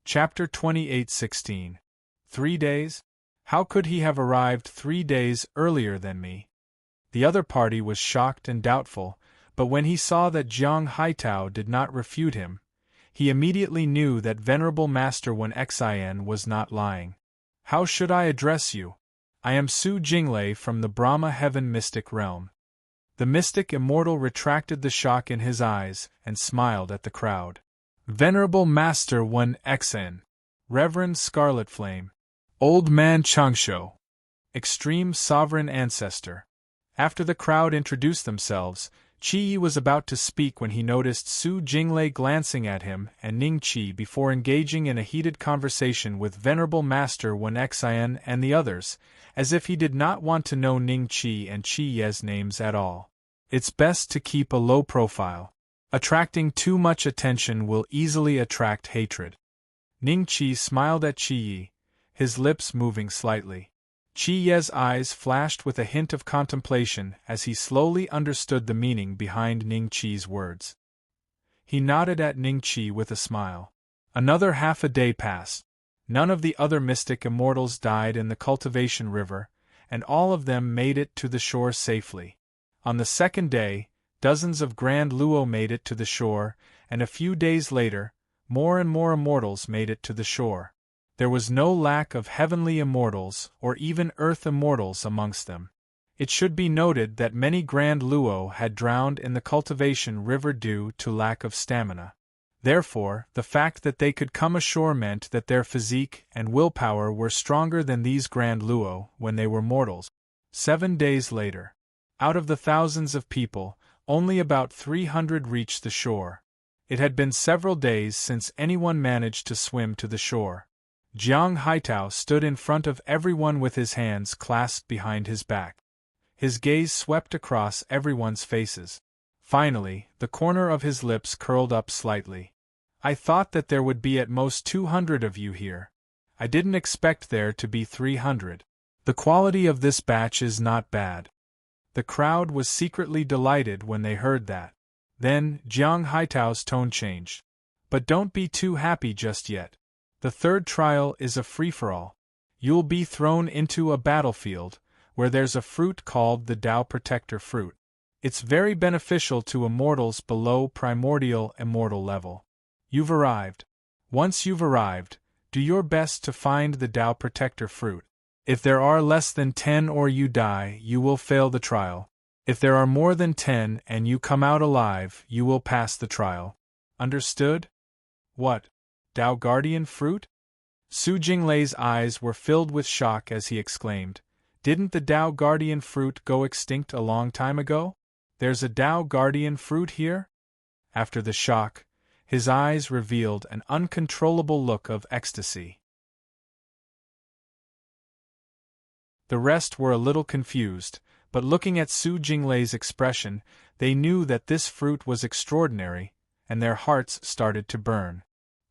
Chapter 28:16. 3 days? How could he have arrived 3 days earlier than me? The other party was shocked and doubtful, but when he saw that Jiang Haitao did not refute him, he immediately knew that Venerable Master Wen Xian was not lying. How should I address you? I am Su Jinglei from the Brahma Heaven Mystic Realm. The mystic immortal retracted the shock in his eyes and smiled at the crowd. Venerable Master Wen Xian, Reverend Scarlet Flame, Old Man Changsho, Extreme Sovereign Ancestor. After the crowd introduced themselves, Qi Yi was about to speak when he noticed Su Jinglei glancing at him and Ning Qi before engaging in a heated conversation with Venerable Master Wen Xian and the others, as if he did not want to know Ning Qi and Qi Ye's names at all. It's best to keep a low profile. Attracting too much attention will easily attract hatred. Ning Qi smiled at Qi Yi, his lips moving slightly. Qi Ye's eyes flashed with a hint of contemplation as he slowly understood the meaning behind Ning Qi's words. He nodded at Ning Qi with a smile. Another half a day passed. None of the other mystic immortals died in the cultivation river, and all of them made it to the shore safely. On the 2nd day, dozens of Grand Luo made it to the shore, and a few days later, more and more immortals made it to the shore. There was no lack of heavenly immortals or even earth immortals amongst them. It should be noted that many Grand Luo had drowned in the cultivation river due to lack of stamina. Therefore, the fact that they could come ashore meant that their physique and willpower were stronger than these Grand Luo when they were mortals. 7 days later. Out of the thousands of people, only about 300 reached the shore. It had been several days since anyone managed to swim to the shore. Jiang Haitao stood in front of everyone with his hands clasped behind his back. His gaze swept across everyone's faces. Finally, the corner of his lips curled up slightly. I thought that there would be at most 200 of you here. I didn't expect there to be 300. The quality of this batch is not bad. The crowd was secretly delighted when they heard that. Then, Jiang Haitao's tone changed. But don't be too happy just yet. The 3rd trial is a free-for-all. You'll be thrown into a battlefield, where there's a fruit called the Tao Protector Fruit. It's very beneficial to immortals below primordial immortal level. You've arrived. Once you've arrived, do your best to find the Tao Protector Fruit. If there are less than 10 or you die, you will fail the trial. If there are more than 10 and you come out alive, you will pass the trial. Understood? What? Dao Guardian fruit? Su Jinglei's eyes were filled with shock as he exclaimed, "Didn't the Dao Guardian fruit go extinct a long time ago? There's a Dao Guardian fruit here?" After the shock, his eyes revealed an uncontrollable look of ecstasy. The rest were a little confused, but looking at Su Jinglei's expression, they knew that this fruit was extraordinary, and their hearts started to burn.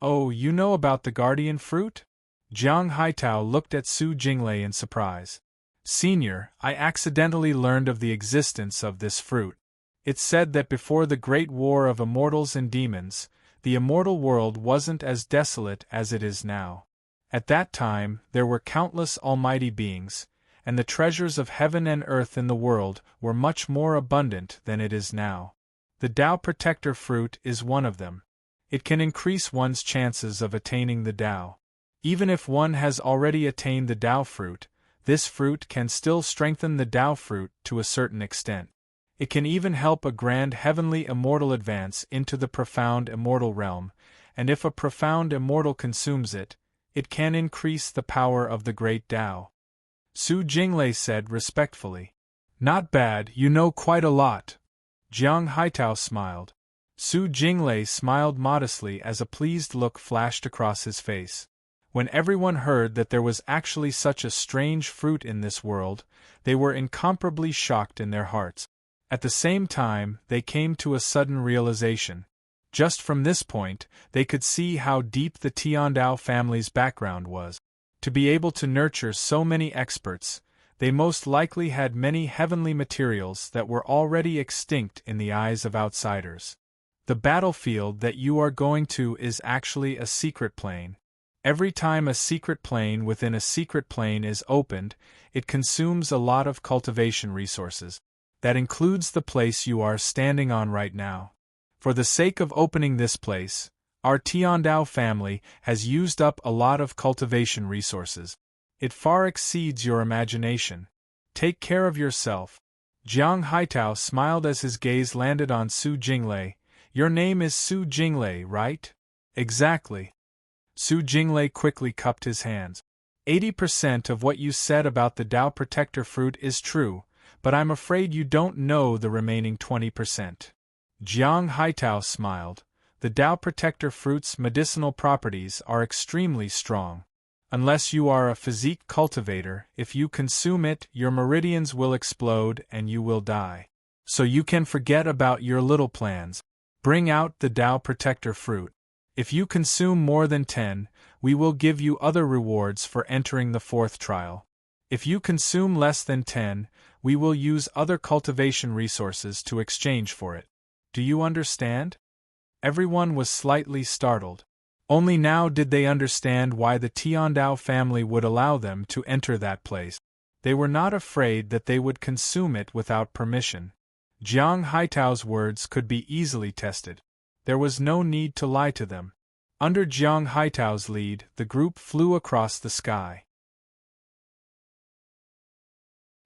"Oh, you know about the guardian fruit?" Jiang Haitao looked at Su Jinglei in surprise. "Senior, I accidentally learned of the existence of this fruit. It's said that before the great war of immortals and demons, the immortal world wasn't as desolate as it is now. At that time, there were countless almighty beings, and the treasures of heaven and earth in the world were much more abundant than it is now. The Tao Protector fruit is one of them. It can increase one's chances of attaining the Tao. Even if one has already attained the Tao fruit, this fruit can still strengthen the Tao fruit to a certain extent. It can even help a grand heavenly immortal advance into the profound immortal realm, and if a profound immortal consumes it, it can increase the power of the great Tao." Su Jinglei said respectfully. "Not bad, you know quite a lot." Jiang Haitao smiled. Su Jinglei smiled modestly as a pleased look flashed across his face. When everyone heard that there was actually such a strange fruit in this world, they were incomparably shocked in their hearts. At the same time, they came to a sudden realization. Just from this point, they could see how deep the Tiandao family's background was. To be able to nurture so many experts, they most likely had many heavenly materials that were already extinct in the eyes of outsiders. The battlefield that you are going to is actually a secret plane. Every time a secret plane within a secret plane is opened, it consumes a lot of cultivation resources. That includes the place you are standing on right now. For the sake of opening this place, our Tiandao family has used up a lot of cultivation resources. It far exceeds your imagination. Take care of yourself." Jiang Haitao smiled as his gaze landed on Su Jinglei. "Your name is Su Jinglei, right?" "Exactly." Su Jinglei quickly cupped his hands. 80% of what you said about the Tao Protector fruit is true, but I'm afraid you don't know the remaining 20%. Jiang Haitao smiled. "The Tao Protector fruit's medicinal properties are extremely strong. Unless you are a physique cultivator, if you consume it, your meridians will explode and you will die. So you can forget about your little plans. Bring out the Tao Protector fruit. If you consume more than 10, we will give you other rewards for entering the 4th trial. If you consume less than 10, we will use other cultivation resources to exchange for it. Do you understand?" Everyone was slightly startled. Only now did they understand why the Tiandao family would allow them to enter that place. They were not afraid that they would consume it without permission. Jiang Haitao's words could be easily tested. There was no need to lie to them. Under Jiang Haitao's lead, the group flew across the sky.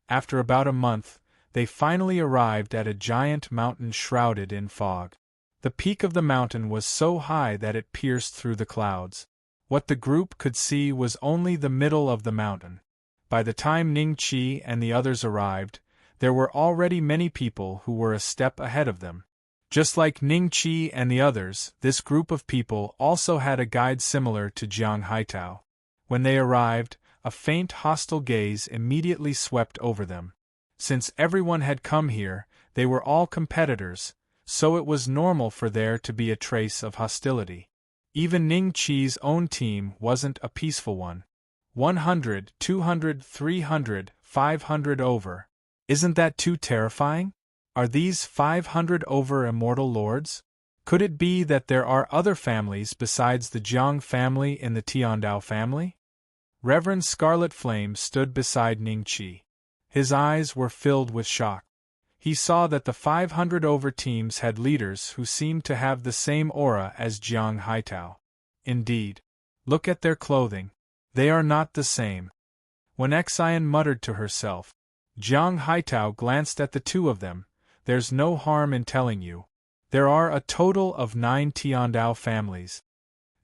After about a month, they finally arrived at a giant mountain shrouded in fog. The peak of the mountain was so high that it pierced through the clouds. What the group could see was only the middle of the mountain. By the time Ning Qi and the others arrived, there were already many people who were a step ahead of them. Just like Ning Qi and the others, this group of people also had a guide similar to Jiang Haitao. When they arrived, a faint hostile gaze immediately swept over them. Since everyone had come here, they were all competitors, so it was normal for there to be a trace of hostility. Even Ning Qi's own team wasn't a peaceful one. 100, 200, 300, 500 over. Isn't that too terrifying? Are these 500 over immortal lords? Could it be that there are other families besides the Jiang family in the Tiandao family? Reverend Scarlet Flame stood beside Ning Qi. His eyes were filled with shock. He saw that the 500 over teams had leaders who seemed to have the same aura as Jiang Haitao. Indeed. Look at their clothing. They are not the same. When Xian muttered to herself, Jiang Haitao glanced at the two of them. There's no harm in telling you. There are a total of 9 Tiandao families.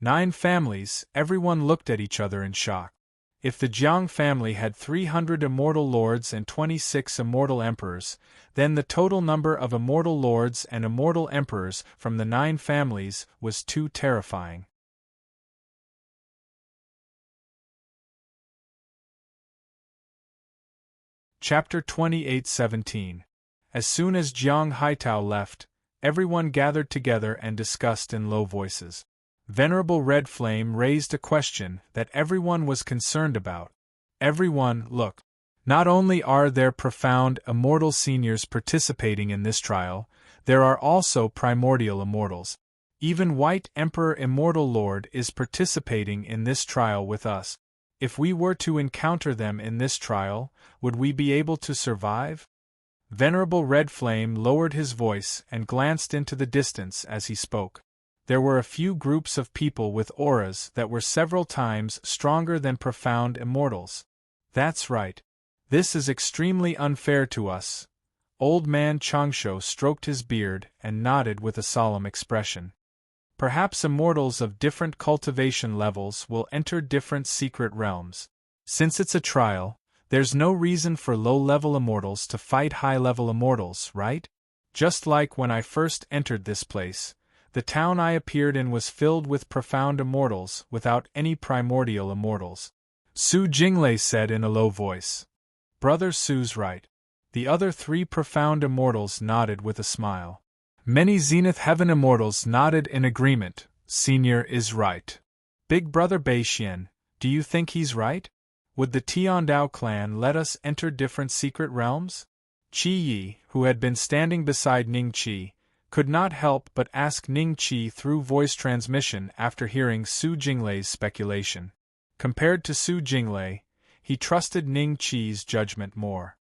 9 families, everyone looked at each other in shock. If the Jiang family had 300 immortal lords and 26 immortal emperors, then the total number of immortal lords and immortal emperors from the 9 families was too terrifying. Chapter 28:17. As soon as Jiang Haitao left, everyone gathered together and discussed in low voices. Venerable Red Flame raised a question that everyone was concerned about. Everyone, look. Not only are there profound immortal seniors participating in this trial, there are also primordial immortals. Even White Emperor Immortal Lord is participating in this trial with us. If we were to encounter them in this trial, would we be able to survive? Venerable Red Flame lowered his voice and glanced into the distance as he spoke. There were a few groups of people with auras that were several times stronger than profound immortals. That's right. This is extremely unfair to us. Old man Changsho stroked his beard and nodded with a solemn expression. Perhaps immortals of different cultivation levels will enter different secret realms. Since it's a trial, there's no reason for low-level immortals to fight high-level immortals, right? Just like when I first entered this place, the town I appeared in was filled with profound immortals without any primordial immortals. Su Jinglei said in a low voice. Brother Su's right. The other 3 profound immortals nodded with a smile. Many Zenith Heaven immortals nodded in agreement. Senior is right. Big Brother Beixian, do you think he's right? Would the Tiandao clan let us enter different secret realms? Qi Yi, who had been standing beside Ning Qi, could not help but ask Ning Qi through voice transmission after hearing Su Jinglei's speculation. Compared to Su Jinglei, he trusted Ning Qi's judgment more.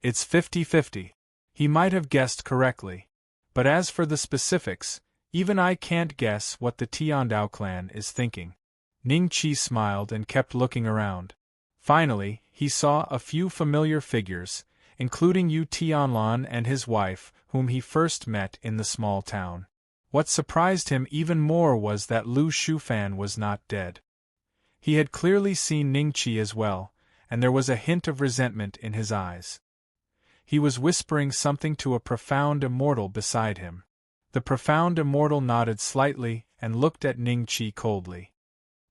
It's 50-50. He might have guessed correctly. But as for the specifics, even I can't guess what the Tiandao clan is thinking. Ning Qi smiled and kept looking around. Finally, he saw a few familiar figures, including Yu Tianlan and his wife, whom he first met in the small town. What surprised him even more was that Lu Shufan was not dead. He had clearly seen Ning Qi as well, and there was a hint of resentment in his eyes. He was whispering something to a profound immortal beside him. The profound immortal nodded slightly and looked at Ning Qi coldly.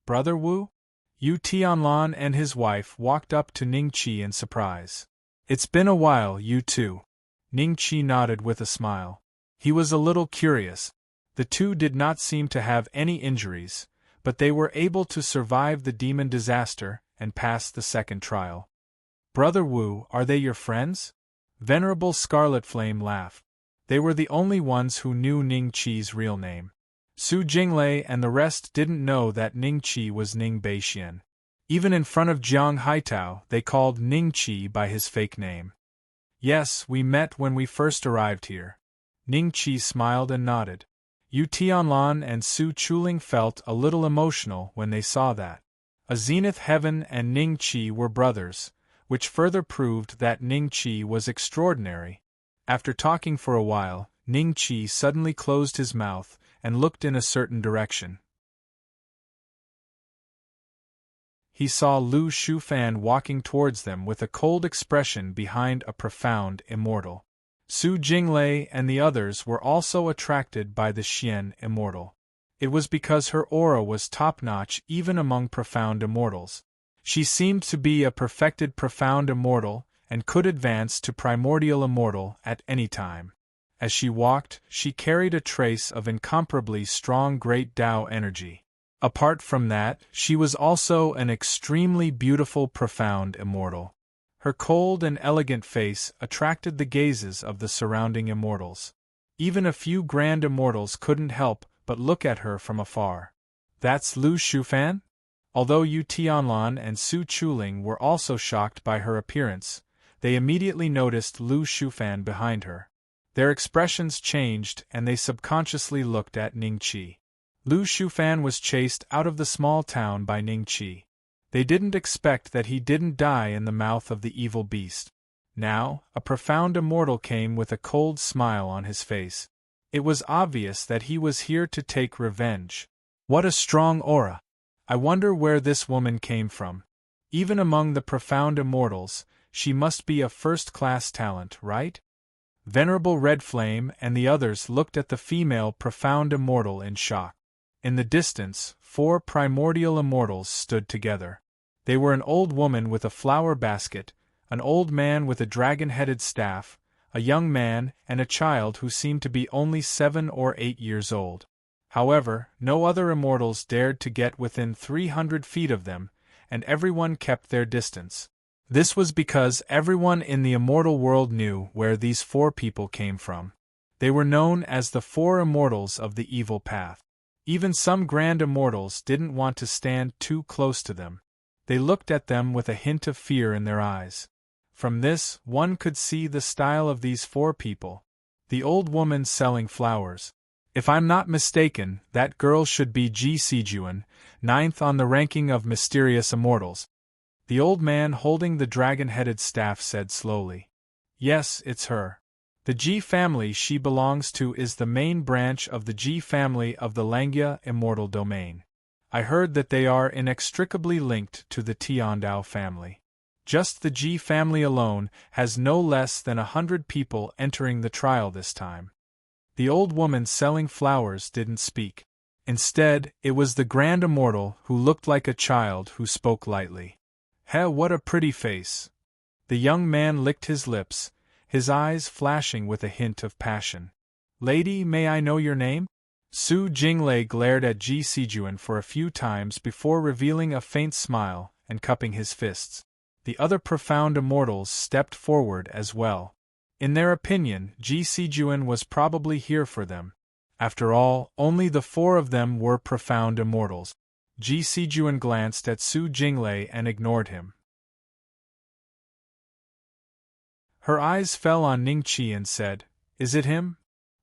Brother Wu? Yu Tianlan and his wife walked up to Ning Qi in surprise. It's been a while, you two. Ning Qi nodded with a smile. He was a little curious. The two did not seem to have any injuries, but they were able to survive the demon disaster and pass the second trial. Brother Wu, are they your friends? Venerable Scarlet Flame laughed. They were the only ones who knew Ning Qi's real name. Su Jinglei and the rest didn't know that Ning Qi was Ning Beixian. Even in front of Jiang Haitao, they called Ning Qi by his fake name. Yes, we met when we first arrived here. Ning Qi smiled and nodded. Yu Tianlan and Su Chuling felt a little emotional when they saw that. A Zenith Heaven and Ning Qi were brothers, which further proved that Ning Qi was extraordinary. After talking for a while, Ning Qi suddenly closed his mouth and looked in a certain direction. He saw Lu Shufan walking towards them with a cold expression behind a profound immortal. Su Jinglei and the others were also attracted by the Xian immortal. It was because her aura was top-notch even among profound immortals. She seemed to be a perfected profound immortal and could advance to primordial immortal at any time. As she walked, she carried a trace of incomparably strong great Tao energy. Apart from that, she was also an extremely beautiful profound immortal. Her cold and elegant face attracted the gazes of the surrounding immortals. Even a few grand immortals couldn't help but look at her from afar. That's Lu Shufan? Although Yu Tianlan and Su Chuling were also shocked by her appearance, they immediately noticed Lu Shufan behind her. Their expressions changed and they subconsciously looked at Ning Qi. Lu Shufan was chased out of the small town by Ning Qi. They didn't expect that he didn't die in the mouth of the evil beast. Now, a profound immortal came with a cold smile on his face. It was obvious that he was here to take revenge. What a strong aura! I wonder where this woman came from. Even among the profound immortals, she must be a first-class talent, right? Venerable Red Flame and the others looked at the female profound immortal in shock. In the distance, 4 primordial immortals stood together. They were an old woman with a flower basket, an old man with a dragon-headed staff, a young man, and a child who seemed to be only 7 or 8 years old. However, no other immortals dared to get within 300 feet of them, and everyone kept their distance. This was because everyone in the immortal world knew where these 4 people came from. They were known as the 4 immortals of the evil path. Even some grand immortals didn't want to stand too close to them. They looked at them with a hint of fear in their eyes. From this, one could see the style of these 4 people. The old woman selling flowers. If I'm not mistaken, that girl should be Ji Sijuan, 9th on the ranking of mysterious immortals. The old man holding the dragon-headed staff said slowly. Yes, it's her. The Ji family she belongs to is the main branch of the Ji family of the Langya immortal domain. I heard that they are inextricably linked to the Tiandao family. Just the Ji family alone has no less than 100 people entering the trial this time. The old woman selling flowers didn't speak. Instead, it was the grand immortal who looked like a child who spoke lightly. What a pretty face! The young man licked his lips, his eyes flashing with a hint of passion. Lady, may I know your name? Su Jinglei glared at Ji Sijuan for a few times before revealing a faint smile and cupping his fists. The other profound immortals stepped forward as well. In their opinion, Ji Sijuan was probably here for them. After all, only the 4 of them were profound immortals. Ji Sijuan glanced at Su Jinglei and ignored him. Her eyes fell on Ningqi and said, Is it him?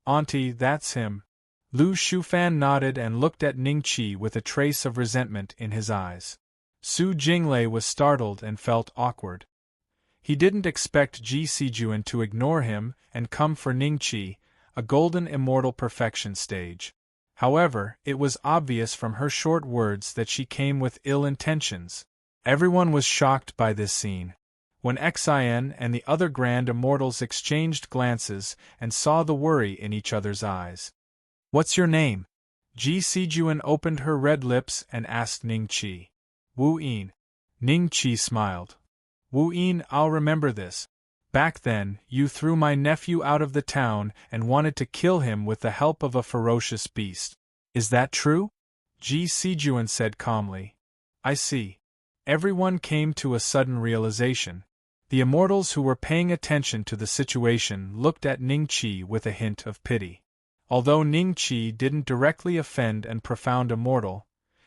Auntie, that's him. Lu Shufan nodded and looked at Ningqi with a trace of resentment in his eyes. Su Jinglei was startled and felt awkward. He didn't expect Ji Sijuan to ignore him and come for Ningqi, a golden immortal perfection stage. However, it was obvious from her short words that she came with ill intentions. Everyone was shocked by this scene. When Xin and the other grand immortals exchanged glances and saw the worry in each other's eyes. What's your name? Ji Sijuan opened her red lips and asked Ningqi. Wu Yin. Ningqi smiled. Wu Yin, I'll remember this. Back then, you threw my nephew out of the town and wanted to kill him with the help of a ferocious beast. Is that true? Ji Sijuan said calmly. I see. Everyone came to a sudden realization. The immortals who were paying attention to the situation looked at Ningqi with a hint of pity. Although Ningqi didn't directly offend an profound immortal,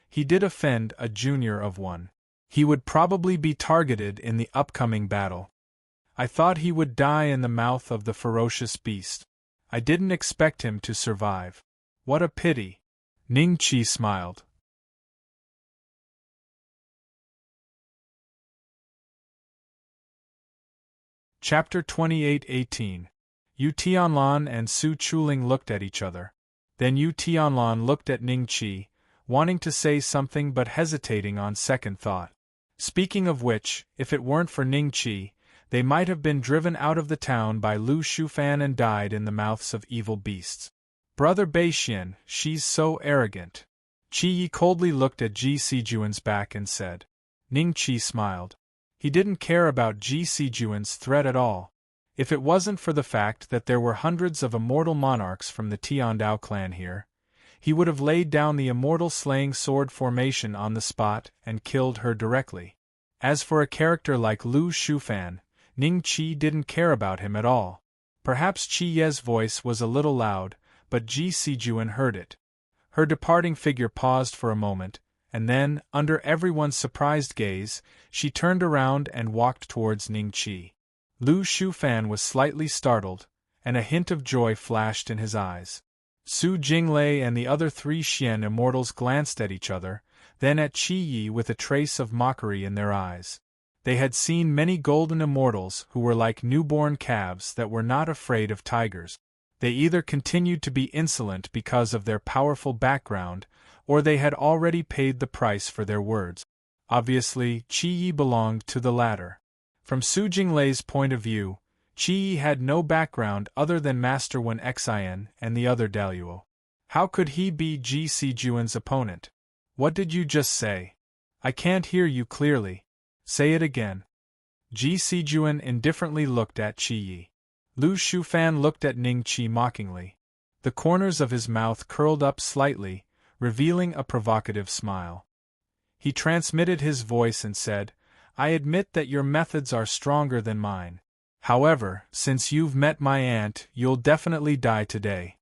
he did offend a junior of one. He would probably be targeted in the upcoming battle. I thought he would die in the mouth of the ferocious beast. I didn't expect him to survive. What a pity. Ningqi smiled. Chapter 28:18. Yu Tianlan and Su Chuling looked at each other. Then Yu Tianlan looked at Ningqi, wanting to say something but hesitating on second thought. Speaking of which, if it weren't for Ningqi, they might have been driven out of the town by Lu Shufan and died in the mouths of evil beasts. Brother Beixian, she's so arrogant. Qi Yi coldly looked at Ji Sijuan's back and said. Ningqi smiled. He didn't care about Ji Sijuan's threat at all. If it wasn't for the fact that there were hundreds of immortal monarchs from the Tiandao clan here, he would have laid down the immortal slaying sword formation on the spot and killed her directly. As for a character like Lu Shufan, Ningqi didn't care about him at all. Perhaps Qi Ye's voice was a little loud, but Ji Sijuan heard it. Her departing figure paused for a moment, and then, under everyone's surprised gaze, she turned around and walked towards Ningqi. Lu Shufan was slightly startled, and a hint of joy flashed in his eyes. Su Jinglei and the other 3 Xian immortals glanced at each other, then at Qi Yi with a trace of mockery in their eyes. They had seen many golden immortals who were like newborn calves that were not afraid of tigers. They either continued to be insolent because of their powerful background, or they had already paid the price for their words. Obviously, Qi Yi belonged to the latter. From Su Jinglei's point of view, Qi Yi had no background other than Master Wen Xian and the other Daluo. How could he be Ji Sijuan's opponent? What did you just say? I can't hear you clearly. Say it again. Ji Sijuan indifferently looked at Qi Yi. Lu Shufan looked at Ning Qi mockingly. The corners of his mouth curled up slightly, revealing a provocative smile. He transmitted his voice and said, I admit that your methods are stronger than mine. However, since you've met my aunt, you'll definitely die today.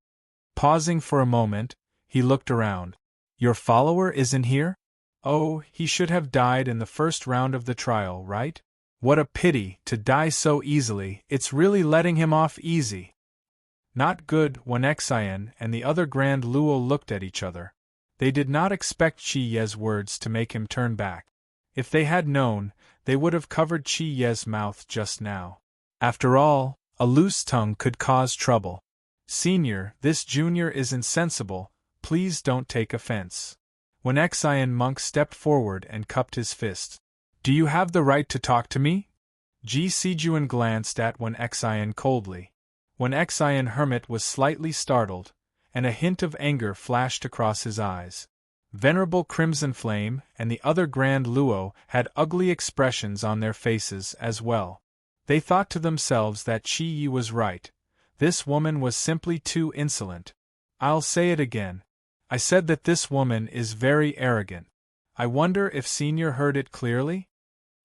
Pausing for a moment, he looked around. Your follower isn't here? Oh, he should have died in the first round of the trial, right? What a pity, to die so easily, it's really letting him off easy. Not good. Wen Xian and the other Grand Luo looked at each other. They did not expect Qi Ye's words to make him turn back. If they had known, they would have covered Qi Ye's mouth just now. After all, a loose tongue could cause trouble. Senior, this junior is insensible, please don't take offense. Wen Xian monk stepped forward and cupped his fist. Do you have the right to talk to me? Ji Sijuan glanced at Wen Xian coldly. Wen Xian hermit was slightly startled, and a hint of anger flashed across his eyes. Venerable Crimson Flame and the other Grand Luo had ugly expressions on their faces as well. They thought to themselves that Qi Yi was right. This woman was simply too insolent. I'll say it again. I said that this woman is very arrogant. I wonder if Senior heard it clearly?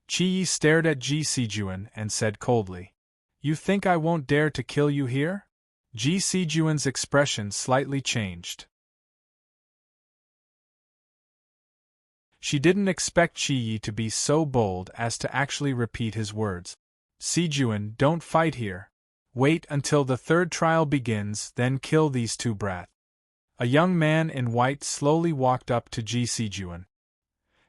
Qi Yi stared at Ji Sijuan and said coldly, You think I won't dare to kill you here? Ji Sijuan's expression slightly changed. She didn't expect Qi Yi to be so bold as to actually repeat his words. Sijuan, don't fight here. Wait until the third trial begins, then kill these two brats. A young man in white slowly walked up to Ji Sijuan.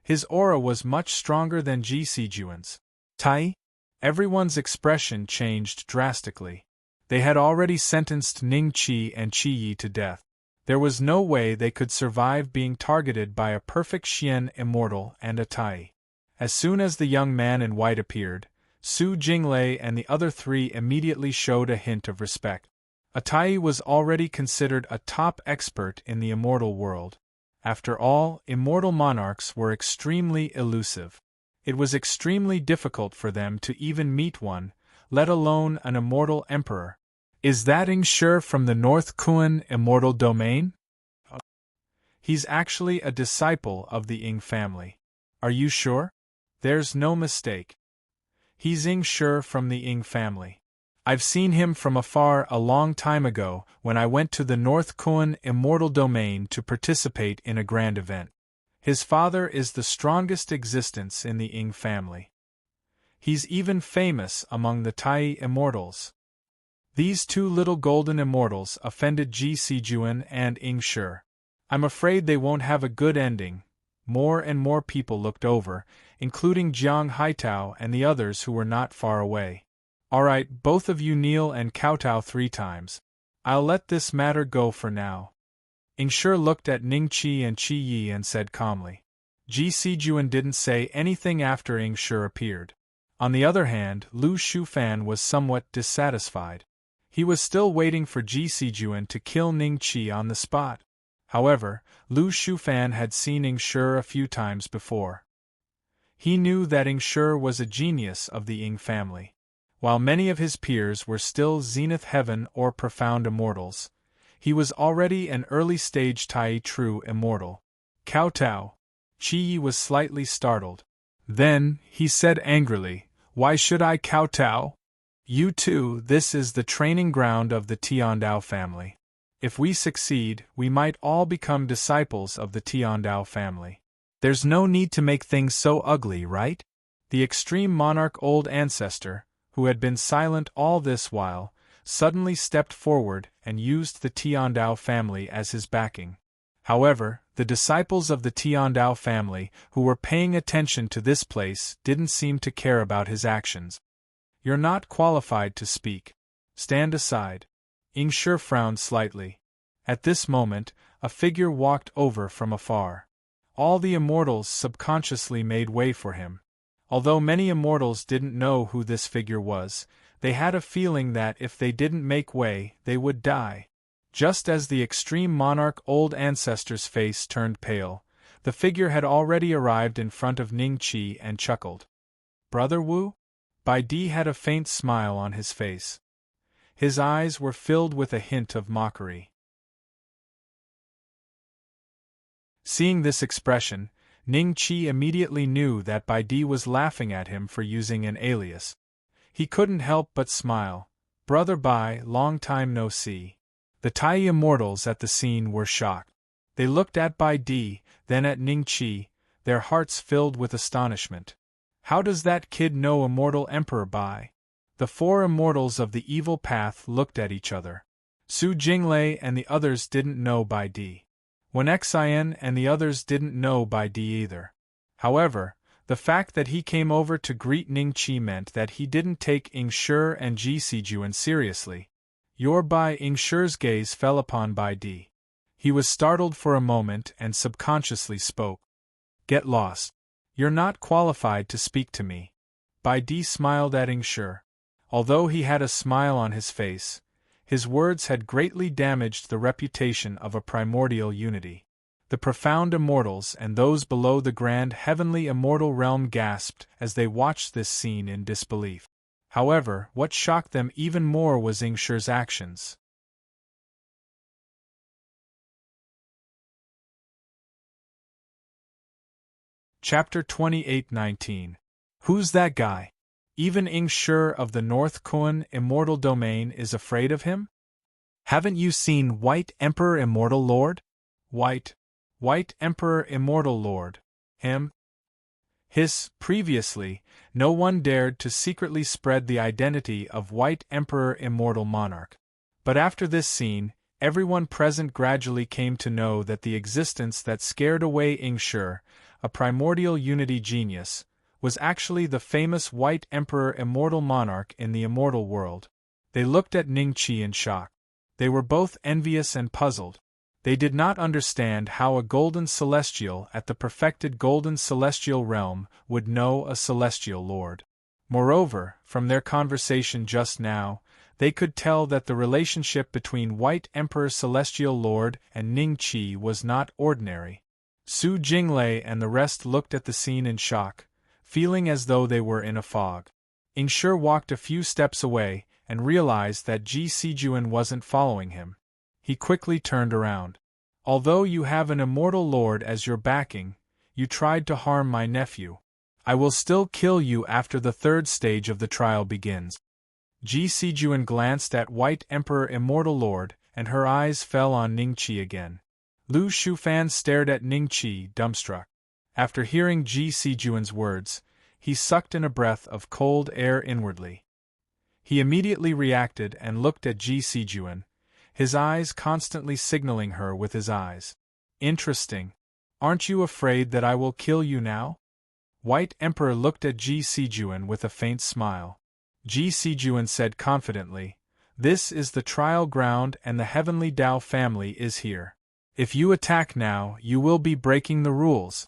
His aura was much stronger than Ji Sijuan's. Tai? Everyone's expression changed drastically. They had already sentenced Ning Qi and Qi Yi to death. There was no way they could survive being targeted by a perfect Xian immortal and a Tai. As soon as the young man in white appeared, Su Jinglei and the other three immediately showed a hint of respect. A Tai was already considered a top expert in the immortal world. After all, immortal monarchs were extremely elusive. It was extremely difficult for them to even meet one, let alone an immortal emperor. Is that Ing Shi from the North Kuan immortal domain? He's actually a disciple of the Ing family. Are you sure? There's no mistake. He's Ing Shi from the Ing family. I've seen him from afar a long time ago when I went to the North Kuan immortal domain to participate in a grand event. His father is the strongest existence in the Ing family. He's even famous among the Tai immortals. These two little golden immortals offended Ji Sijuan and Ing Shi. I'm afraid they won't have a good ending. More and more people looked over, including Jiang Haitao and the others who were not far away. All right, both of you kneel and kowtow 3 times. I'll let this matter go for now. Ing Shi looked at Ning Qi and Qi Yi and said calmly. Ji Sijuan didn't say anything after Ing Shi appeared. On the other hand, Lu Shufan was somewhat dissatisfied. He was still waiting for Ji Sijuan to kill Ning Qi on the spot. However, Lu Shufan had seen Ing Shi a few times before. He knew that Ing Shi was a genius of the Ing family. While many of his peers were still Zenith Heaven or Profound Immortals, he was already an early-stage Tai True Immortal. Kowtow. Qi Yi was slightly startled. Then, he said angrily, Why should I kowtow? You too, this is the training ground of the Tiandao family. If we succeed, we might all become disciples of the Tiandao family. There's no need to make things so ugly, right? The extreme monarch old ancestor, who had been silent all this while, suddenly stepped forward and used the Tiandao family as his backing. However, The disciples of the Tiandao family, who were paying attention to this place, didn't seem to care about his actions. You're not qualified to speak. Stand aside. Ingshi frowned slightly. At this moment, a figure walked over from afar. All the immortals subconsciously made way for him. Although many immortals didn't know who this figure was, they had a feeling that if they didn't make way, they would die. Just as the extreme monarch old ancestor's face turned pale, the figure had already arrived in front of Ningqi and chuckled. Brother Wu? Bai Di had a faint smile on his face. His eyes were filled with a hint of mockery. Seeing this expression, Ningqi immediately knew that Bai Di was laughing at him for using an alias. He couldn't help but smile. Brother Bai, long time no see. The Tai immortals at the scene were shocked. They looked at Bai Di, then at Ningqi, their hearts filled with astonishment. How does that kid know Immortal Emperor Bai? The four immortals of the evil path looked at each other. Su Jinglei and the others didn't know Bai Di. Wen Xian and the others didn't know Bai Di either. However, the fact that he came over to greet Ningqi meant that he didn't take Ingshi and Ji Sijuan seriously. Bai Ingshi's gaze fell upon Bai Di. He was startled for a moment and subconsciously spoke. Get lost. You're not qualified to speak to me. Bai Di smiled at Ingshi. Although he had a smile on his face, his words had greatly damaged the reputation of a primordial unity. The profound immortals and those below the grand heavenly immortal realm gasped as they watched this scene in disbelief. However, what shocked them even more was Ingshi's actions. Chapter 28-19. Who's that guy? Even Ingshi of the North Kun Immortal Domain is afraid of him? Haven't you seen White Emperor Immortal Lord? White Emperor Immortal Lord. Him? Previously, no one dared to secretly spread the identity of White Emperor Immortal Monarch. But after this scene, everyone present gradually came to know that the existence that scared away Ingshi, a primordial unity genius, was actually the famous White Emperor Immortal Monarch in the immortal world. They looked at Ningqi in shock. They were both envious and puzzled. They did not understand how a golden celestial at the perfected golden celestial realm would know a celestial lord. Moreover, from their conversation just now, they could tell that the relationship between White Emperor Celestial Lord and Ningqi was not ordinary. Su Jinglei and the rest looked at the scene in shock, feeling as though they were in a fog. Ingshi walked a few steps away and realized that Ji Sijuan wasn't following him. He quickly turned around. Although you have an immortal lord as your backing, you tried to harm my nephew. I will still kill you after the third stage of the trial begins. Ji Sijuan glanced at White Emperor Immortal Lord, and her eyes fell on Ningqi again. Lu Shufan stared at Ningqi, dumbstruck. After hearing Ji Sijuan's words, he sucked in a breath of cold air inwardly. He immediately reacted and looked at Ji Sijuan, his eyes constantly signaling her with his eyes. Interesting. Aren't you afraid that I will kill you now? White Emperor looked at Ji Sijuan with a faint smile. Ji Sijuan said confidently, This is the trial ground and the Heavenly Dao family is here. If you attack now, you will be breaking the rules.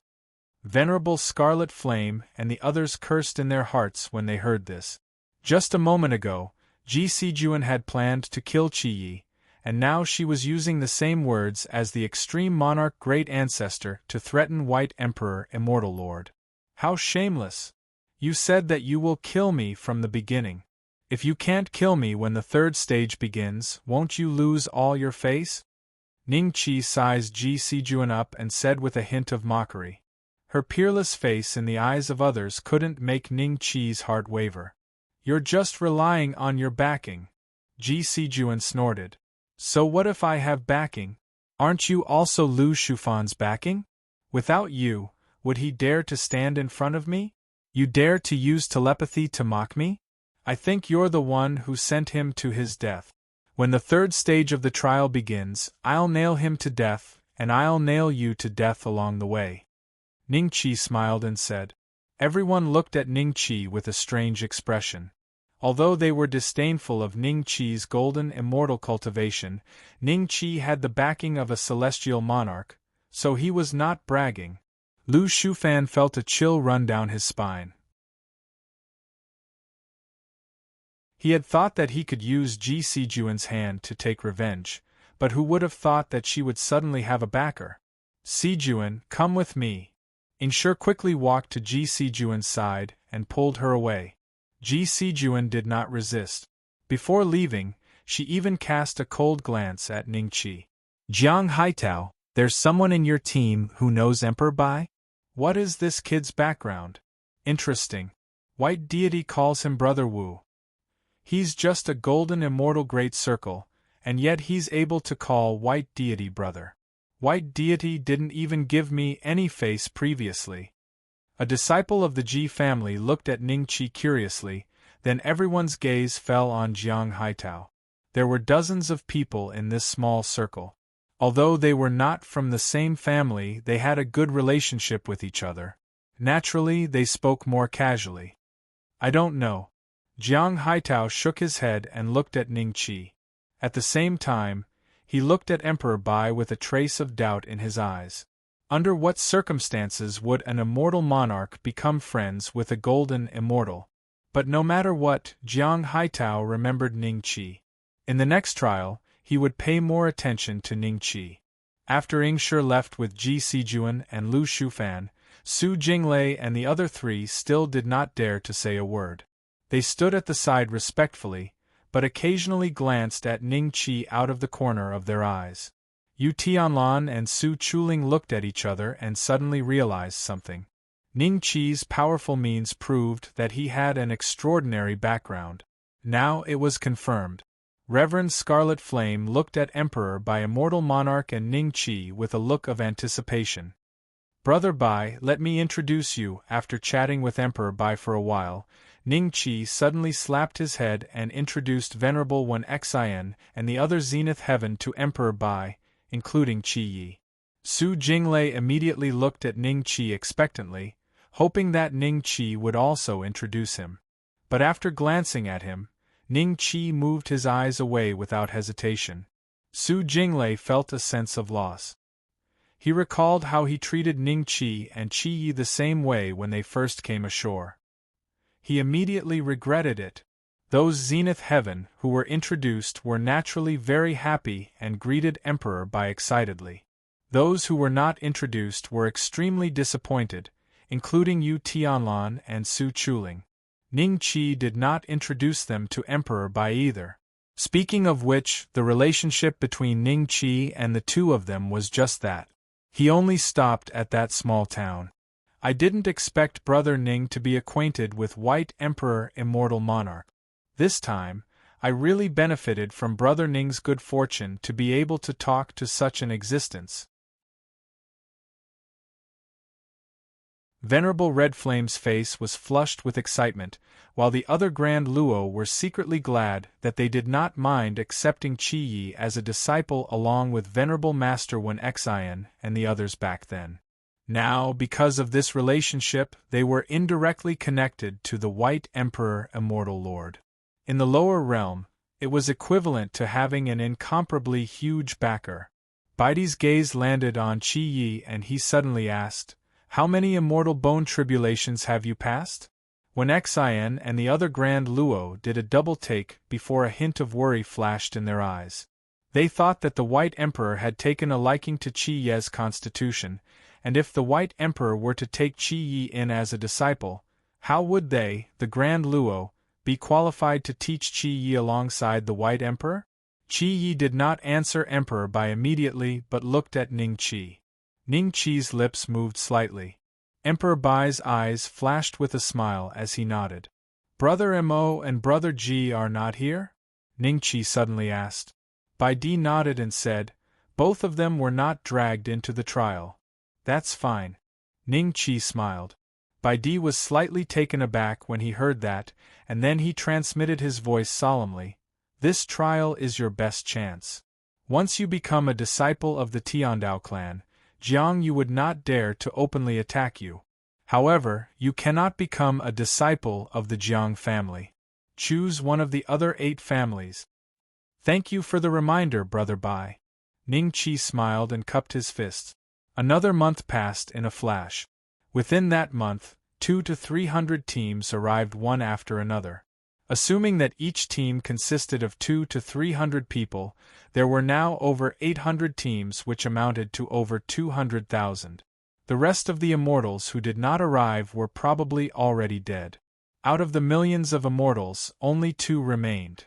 Venerable Scarlet Flame and the others cursed in their hearts when they heard this. Just a moment ago, Ji Sijuan had planned to kill Qi Yi, and now she was using the same words as the Extreme Monarch Great Ancestor to threaten White Emperor Immortal Lord. How shameless! You said that you will kill me from the beginning. If you can't kill me when the third stage begins, won't you lose all your face? Ningqi sized Ji Sijuan up and said with a hint of mockery. Her peerless face in the eyes of others couldn't make Ningqi's heart waver. You're just relying on your backing. Ji Sijuan snorted. So what if I have backing? Aren't you also Lu Shufan's backing? Without you, would he dare to stand in front of me? You dare to use telepathy to mock me? I think you're the one who sent him to his death. When the third stage of the trial begins, I'll nail him to death, and I'll nail you to death along the way." Ningqi smiled and said. Everyone looked at Ningqi with a strange expression. Although they were disdainful of Ningqi's golden immortal cultivation, Ningqi had the backing of a celestial monarch, so he was not bragging. Lu Shufan felt a chill run down his spine. He had thought that he could use Ji Sijuan's hand to take revenge, but who would have thought that she would suddenly have a backer? "Sijuan, come with me." Inshur quickly walked to Ji Sijuan's side and pulled her away. Ji Sijuan did not resist. Before leaving, she even cast a cold glance at Ningqi. "Jiang Haitao, there's someone in your team who knows Emperor Bai? What is this kid's background? Interesting. White deity calls him Brother Wu. He's just a golden immortal great circle, and yet he's able to call White deity brother. White deity didn't even give me any face previously." A disciple of the Ji family looked at Ningqi curiously, then everyone's gaze fell on Jiang Haitao. There were dozens of people in this small circle. Although they were not from the same family, they had a good relationship with each other. Naturally, they spoke more casually. "I don't know." Jiang Haitao shook his head and looked at Ningqi. At the same time, he looked at Emperor Bai with a trace of doubt in his eyes. Under what circumstances would an immortal monarch become friends with a golden immortal? But no matter what, Jiang Haitao remembered Ningqi. In the next trial, he would pay more attention to Ningqi. After Ingshur left with Ji Sijuan and Lu Shufan, Su Jinglei and the other three still did not dare to say a word. They stood at the side respectfully, but occasionally glanced at Ningqi out of the corner of their eyes. Yu Tianlan and Su Chuling looked at each other and suddenly realized something. Ningqi's powerful means proved that he had an extraordinary background. Now it was confirmed. Reverend Scarlet Flame looked at Emperor Bai, Immortal Monarch, and Ningqi with a look of anticipation. "Brother Bai, let me introduce you." After chatting with Emperor Bai for a while, Ningqi suddenly slapped his head and introduced Venerable One Xian and the other Zenith Heaven to Emperor Bai, including Qi Yi. Su Jinglei immediately looked at Ningqi expectantly, hoping that Ningqi would also introduce him. But after glancing at him, Ningqi moved his eyes away without hesitation. Su Jinglei felt a sense of loss. He recalled how he treated Ningqi and Qi Yi the same way when they first came ashore. He immediately regretted it. Those Zenith Heaven who were introduced were naturally very happy and greeted Emperor Bai excitedly. Those who were not introduced were extremely disappointed, including Yu Tianlan and Su Chuling. Ningqi did not introduce them to Emperor Bai either. Speaking of which, the relationship between Ningqi and the two of them was just that. He only stopped at that small town. "I didn't expect Brother Ning to be acquainted with White Emperor Immortal Monarch. This time, I really benefited from Brother Ning's good fortune to be able to talk to such an existence." Venerable Red Flame's face was flushed with excitement, while the other Grand Luo were secretly glad that they did not mind accepting Qi Yi as a disciple along with Venerable Master Wen Xian and the others back then. Now, because of this relationship, they were indirectly connected to the White Emperor Immortal Lord. In the lower realm, it was equivalent to having an incomparably huge backer. Baidi's gaze landed on Qi Yi and he suddenly asked, "How many immortal bone tribulations have you passed?" When Xian and the other Grand Luo did a double take before a hint of worry flashed in their eyes. They thought that the White Emperor had taken a liking to Qi Ye's constitution, and if the White Emperor were to take Qi Yi in as a disciple, how would they, the Grand Luo, be qualified to teach Qi Yi alongside the White Emperor? Qi Yi did not answer Emperor Bai immediately but looked at Ningqi. Ningqi's lips moved slightly. Emperor Bai's eyes flashed with a smile as he nodded. "Brother Mo and Brother Ji are not here?" Ningqi suddenly asked. Bai Di nodded and said, "Both of them were not dragged into the trial." "That's fine." Ningqi smiled. Bai Di was slightly taken aback when he heard that, and then he transmitted his voice solemnly. "This trial is your best chance. Once you become a disciple of the Tiandao clan, Jiang Yu would not dare to openly attack you. However, you cannot become a disciple of the Jiang family. Choose one of the other 8 families. Thank you for the reminder, Brother Bai. Ning Qi smiled and cupped his fists. Another month passed in a flash. Within that month, 200 to 300 teams arrived one after another. Assuming that each team consisted of 200 to 300 people, there were now over 800 teams, which amounted to over 200,000. The rest of the immortals who did not arrive were probably already dead. Out of the millions of immortals, only 2 remained.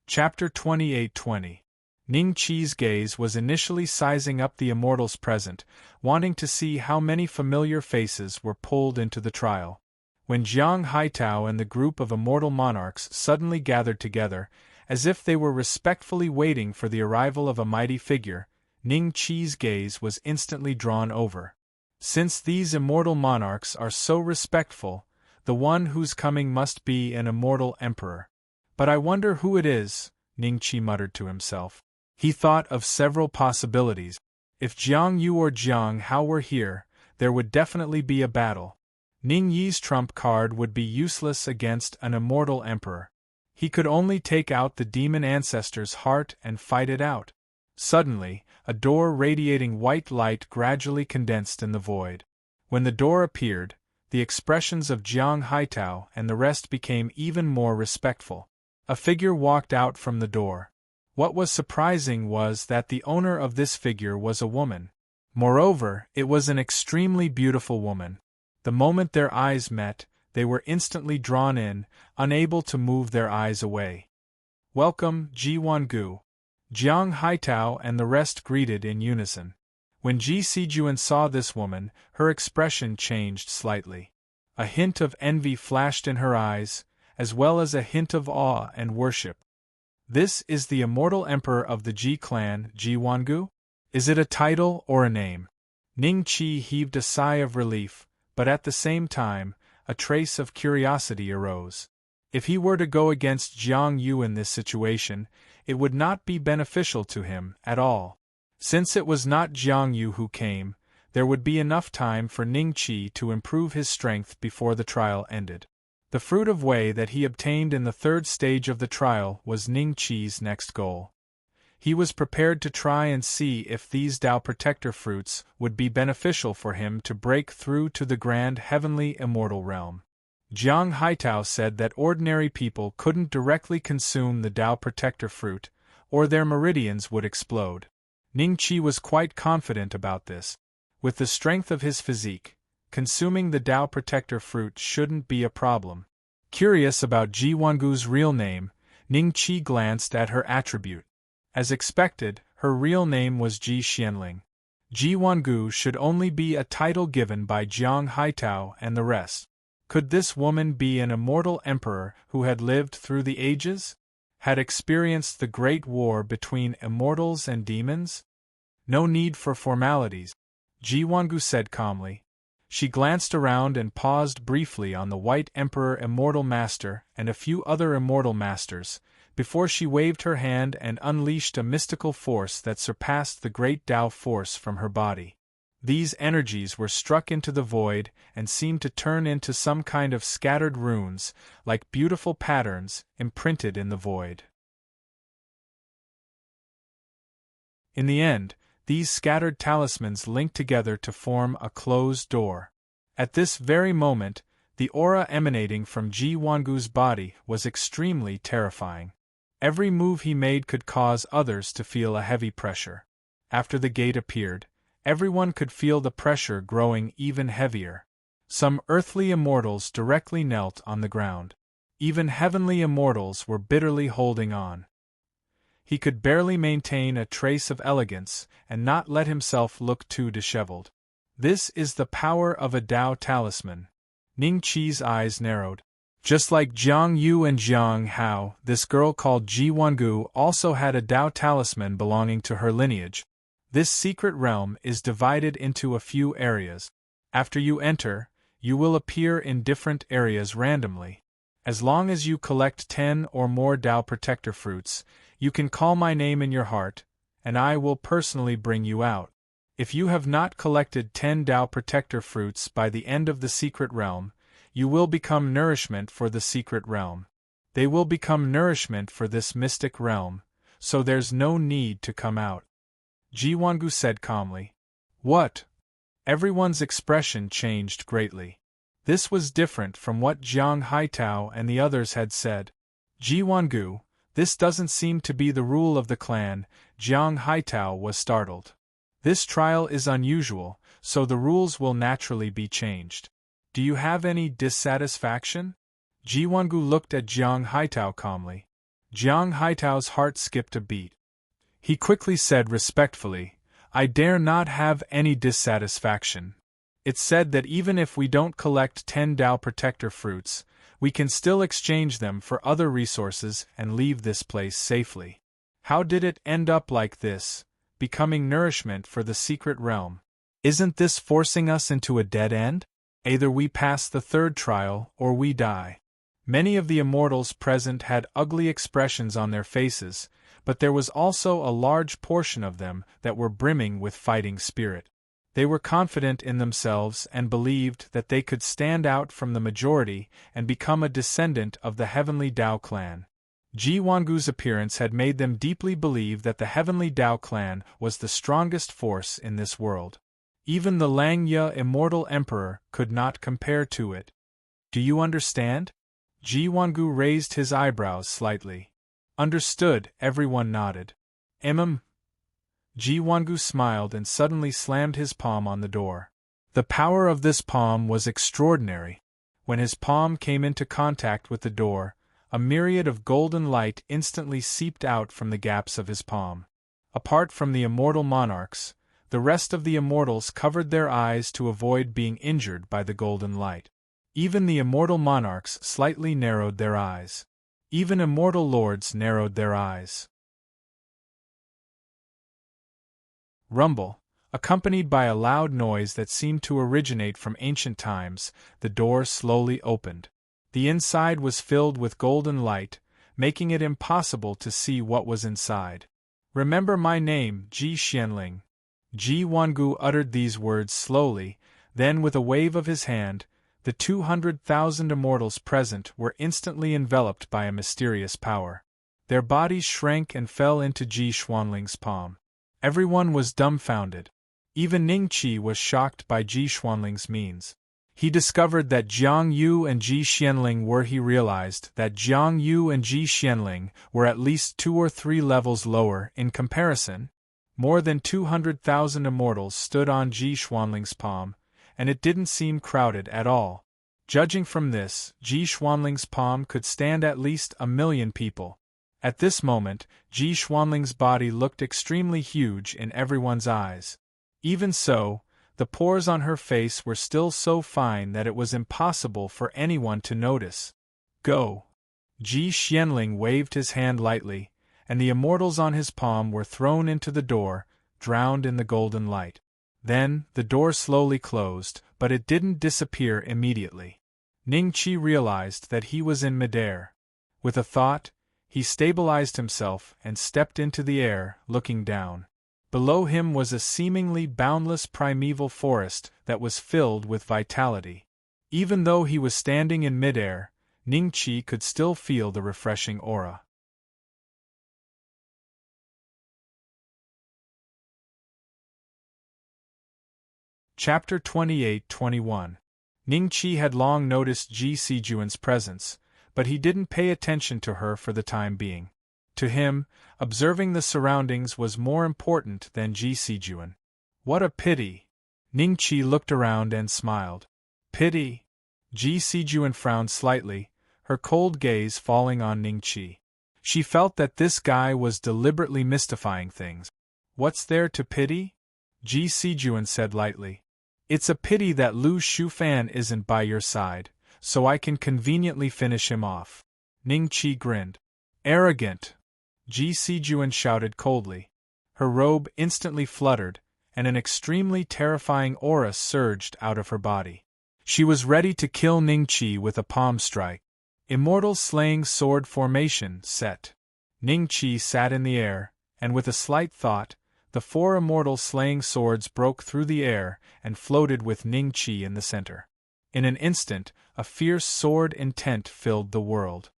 Chapter 28:20. Ning Qi's gaze was initially sizing up the immortals present, wanting to see how many familiar faces were pulled into the trial. When Jiang Haitao and the group of immortal monarchs suddenly gathered together, as if they were respectfully waiting for the arrival of a mighty figure, Ning Qi's gaze was instantly drawn over. Since these immortal monarchs are so respectful, the one whose coming must be an immortal emperor. But I wonder who it is, Ning Qi muttered to himself. He thought of several possibilities. If Jiang Yu or Jiang Hao were here, there would definitely be a battle. Ning Yi's trump card would be useless against an immortal emperor. He could only take out the demon ancestor's heart and fight it out. Suddenly, a door radiating white light gradually condensed in the void. When the door appeared, the expressions of Jiang Haitao and the rest became even more respectful. A figure walked out from the door. What was surprising was that the owner of this figure was a woman. Moreover, it was an extremely beautiful woman. The moment their eyes met, they were instantly drawn in, unable to move their eyes away. "Welcome, Ji Wangu." Jiang Haitao and the rest greeted in unison. When Ji Sijuan saw this woman, her expression changed slightly. A hint of envy flashed in her eyes, as well as a hint of awe and worship. This is the immortal emperor of the Ji clan, Ji Wangu? Is it a title or a name? Ning Qi heaved a sigh of relief, but at the same time, a trace of curiosity arose. If he were to go against Jiang Yu in this situation, it would not be beneficial to him at all. Since it was not Jiang Yu who came, there would be enough time for Ning Qi to improve his strength before the trial ended. The fruit of Wei that he obtained in the 3rd stage of the trial was Ning Qi's next goal. He was prepared to try and see if these Tao Protector fruits would be beneficial for him to break through to the grand heavenly immortal realm. Jiang Haitao said that ordinary people couldn't directly consume the Tao Protector fruit, or their meridians would explode. Ning Qi was quite confident about this. With the strength of his physique, consuming the Tao Protector fruit shouldn't be a problem. Curious about Ji Wangu's real name, Ning Qi glanced at her attribute. As expected, her real name was Ji Xianling. Ji Wangu should only be a title given by Jiang Haitao and the rest. Could this woman be an immortal emperor who had lived through the ages? Had experienced the great war between immortals and demons? No need for formalities, Ji Wangu said calmly. She glanced around and paused briefly on the White Emperor Immortal Master and a few other Immortal Masters, before she waved her hand and unleashed a mystical force that surpassed the great Tao force from her body. These energies were struck into the void and seemed to turn into some kind of scattered runes, like beautiful patterns imprinted in the void. In the end, these scattered talismans linked together to form a closed door. At this very moment, the aura emanating from Ji Wangu's body was extremely terrifying. Every move he made could cause others to feel a heavy pressure. After the gate appeared, everyone could feel the pressure growing even heavier. Some earthly immortals directly knelt on the ground. Even heavenly immortals were bitterly holding on. He could barely maintain a trace of elegance and not let himself look too disheveled. This is the power of a Tao talisman. Ning Qi's eyes narrowed. Just like Jiang Yu and Jiang Hao, this girl called Ji Wangu also had a Tao talisman belonging to her lineage. This secret realm is divided into a few areas. After you enter, You will appear in different areas randomly. As long as you collect 10 or more Tao Protector fruits, you can call my name in your heart, and I will personally bring you out. If you have not collected 10 Tao Protector fruits by the end of the secret realm, you will become nourishment for the secret realm. They will become nourishment for this mystic realm, so there's no need to come out. Ji Wangu said calmly. What? Everyone's expression changed greatly. This was different from what Jiang Haitao and the others had said. Ji Wangu, this doesn't seem to be the rule of the clan. Jiang Haitao was startled. This trial is unusual, so the rules will naturally be changed. Do you have any dissatisfaction? Ji Wangu looked at Jiang Haitao calmly. Jiang Haitao's heart skipped a beat. He quickly said respectfully, I dare not have any dissatisfaction. It's said that even if we don't collect 10 Tao Protector fruits, we can still exchange them for other resources and leave this place safely. How did it end up like this, becoming nourishment for the secret realm? Isn't this forcing us into a dead end? Either we pass the third trial or we die. Many of the immortals present had ugly expressions on their faces, but there was also a large portion of them that were brimming with fighting spirit. They were confident in themselves and believed that they could stand out from the majority and become a descendant of the Heavenly Tao clan. Ji Wangu's appearance had made them deeply believe that the Heavenly Tao clan was the strongest force in this world. Even the Lang Ye Immortal Emperor could not compare to it. Do you understand? Ji Wangu raised his eyebrows slightly. Understood, everyone nodded. Ji Wangu smiled and suddenly slammed his palm on the door. The power of this palm was extraordinary. When his palm came into contact with the door, a myriad of golden light instantly seeped out from the gaps of his palm. Apart from the immortal monarchs, the rest of the immortals covered their eyes to avoid being injured by the golden light. Even the immortal monarchs slightly narrowed their eyes. Even immortal lords narrowed their eyes. Rumble, accompanied by a loud noise that seemed to originate from ancient times, the door slowly opened. The inside was filled with golden light, making it impossible to see what was inside. Remember my name, Ji Xianling. Ji Wangu uttered these words slowly, then with a wave of his hand, the 200,000 immortals present were instantly enveloped by a mysterious power. Their bodies shrank and fell into Ji Xuanling's palm. Everyone was dumbfounded. Even Ning Qi was shocked by Ji Xuanling's means. He discovered that Jiang Yu and Ji Xianling were he realized that Jiang Yu and Ji Xianling were at least 2 or 3 levels lower in comparison. More than 200,000 immortals stood on Ji Xuanling's palm, and it didn't seem crowded at all. Judging from this, Ji Xuanling's palm could stand at least 1,000,000 people. At this moment, Ji Xuanling's body looked extremely huge in everyone's eyes. Even so, the pores on her face were still so fine that it was impossible for anyone to notice. Go! Ji Xianling waved his hand lightly, and the immortals on his palm were thrown into the door, drowned in the golden light. Then, the door slowly closed, but it didn't disappear immediately. Ning Qi realized that he was in midair. With a thought, he stabilized himself and stepped into the air, looking down. Below him was a seemingly boundless primeval forest that was filled with vitality. Even though he was standing in midair, Ning Qi could still feel the refreshing aura. Chapter 28-21. Ning Qi had long noticed Ji Sijuan's presence, but he didn't pay attention to her for the time being. To him, observing the surroundings was more important than Ji Sijuan. What a pity! Ning Qi looked around and smiled. Pity? Ji Sijuan frowned slightly, her cold gaze falling on Ning Qi. She felt that this guy was deliberately mystifying things. What's there to pity? Ji Sijuan said lightly. It's a pity that Lu Shufan isn't by your side, so I can conveniently finish him off. Ning Qi grinned. Arrogant! Ji Sijuan shouted coldly. Her robe instantly fluttered, and an extremely terrifying aura surged out of her body. She was ready to kill Ningqi with a palm strike. Immortal slaying sword formation set. Ningqi sat in the air, and with a slight thought, the 4 immortal slaying swords broke through the air and floated with Ningqi in the center. In an instant, a fierce sword intent filled the world.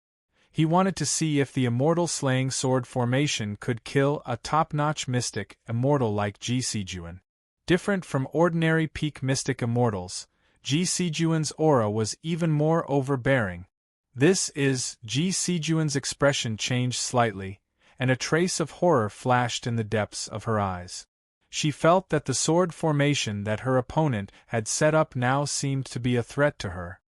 He wanted to see if the immortal slaying sword formation could kill a top-notch mystic immortal like Ji Sijuan. Different from ordinary peak mystic immortals, Ji Sijuan's aura was even more overbearing. Ji Sijuan's expression changed slightly, and a trace of horror flashed in the depths of her eyes. She felt that the sword formation that her opponent had set up now seemed to be a threat to her.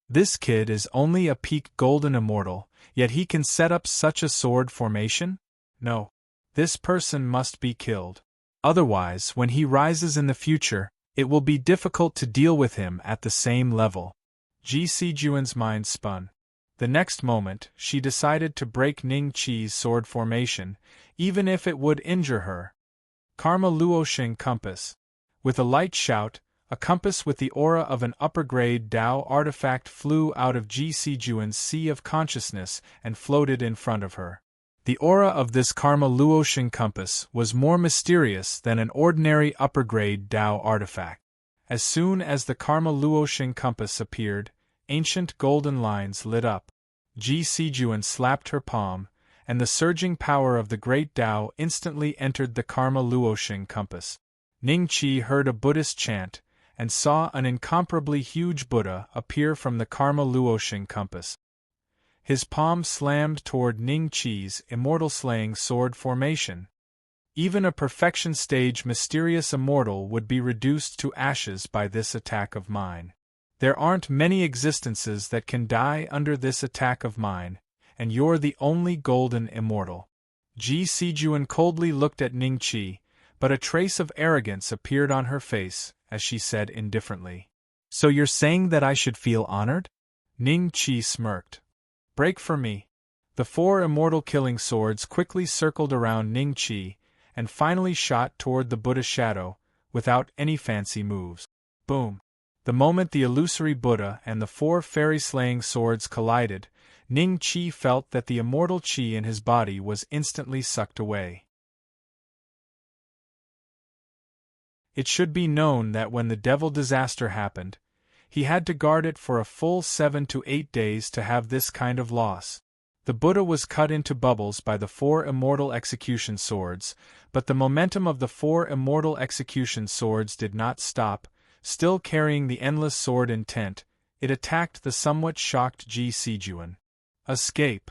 This kid is only a peak golden immortal, yet he can set up such a sword formation? No. This person must be killed. Otherwise, when he rises in the future, it will be difficult to deal with him at the same level. Ji Sijuan's mind spun. The next moment, she decided to break Ningqi's sword formation, even if it would injure her. Karma Luoxing Compass. With a light shout, a compass with the aura of an upper-grade Dao artifact flew out of Ji Sijuan's sea of consciousness and floated in front of her. The aura of this Karma Luoxing compass was more mysterious than an ordinary upper-grade Dao artifact. As soon as the Karma Luoxing compass appeared, ancient golden lines lit up. Ji Sijuan slapped her palm, and the surging power of the great Dao instantly entered the Karma Luoxing compass. Ningqi heard a Buddhist chant, and saw an incomparably huge Buddha appear from the Karma Luoxing compass. His palm slammed toward Ningqi's immortal slaying sword formation. Even a perfection stage mysterious immortal would be reduced to ashes by this attack of mine. There aren't many existences that can die under this attack of mine, and you're the only golden immortal. Ji Sijuan coldly looked at Ningqi, but a trace of arrogance appeared on her face as she said indifferently, "So you're saying that I should feel honored?" Ningqi smirked. "Break for me." The 4 immortal killing swords quickly circled around Ningqi and finally shot toward the Buddha shadow, without any fancy moves. Boom! The moment the illusory Buddha and the 4 fairy-slaying swords collided, Ningqi felt that the immortal qi in his body was instantly sucked away. It should be known that when the devil disaster happened, he had to guard it for a full 7 to 8 days to have this kind of loss. The Buddha was cut into bubbles by the 4 immortal execution swords, but the momentum of the 4 immortal execution swords did not stop. Still carrying the endless sword intent, it attacked the somewhat shocked Ji Sijuan. Escape!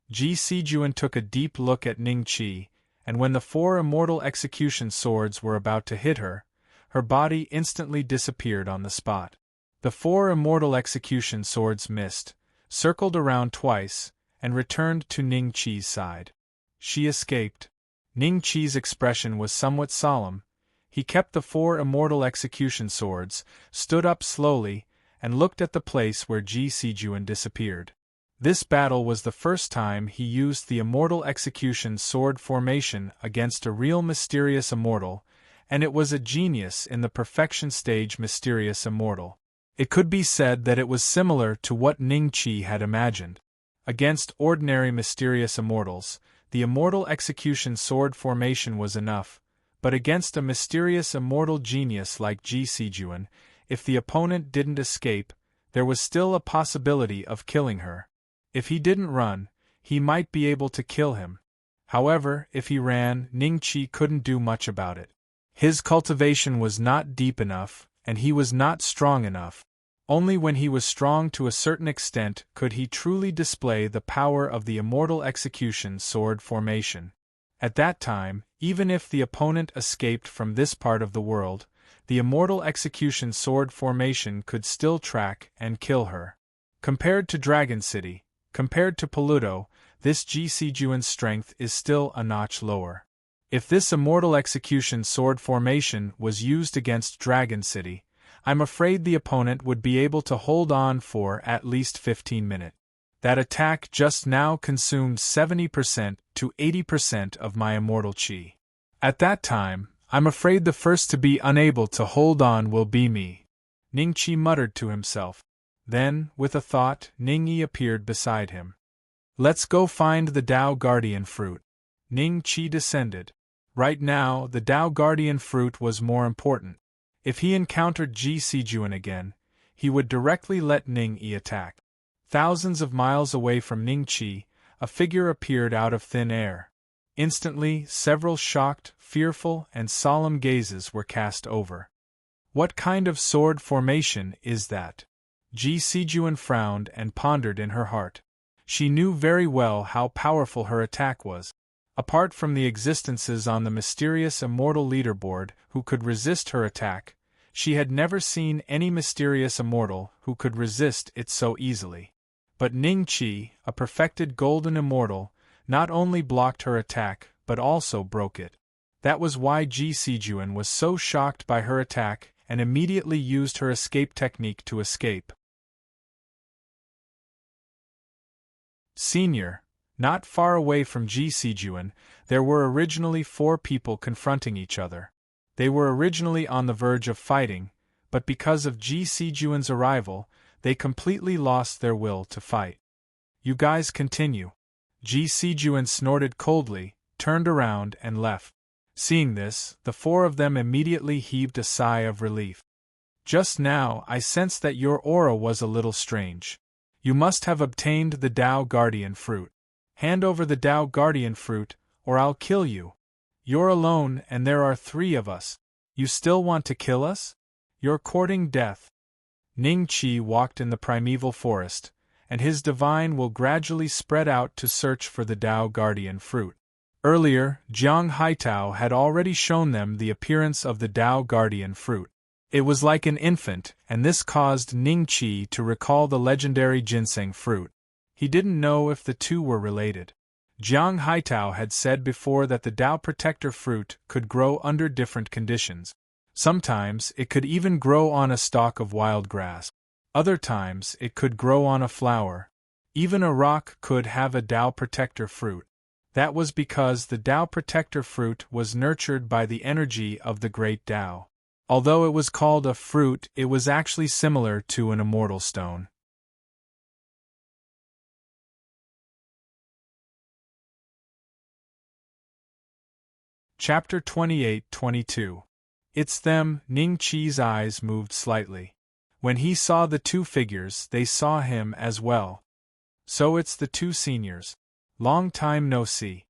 Ji Sijuan took a deep look at Ningqi, and when the 4 immortal execution swords were about to hit her, her body instantly disappeared on the spot. The 4 immortal execution swords missed, circled around twice, and returned to Ningqi's side. She escaped. Ningqi's expression was somewhat solemn. He kept the 4 immortal execution swords, stood up slowly, and looked at the place where Ji Sijuan disappeared. This battle was the first time he used the immortal execution sword formation against a real mysterious immortal, and it was a genius in the perfection stage mysterious immortal. It could be said that it was similar to what Ningqi had imagined. Against ordinary mysterious immortals, the immortal execution sword formation was enough, but against a mysterious immortal genius like Ji Sijuan, if the opponent didn't escape, there was still a possibility of killing her. If he didn't run, he might be able to kill him. However, if he ran, Ningqi couldn't do much about it. His cultivation was not deep enough, and he was not strong enough. Only when he was strong to a certain extent could he truly display the power of the immortal execution sword formation. At that time, even if the opponent escaped from this part of the world, the immortal execution sword formation could still track and kill her. Compared to Dragon City, compared to Paluto, this Ji Sijuan's strength is still a notch lower. If this immortal execution sword formation was used against Dragon City, I'm afraid the opponent would be able to hold on for at least 15 minutes. That attack just now consumed 70% to 80% of my immortal chi. At that time, I'm afraid the first to be unable to hold on will be me. Ning Qi muttered to himself. Then, with a thought, Ning Yi appeared beside him. Let's go find the Tao Guardian Fruit. Ning Qi descended. Right now, the Tao Guardian Fruit was more important. If he encountered Ji Sijuan again, he would directly let Ning Yi attack. Thousands of miles away from Ning Qi, a figure appeared out of thin air. Instantly, several shocked, fearful, and solemn gazes were cast over. What kind of sword formation is that? Ji Sijuan frowned and pondered in her heart. She knew very well how powerful her attack was. Apart from the existences on the mysterious immortal leaderboard who could resist her attack, she had never seen any mysterious immortal who could resist it so easily. But Ning Qi, a perfected golden immortal, not only blocked her attack but also broke it. That was why Ji Sijuan was so shocked by her attack and immediately used her escape technique to escape. Senior. Not far away from Ji Sijuan, there were originally 4 people confronting each other. They were originally on the verge of fighting, but because of Ji Sijuan's arrival, they completely lost their will to fight. You guys continue. Ji Sijuan snorted coldly, turned around and left. Seeing this, the 4 of them immediately heaved a sigh of relief. Just now I sensed that your aura was a little strange. You must have obtained the Tao Guardian Fruit. Hand over the Tao Guardian Fruit, or I'll kill you. You're alone and there are 3 of us. You still want to kill us? You're courting death. Ning Qi walked in the primeval forest, and his divine will gradually spread out to search for the Tao Guardian Fruit. Earlier, Jiang Haitao had already shown them the appearance of the Tao Guardian Fruit. It was like an infant, and this caused Ning Qi to recall the legendary ginseng fruit. He didn't know if the two were related. Jiang Haitao had said before that the Tao Protector fruit could grow under different conditions. Sometimes it could even grow on a stalk of wild grass. Other times it could grow on a flower. Even a rock could have a Tao Protector fruit. That was because the Tao Protector fruit was nurtured by the energy of the great Tao. Although it was called a fruit, it was actually similar to an immortal stone. Chapter 28-22. It's them. Ning Qi's eyes moved slightly. When he saw the 2 figures, they saw him as well. So it's the 2 seniors. Long time no see.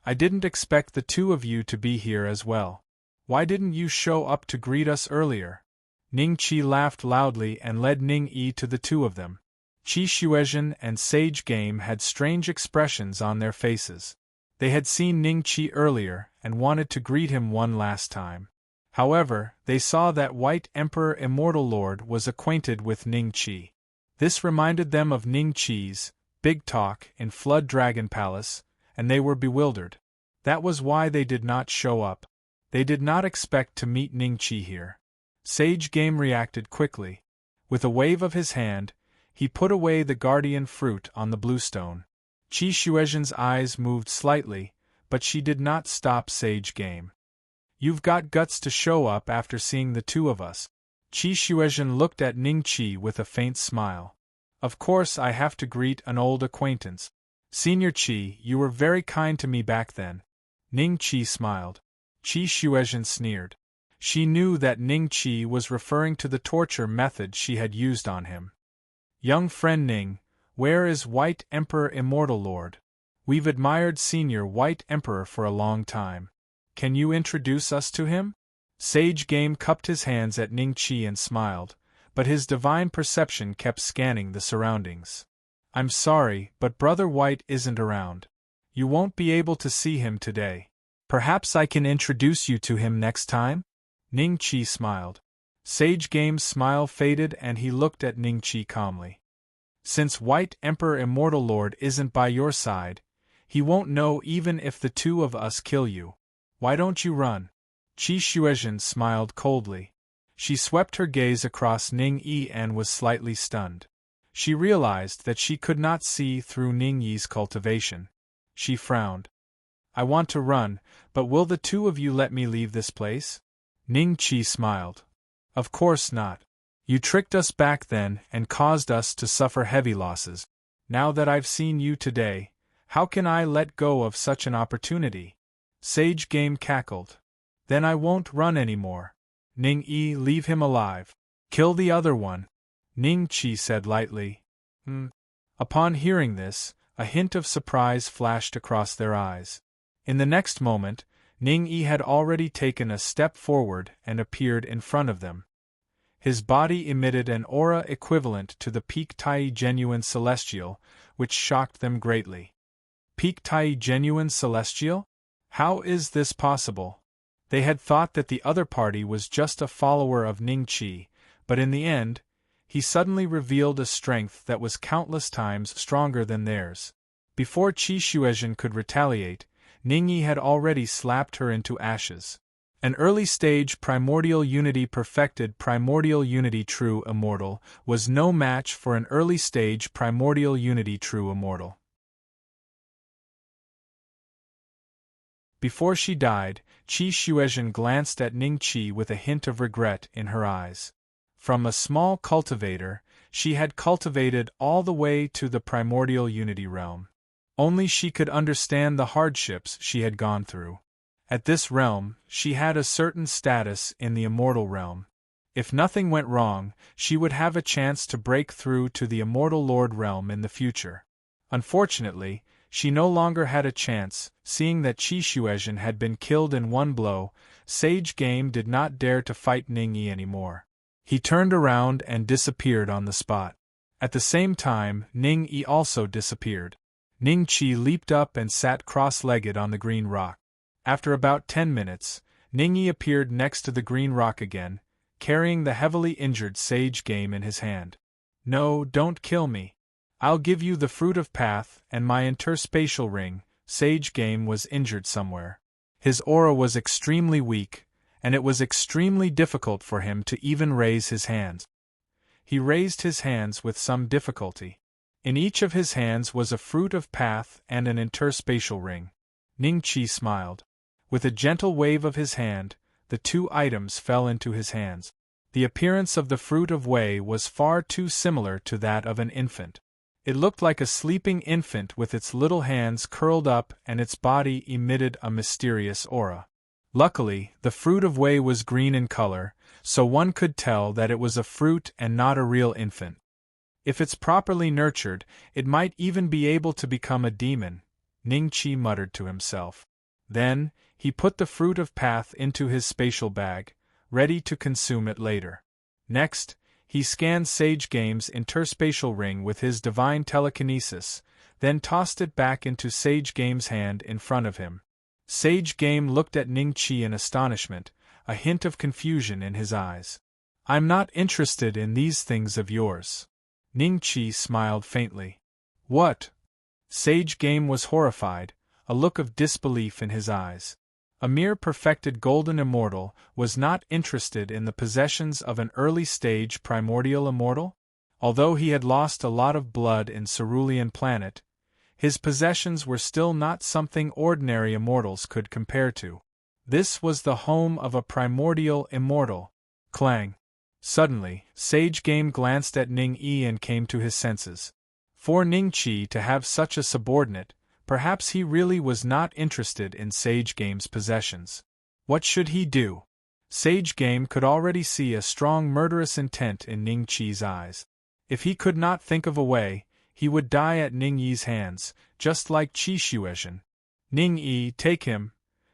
I didn't expect the 2 of you to be here as well. Why didn't you show up to greet us earlier? Ning Qi laughed loudly and led Ning Yi to the 2 of them. Qi Xuezhen and Sage Game had strange expressions on their faces. They had seen Ning Qi earlier and wanted to greet him one last time. However, they saw that White Emperor Immortal Lord was acquainted with Ning Qi. This reminded them of Ning Qi's big talk in Flood Dragon Palace, and they were bewildered. That was why they did not show up. They did not expect to meet Ning Qi here. Sage Game reacted quickly. With a wave of his hand, he put away the guardian fruit on the bluestone. Qi Xuezhen's eyes moved slightly, but she did not stop Sage Game. You've got guts to show up after seeing the 2 of us. Qi Xuezhen looked at Ning Qi with a faint smile. Of course I have to greet an old acquaintance. Senior Qi, you were very kind to me back then. Ning Qi smiled. Qi Xuezhen sneered. She knew that Ning Qi was referring to the torture method she had used on him. Young friend Ning, where is White Emperor Immortal Lord? We've admired Senior White Emperor for a long time. Can you introduce us to him? Sage Game cupped his hands at Ning Qi and smiled, but his divine perception kept scanning the surroundings. I'm sorry, but Brother White isn't around. You won't be able to see him today. Perhaps I can introduce you to him next time? Ning Qi smiled. Sage Game's smile faded and he looked at Ning Qi calmly. Since White Emperor Immortal Lord isn't by your side, he won't know even if the 2 of us kill you. Why don't you run? Qi Xuezhen smiled coldly. She swept her gaze across Ning Yi and was slightly stunned. She realized that she could not see through Ning Yi's cultivation. She frowned. I want to run, but will the 2 of you let me leave this place? Ning Qi smiled. Of course not. You tricked us back then and caused us to suffer heavy losses. Now that I've seen you today, how can I let go of such an opportunity? Sage Game cackled. Then I won't run anymore. Ning-Yi, leave him alive. Kill the other one. Ning-Chi said lightly. Upon hearing this, a hint of surprise flashed across their eyes. In the next moment, Ning-Yi had already taken a step forward and appeared in front of them. His body emitted an aura equivalent to the Peak Tai Genuine Celestial, which shocked them greatly. Peak Tai Genuine Celestial? How is this possible? They had thought that the other party was just a follower of Ning-Chi, but in the end, he suddenly revealed a strength that was countless times stronger than theirs. Before Qi Xuezhen could retaliate, Ning-Yi had already slapped her into ashes. An early-stage primordial unity perfected primordial unity true immortal was no match for an early-stage primordial unity true immortal. Before she died, Qi Xuezhen glanced at Ning-Chi with a hint of regret in her eyes. From a small cultivator, she had cultivated all the way to the primordial unity realm. Only she could understand the hardships she had gone through. At this realm, she had a certain status in the immortal realm. If nothing went wrong, she would have a chance to break through to the immortal lord realm in the future. Unfortunately, she no longer had a chance, seeing that Qi Xuezhen had been killed in one blow. Sage Game did not dare to fight Ning-Yi anymore. He turned around and disappeared on the spot. At the same time, Ning-Yi also disappeared. Ning-Chi leaped up and sat cross-legged on the green rock. After about 10 minutes, Ning-Yi appeared next to the green rock again, carrying the heavily injured Sage Game in his hand. No, don't kill me. I'll give you the Fruit of Path and my interspatial ring. Sage Game was injured somewhere. His aura was extremely weak, and it was extremely difficult for him to even raise his hands. He raised his hands with some difficulty. In each of his hands was a Fruit of Path and an interspatial ring. Ning-Chi smiled. With a gentle wave of his hand, the two items fell into his hands. The appearance of the Fruit of Wei was far too similar to that of an infant. It looked like a sleeping infant with its little hands curled up and its body emitted a mysterious aura. Luckily, the Fruit of Wei was green in color, so one could tell that it was a fruit and not a real infant. If it's properly nurtured, it might even be able to become a demon, Ning-Chi muttered to himself. Then, he put the Fruit of Path into his spatial bag, ready to consume it later. Next, he scanned Sage Game's interspatial ring with his divine telekinesis, then tossed it back into Sage Game's hand in front of him. Sage Game looked at Ning-Chi in astonishment, a hint of confusion in his eyes. I'm not interested in these things of yours. Ning-Chi smiled faintly. What? Sage Game was horrified, a look of disbelief in his eyes. A mere perfected golden immortal was not interested in the possessions of an early-stage primordial immortal? Although he had lost a lot of blood in Cerulean Planet, his possessions were still not something ordinary immortals could compare to. This was the home of a primordial immortal. Clang! Suddenly, Sage Game glanced at Ning-Yi and came to his senses. For Ning-Chi to have such a subordinate, perhaps he really was not interested in Sage Game's possessions. What should he do? Sage Game could already see a strong murderous intent in Ning-Chi's eyes. If he could not think of a way, he would die at Ning-Yi's hands, just like Qi Xuezhen. Ning-Yi, take him.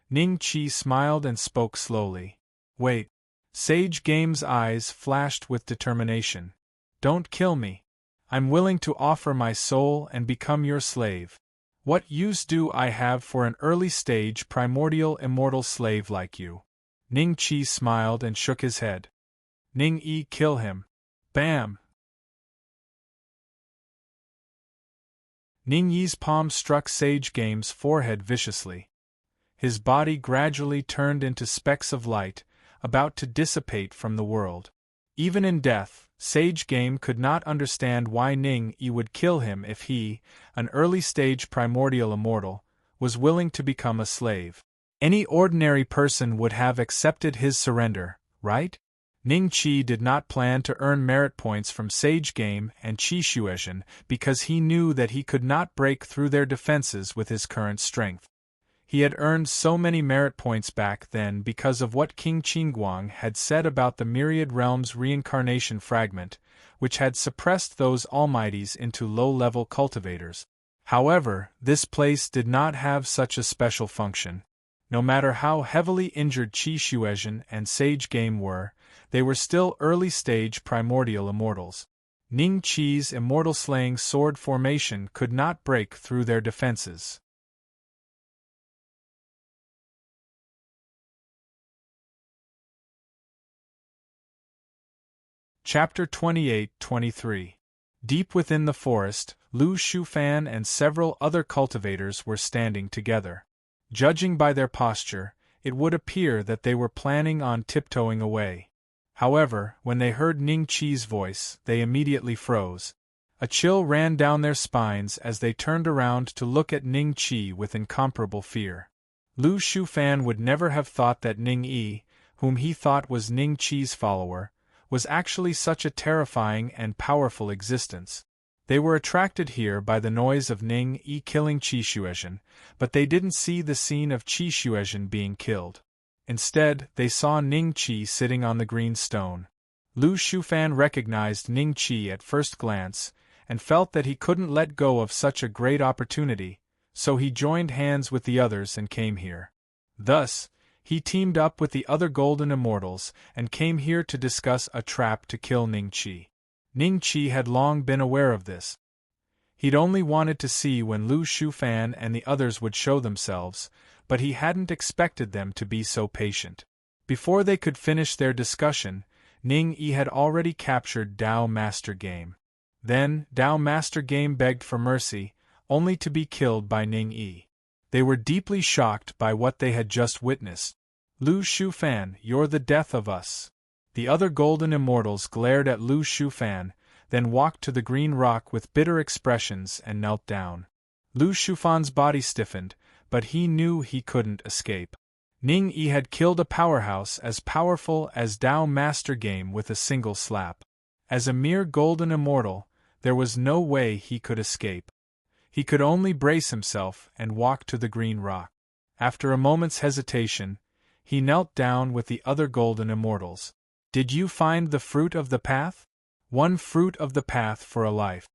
Ning-Chi smiled and spoke slowly. Wait. Sage Game's eyes flashed with determination. Don't kill me. I'm willing to offer my soul and become your slave. What use do I have for an early-stage primordial immortal slave like you? Ning-Chi smiled and shook his head. Ning-Yi, kill him. Bam! Ning-Yi's palm struck Sage Game's forehead viciously. His body gradually turned into specks of light, about to dissipate from the world. Even in death, Sage Game could not understand why Ning-Yi would kill him if he, an early-stage primordial immortal, was willing to become a slave. Any ordinary person would have accepted his surrender, right? Ning Qi did not plan to earn merit points from Sage Game and Qi Xuezhen because he knew that he could not break through their defenses with his current strength. He had earned so many merit points back then because of what King Qingguang had said about the Myriad Realms reincarnation fragment, which had suppressed those almighties into low-level cultivators. However, this place did not have such a special function. No matter how heavily injured Qi Xuezhen and Sage Game were, they were still early-stage primordial immortals. Ning Qi's immortal-slaying sword formation could not break through their defenses. Chapter 28-23. Deep within the forest, Lu Shufan and several other cultivators were standing together. Judging by their posture, it would appear that they were planning on tiptoeing away. However, when they heard Ning Qi's voice, they immediately froze. A chill ran down their spines as they turned around to look at Ning Qi with incomparable fear. Lu Shufan would never have thought that Ning Yi, whom he thought was Ning Qi's follower, was actually such a terrifying and powerful existence. They were attracted here by the noise of Ning Yi killing Qi Xuezhen, but they didn't see the scene of Qi Xuezhen being killed. Instead, they saw Ning Qi sitting on the green stone. Lu Shufan recognized Ning Qi at first glance, and felt that he couldn't let go of such a great opportunity, so he joined hands with the others and came here. Thus, he teamed up with the other Golden Immortals and came here to discuss a trap to kill Ning Qi. Ning Qi had long been aware of this. He'd only wanted to see when Lu Shufan and the others would show themselves, but he hadn't expected them to be so patient. Before they could finish their discussion, Ning Yi had already captured Dao Master Game. Then, Dao Master Game begged for mercy, only to be killed by Ning Yi. They were deeply shocked by what they had just witnessed. Lu Shufan, you're the death of us. The other Golden Immortals glared at Lu Shufan, then walked to the green rock with bitter expressions and knelt down. Lu Shufan's body stiffened, but he knew he couldn't escape. Ning Yi had killed a powerhouse as powerful as Dao Master Game with a single slap. As a mere Golden Immortal, there was no way he could escape. He could only brace himself and walk to the green rock. After a moment's hesitation, he knelt down with the other Golden Immortals. Did you find the fruit of the path? One fruit of the path for a life.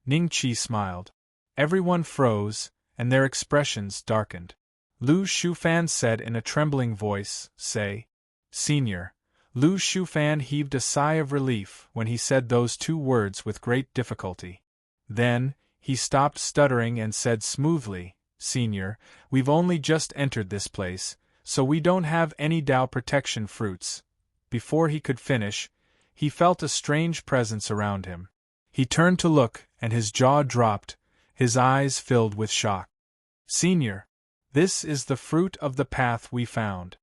Ning Qi smiled. Everyone froze, and their expressions darkened. Lu Shufan said in a trembling voice, "Say, Senior." Lu Shufan heaved a sigh of relief when he said those two words with great difficulty. Then, he stopped stuttering and said smoothly, "Senior, we've only just entered this place, so we don't have any Dao protection fruits." Before he could finish, he felt a strange presence around him. He turned to look, and his jaw dropped, his eyes filled with shock. "Senior, this is the fruit of the path we found."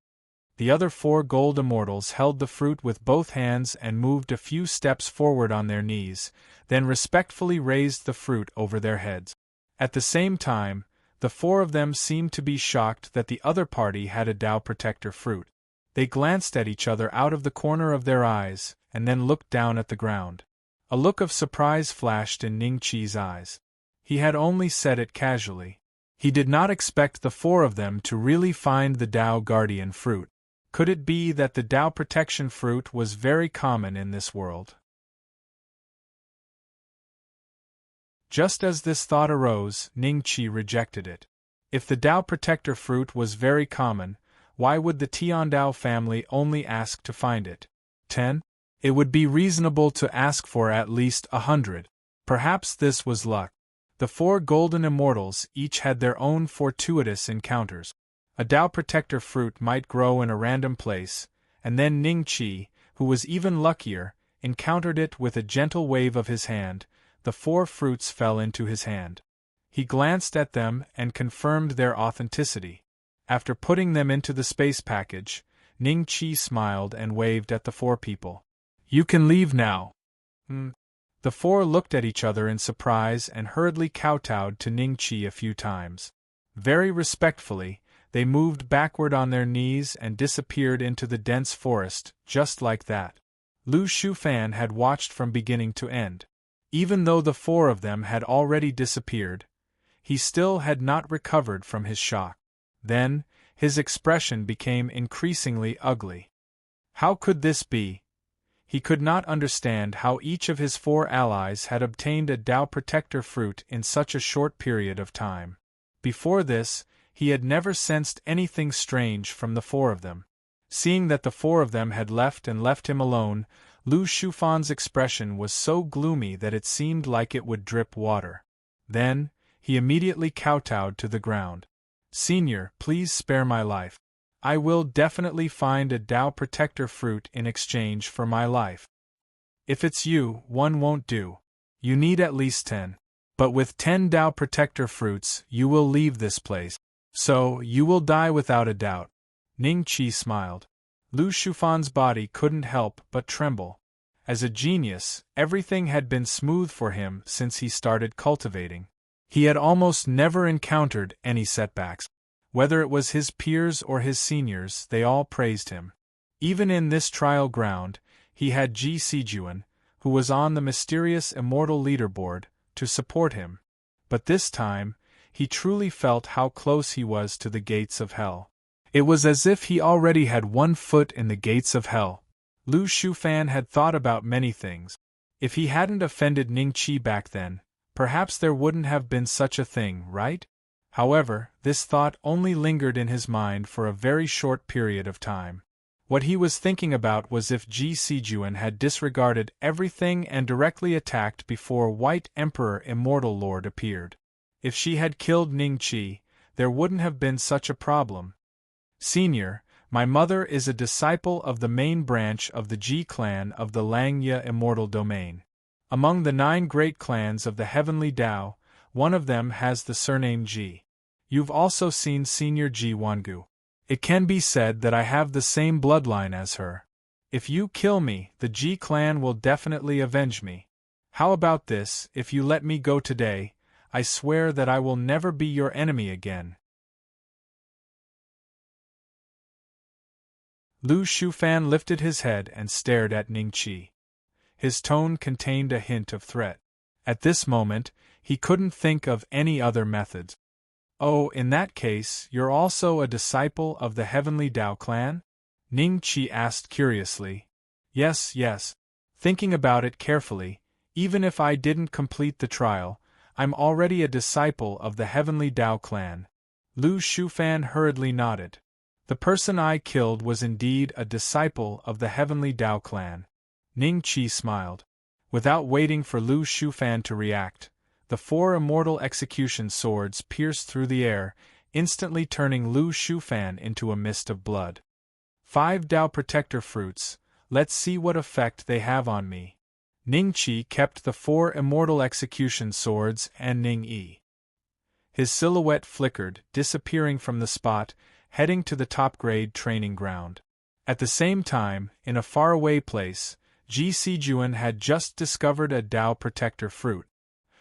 The other four Gold Immortals held the fruit with both hands and moved a few steps forward on their knees, then respectfully raised the fruit over their heads. At the same time, the four of them seemed to be shocked that the other party had a Dao Protector fruit. They glanced at each other out of the corner of their eyes, and then looked down at the ground. A look of surprise flashed in Ning Qi's eyes. He had only said it casually. He did not expect the four of them to really find the Dao Guardian fruit. Could it be that the Dao Protection fruit was very common in this world? Just as this thought arose, Ning Qi rejected it. If the Dao Protector fruit was very common, why would the Tiandao family only ask to find it? 10? It would be reasonable to ask for at least 100. Perhaps this was luck. The four Golden Immortals each had their own fortuitous encounters. A Dao Protector fruit might grow in a random place, and then Ning Qi, who was even luckier, encountered it with a gentle wave of his hand. The four fruits fell into his hand. He glanced at them and confirmed their authenticity. After putting them into the space package, Ning Qi smiled and waved at the four people. "You can leave now." The four looked at each other in surprise and hurriedly kowtowed to Ning Qi a few times. Very respectfully, they moved backward on their knees and disappeared into the dense forest, just like that. Lu Shufan had watched from beginning to end. Even though the four of them had already disappeared, he still had not recovered from his shock. Then, his expression became increasingly ugly. How could this be? He could not understand how each of his four allies had obtained a Tao Protector fruit in such a short period of time. Before this, he had never sensed anything strange from the four of them. Seeing that the four of them had left him alone, Lu Shufan's expression was so gloomy that it seemed like it would drip water. Then, he immediately kowtowed to the ground. "Senior, please spare my life. I will definitely find a Tao Protector fruit in exchange for my life. If it's you, one won't do. You need at least 10. But with 10 Tao Protector fruits, you will leave this place. So, you will die without a doubt." Ning Qi smiled. Lu Shufan's body couldn't help but tremble. As a genius, everything had been smooth for him since he started cultivating. He had almost never encountered any setbacks. Whether it was his peers or his seniors, they all praised him. Even in this trial ground, he had Ji Sijuan, who was on the mysterious immortal leaderboard, to support him. But this time, he truly felt how close he was to the gates of hell. It was as if he already had one foot in the gates of hell. Lu Shufan had thought about many things. If he hadn't offended Ning Qi back then, perhaps there wouldn't have been such a thing, right? However, this thought only lingered in his mind for a very short period of time. What he was thinking about was if Ji Sijuan had disregarded everything and directly attacked before White Emperor Immortal Lord appeared. If she had killed Ning Qi, there wouldn't have been such a problem. "Senior, my mother is a disciple of the main branch of the Ji clan of the Langya Immortal Domain. Among the 9 great clans of the Heavenly Tao, one of them has the surname Ji. You've also seen Senior Ji Wangu. It can be said that I have the same bloodline as her. If you kill me, the Ji clan will definitely avenge me. How about this? If you let me go today, I swear that I will never be your enemy again." Lu Shufan lifted his head and stared at Ning Qi. His tone contained a hint of threat. At this moment, he couldn't think of any other methods. "Oh, in that case, you're also a disciple of the Heavenly Tao clan?" Ning Qi asked curiously. Yes. Thinking about it carefully, even if I didn't complete the trial, I'm already a disciple of the Heavenly Tao clan." Lu Shufan hurriedly nodded. The person I killed was indeed a disciple of the Heavenly Tao clan. Ning Qi smiled. Without waiting for Lu Shufan to react, the 4 immortal execution swords pierced through the air, instantly turning Lu Shufan into a mist of blood. 5 Tao Protector fruits, let's see what effect they have on me. Ning Qi kept the 4 immortal execution swords and Ning Yi. His silhouette flickered, disappearing from the spot, heading to the top-grade training ground. At the same time, in a faraway place, Ji Sijuan had just discovered a Tao Protector fruit.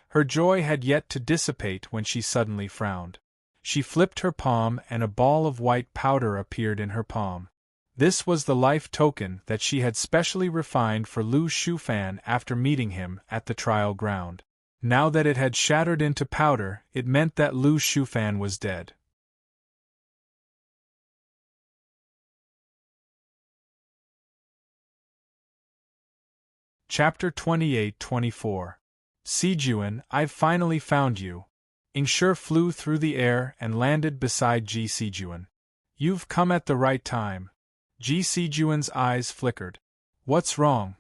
Her joy had yet to dissipate when she suddenly frowned. She flipped her palm and a ball of white powder appeared in her palm. This was the life token that she had specially refined for Lu Shufan after meeting him at the trial ground. Now that it had shattered into powder, it meant that Lu Shufan was dead. Chapter 28-24. Sijuan, I've finally found you. Ingshi flew through the air and landed beside Ji Sijuan. You've come at the right time. Ji Sijuan's eyes flickered. What's wrong?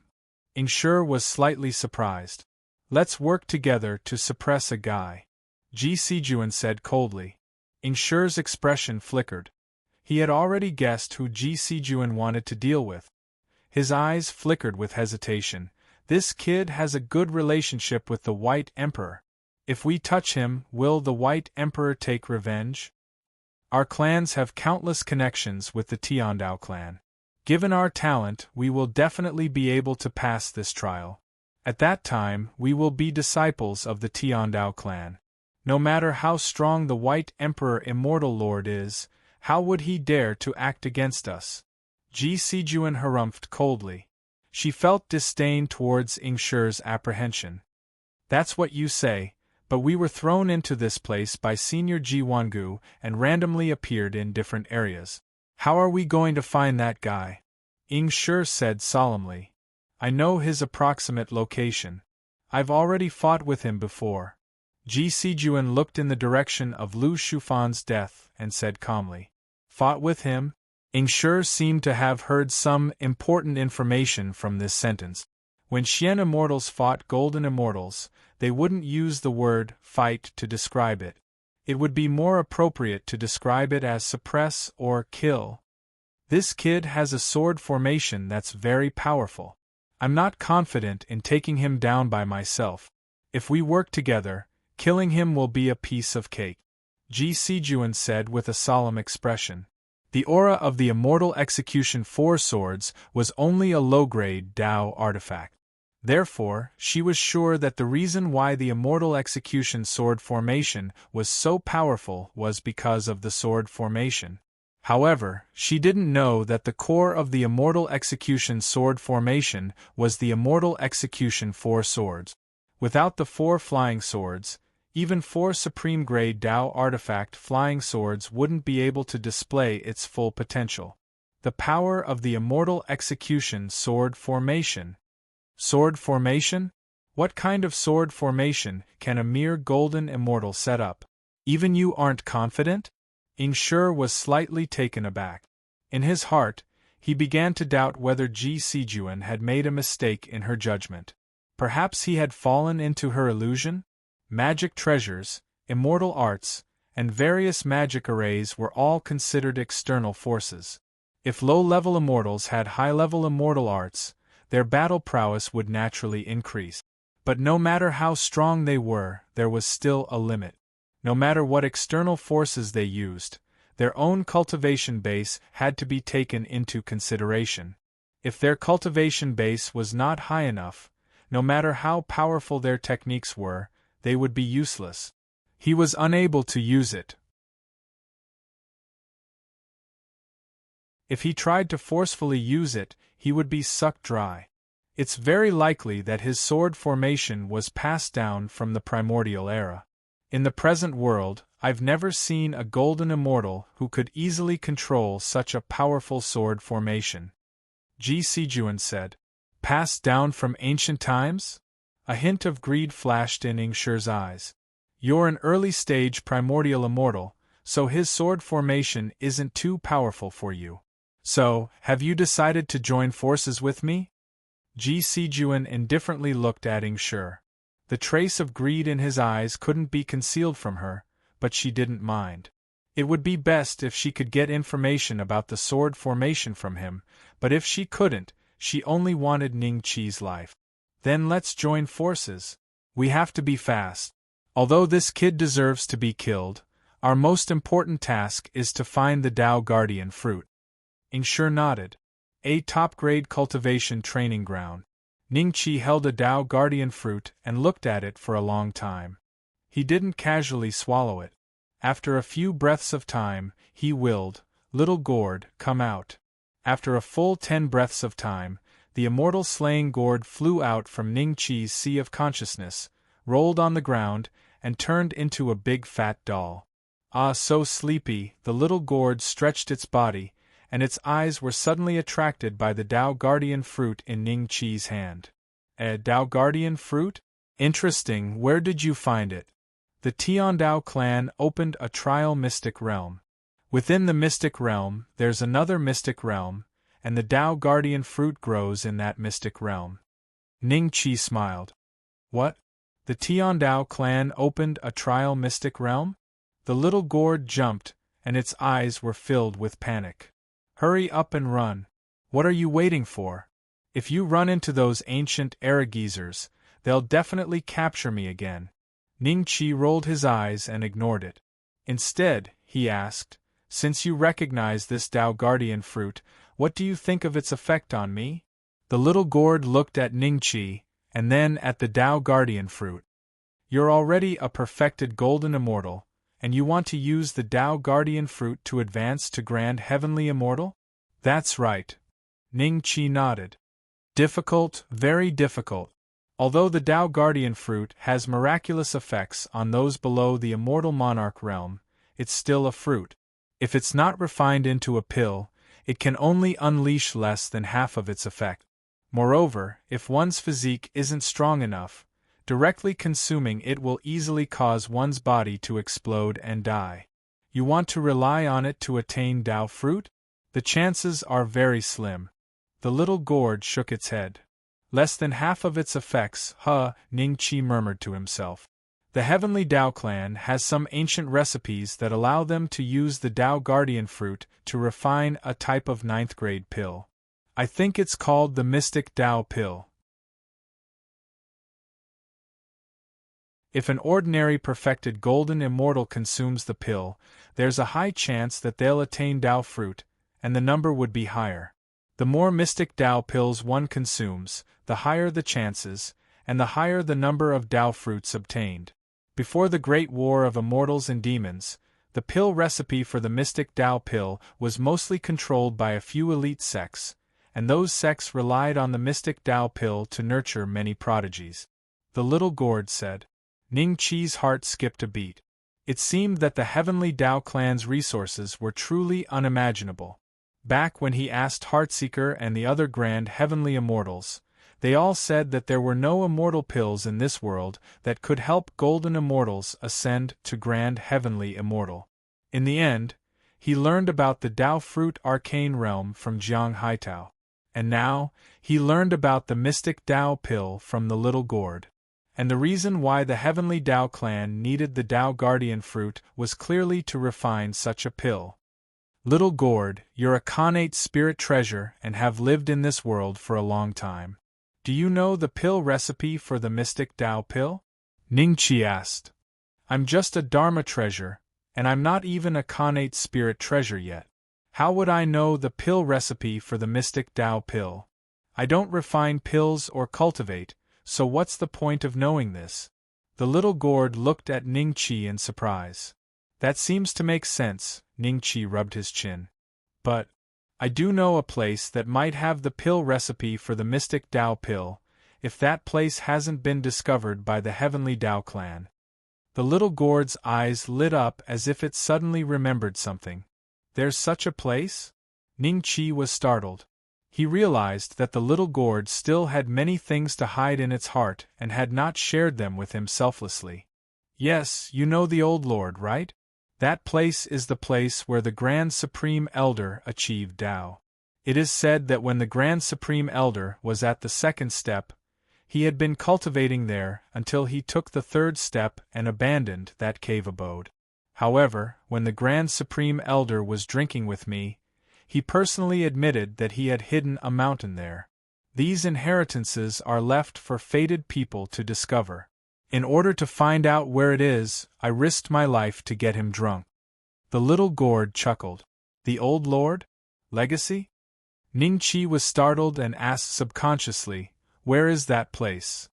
Ingshi was slightly surprised. Let's work together to suppress a guy. Ji Sijuan said coldly. Ingshi's expression flickered. He had already guessed who Ji Sijuan wanted to deal with. His eyes flickered with hesitation. This kid has a good relationship with the White Emperor. If we touch him, will the White Emperor take revenge? Our clans have countless connections with the Tiandao clan. Given our talent, we will definitely be able to pass this trial. At that time, we will be disciples of the Tiandao clan. No matter how strong the White Emperor Immortal Lord is, how would he dare to act against us? Ji Sijuan harumphed coldly. She felt disdain towards Ingsher's apprehension. That's what you say, but we were thrown into this place by Senior Jiwangu and randomly appeared in different areas. How are we going to find that guy? Ingsher said solemnly. I know his approximate location. I've already fought with him before. Ji Sijuan looked in the direction of Lu Shufan's death and said calmly. Fought with him? Ingsher seemed to have heard some important information from this sentence. When Xian immortals fought golden immortals, they wouldn't use the word fight to describe it. It would be more appropriate to describe it as suppress or kill. This kid has a sword formation that's very powerful. I'm not confident in taking him down by myself. If we work together, killing him will be a piece of cake. Ji Sijuan said with a solemn expression. The aura of the Immortal Execution 4 swords was only a low-grade Dao artifact. Therefore, she was sure that the reason why the Immortal Execution sword formation was so powerful was because of the sword formation. However, she didn't know that the core of the Immortal Execution sword formation was the Immortal Execution 4 swords. Without the 4 flying swords, even 4 supreme-grade Dao artifact flying swords wouldn't be able to display its full potential. The power of the Immortal Execution sword formation. Sword formation? What kind of sword formation can a mere golden immortal set up? Even you aren't confident? Ingsher was slightly taken aback. In his heart, he began to doubt whether Ji Sijuan had made a mistake in her judgment. Perhaps he had fallen into her illusion? Magic treasures, immortal arts, and various magic arrays were all considered external forces. If low-level immortals had high-level immortal arts, their battle prowess would naturally increase. But no matter how strong they were, there was still a limit. No matter what external forces they used, their own cultivation base had to be taken into consideration. If their cultivation base was not high enough, no matter how powerful their techniques were, they would be useless. He was unable to use it. If he tried to forcefully use it, he would be sucked dry. It's very likely that his sword formation was passed down from the primordial era. In the present world, I've never seen a golden immortal who could easily control such a powerful sword formation. Ji Sijuan said. Passed down from ancient times? A hint of greed flashed in Ingsher's eyes. You're an early-stage primordial immortal, so his sword formation isn't too powerful for you. So, have you decided to join forces with me? Ji Sijuan indifferently looked at Ingsher. The trace of greed in his eyes couldn't be concealed from her, but she didn't mind. It would be best if she could get information about the sword formation from him, but if she couldn't, she only wanted Ningqi's life. Then let's join forces. We have to be fast. Although this kid deserves to be killed, our most important task is to find the Dao Guardian fruit. Ingsher nodded. A top-grade cultivation training ground. Ningqi held a Dao Guardian fruit and looked at it for a long time. He didn't casually swallow it. After a few breaths of time, he willed, "Little gourd, come out." After a full 10 breaths of time, the immortal slaying gourd flew out from Ningqi's sea of consciousness, rolled on the ground, and turned into a big fat doll. Ah, so sleepy, the little gourd stretched its body, and its eyes were suddenly attracted by the Dao Guardian fruit in Ningqi's hand. A Dao Guardian fruit? Interesting, where did you find it? The Tiandao clan opened a trial mystic realm. Within the mystic realm, there's another mystic realm, and the Dao Guardian fruit grows in that mystic realm. Ningqi smiled. What? The Tiandao clan opened a trial mystic realm? The little gourd jumped, and its eyes were filled with panic. Hurry up and run. What are you waiting for? If you run into those ancient Arageezers, they'll definitely capture me again. Ningqi rolled his eyes and ignored it. Instead, he asked, since you recognize this Dao Guardian fruit, what do you think of its effect on me? The little gourd looked at Ningqi, and then at the Dao Guardian fruit. You're already a perfected golden immortal, and you want to use the Dao Guardian fruit to advance to grand heavenly immortal? That's right. Ningqi nodded. Difficult, very difficult. Although the Tao Guardian fruit has miraculous effects on those below the immortal monarch realm, it's still a fruit. If it's not refined into a pill, it can only unleash less than half of its effect. Moreover, if one's physique isn't strong enough, directly consuming it will easily cause one's body to explode and die. You want to rely on it to attain Tao fruit? The chances are very slim. The little gourd shook its head. Less than half of its effects, Ning Qi murmured to himself. The Heavenly Tao clan has some ancient recipes that allow them to use the Tao Guardian fruit to refine a type of 9th grade pill. I think it's called the Mystic Tao pill. If an ordinary perfected golden immortal consumes the pill, there's a high chance that they'll attain Tao fruit, and the number would be higher. The more mystic Tao pills one consumes, the higher the chances, and the higher the number of Tao fruits obtained. Before the Great War of Immortals and Demons, the pill recipe for the mystic Tao pill was mostly controlled by a few elite sects, and those sects relied on the mystic Tao pill to nurture many prodigies. The little gourd said. Ning Qi's heart skipped a beat. It seemed that the Heavenly Tao clan's resources were truly unimaginable. Back when he asked Heartseeker and the other grand heavenly immortals, they all said that there were no immortal pills in this world that could help golden immortals ascend to grand heavenly immortal. In the end, he learned about the Tao fruit arcane realm from Jiang Haitao. And now, he learned about the mystic Tao pill from the little gourd. And the reason why the Heavenly Tao clan needed the Tao Guardian fruit was clearly to refine such a pill. Little gourd, you're a connate spirit treasure and have lived in this world for a long time. Do you know the pill recipe for the mystic Tao pill? Ning Qi asked. I'm just a Dharma treasure, and I'm not even a connate spirit treasure yet. How would I know the pill recipe for the mystic Tao pill? I don't refine pills or cultivate, so what's the point of knowing this? The little gourd looked at Ning Qi in surprise. That seems to make sense, Ning Qi rubbed his chin. But I do know a place that might have the pill recipe for the mystic Tao pill, if that place hasn't been discovered by the Heavenly Tao clan. The little gourd's eyes lit up as if it suddenly remembered something. There's such a place? Ning Qi was startled. He realized that the little gourd still had many things to hide in its heart and had not shared them with him selflessly. Yes, you know the old lord, right? That place is the place where the Grand Supreme Elder achieved Tao. It is said that when the Grand Supreme Elder was at the 2nd step, he had been cultivating there until he took the 3rd step and abandoned that cave abode. However, when the Grand Supreme Elder was drinking with me, he personally admitted that he had hidden a mountain there. These inheritances are left for fated people to discover. In order to find out where it is, I risked my life to get him drunk. The little gourd chuckled. The old lord? Legacy? Ning Qi was startled and asked subconsciously, where is that place?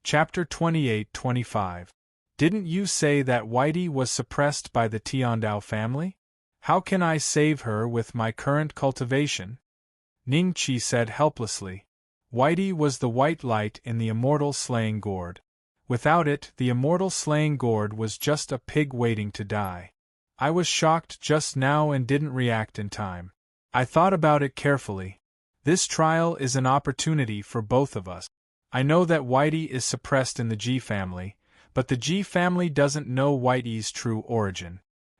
Chapter 28-25. Didn't you say that Whitey was suppressed by the Tiandao family? How can I save her with my current cultivation? Ning Qi said helplessly. Whitey was the white light in the immortal slaying gourd. Without it, the immortal slaying gourd was just a pig waiting to die. I was shocked just now and didn't react in time. I thought about it carefully. This trial is an opportunity for both of us. I know that Whitey is suppressed in the G family, but the G family doesn't know Whitey's true origin.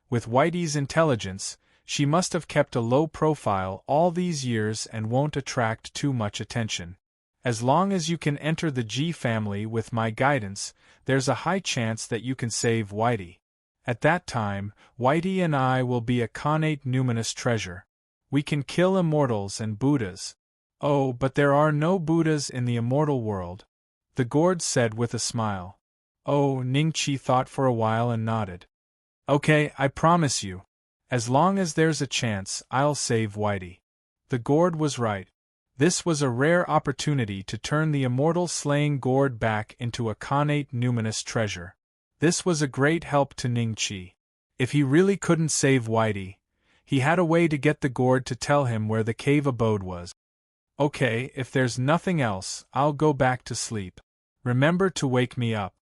With Whitey's intelligence, she must have kept a low profile all these years and won't attract too much attention. As long as you can enter the G family with my guidance, there's a high chance that you can save Whitey. At that time, Whitey and I will be a connate numinous treasure. We can kill immortals and Buddhas. Oh, but there are no Buddhas in the immortal world, the gourd said with a smile. Oh, Ning Qi thought for a while and nodded. Okay, I promise you. As long as there's a chance, I'll save Whitey. The gourd was right. This was a rare opportunity to turn the immortal slaying gourd back into a connate numinous treasure. This was a great help to Ning Qi. If he really couldn't save Whitey, he had a way to get the gourd to tell him where the cave abode was. Okay, if there's nothing else, I'll go back to sleep. Remember to wake me up.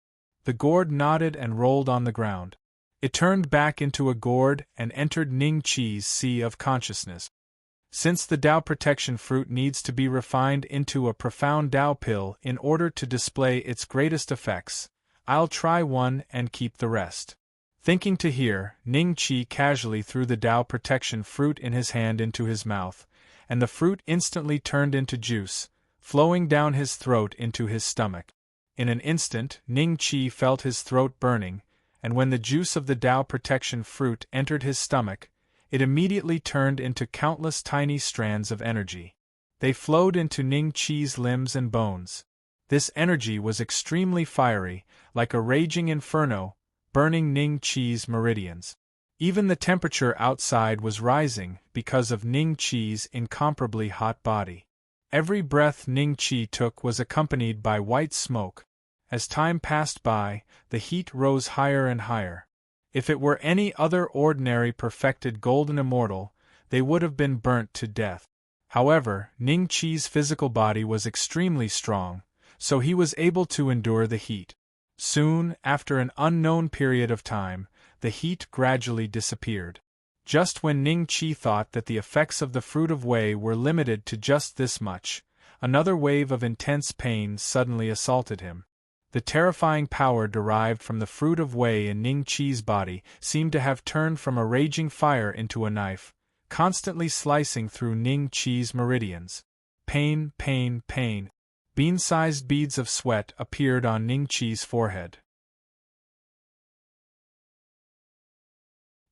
The gourd nodded and rolled on the ground. It turned back into a gourd and entered Ning Chi's sea of consciousness. Since the Tao protection fruit needs to be refined into a profound Tao pill in order to display its greatest effects, I'll try one and keep the rest. Thinking to hear, Ning Chi casually threw the Tao protection fruit in his hand into his mouth, and the fruit instantly turned into juice, flowing down his throat into his stomach. In an instant, Ning Chi felt his throat burning, and when the juice of the Tao protection fruit entered his stomach, it immediately turned into countless tiny strands of energy. They flowed into Ning Chi's limbs and bones. This energy was extremely fiery, like a raging inferno, burning Ning Chi's meridians. Even the temperature outside was rising because of Ning Chi's incomparably hot body. Every breath Ning Chi took was accompanied by white smoke. As time passed by, the heat rose higher and higher. If it were any other ordinary perfected golden immortal, they would have been burnt to death. However, Ning Chi's physical body was extremely strong, so he was able to endure the heat. Soon, after an unknown period of time, the heat gradually disappeared. Just when Ning Chi thought that the effects of the fruit of Wei were limited to just this much, another wave of intense pain suddenly assaulted him. The terrifying power derived from the fruit of Wei in Ning Chi's body seemed to have turned from a raging fire into a knife, constantly slicing through Ning Chi's meridians. Pain, pain, pain. Bean-sized beads of sweat appeared on Ning Chi's forehead.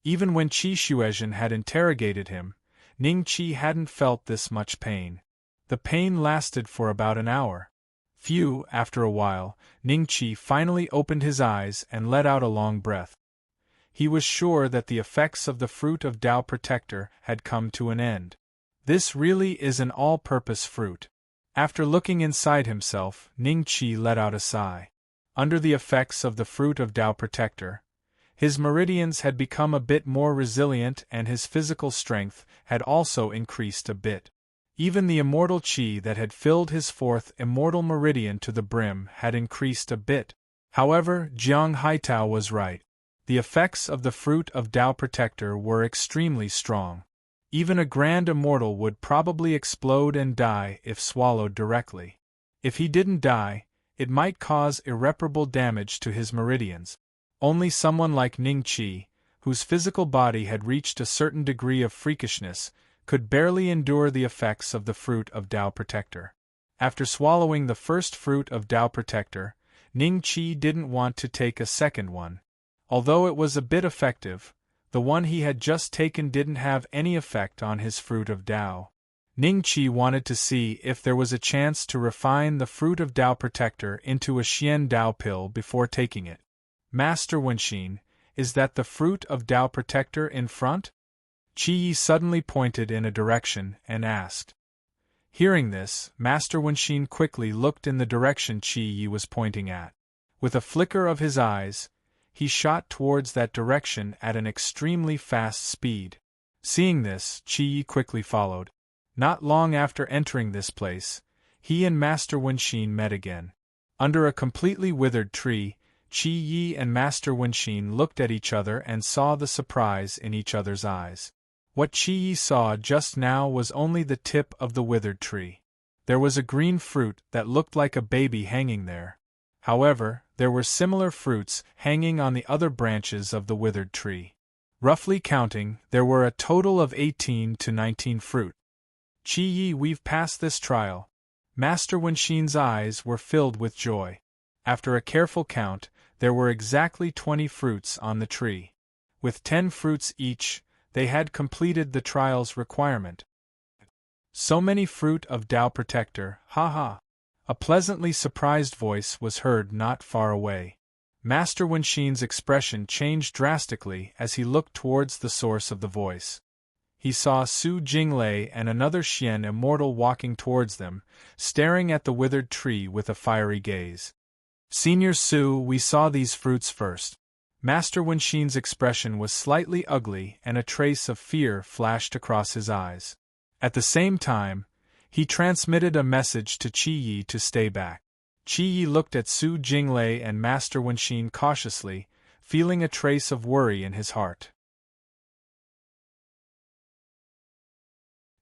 Even when Qi Xuezhen had interrogated him, Ning Chi hadn't felt this much pain. The pain lasted for about an hour. After a while, Ning Chi finally opened his eyes and let out a long breath. He was sure that the effects of the fruit of Tao Protector had come to an end. This really is an all-purpose fruit. After looking inside himself, Ning Chi let out a sigh. Under the effects of the fruit of Tao Protector, his meridians had become a bit more resilient and his physical strength had also increased a bit. Even the immortal qi that had filled his fourth immortal meridian to the brim had increased a bit. However, Jiang Haitao was right. The effects of the fruit of Tao Protector were extremely strong. Even a grand immortal would probably explode and die if swallowed directly. If he didn't die, it might cause irreparable damage to his meridians. Only someone like Ning Chi, whose physical body had reached a certain degree of freakishness, could barely endure the effects of the fruit of Tao Protector. After swallowing the first fruit of Tao Protector, Ning Chi didn't want to take a second one. Although it was a bit effective, the one he had just taken didn't have any effect on his fruit of Tao. Ning Chi wanted to see if there was a chance to refine the fruit of Tao Protector into a Xian Tao pill before taking it. Master Wenxin, is that the fruit of Tao Protector in front? Qi Yi suddenly pointed in a direction and asked. Hearing this, Master Wenxin quickly looked in the direction Qi Yi was pointing at. With a flicker of his eyes, he shot towards that direction at an extremely fast speed. Seeing this, Qi Yi quickly followed. Not long after entering this place, he and Master Wenxin met again. Under a completely withered tree, Qi Yi and Master Wenxin looked at each other and saw the surprise in each other's eyes. What Qi Yi saw just now was only the tip of the withered tree. There was a green fruit that looked like a baby hanging there. However, there were similar fruits hanging on the other branches of the withered tree. Roughly counting, there were a total of 18 to 19 fruit. Qi Yi, we've passed this trial. Master Wenxin's eyes were filled with joy. After a careful count, there were exactly 20 fruits on the tree. With 10 fruits each, they had completed the trial's requirement. So many fruit of Tao Protector, ha ha! A pleasantly surprised voice was heard not far away. Master Wenxin's expression changed drastically as he looked towards the source of the voice. He saw Su Jinglei and another Xian immortal walking towards them, staring at the withered tree with a fiery gaze. Senior Su, we saw these fruits first. Master Wenxin's expression was slightly ugly and a trace of fear flashed across his eyes. At the same time, he transmitted a message to Qi Yi to stay back. Qi Yi looked at Su Jinglei and Master Wenxin cautiously, feeling a trace of worry in his heart.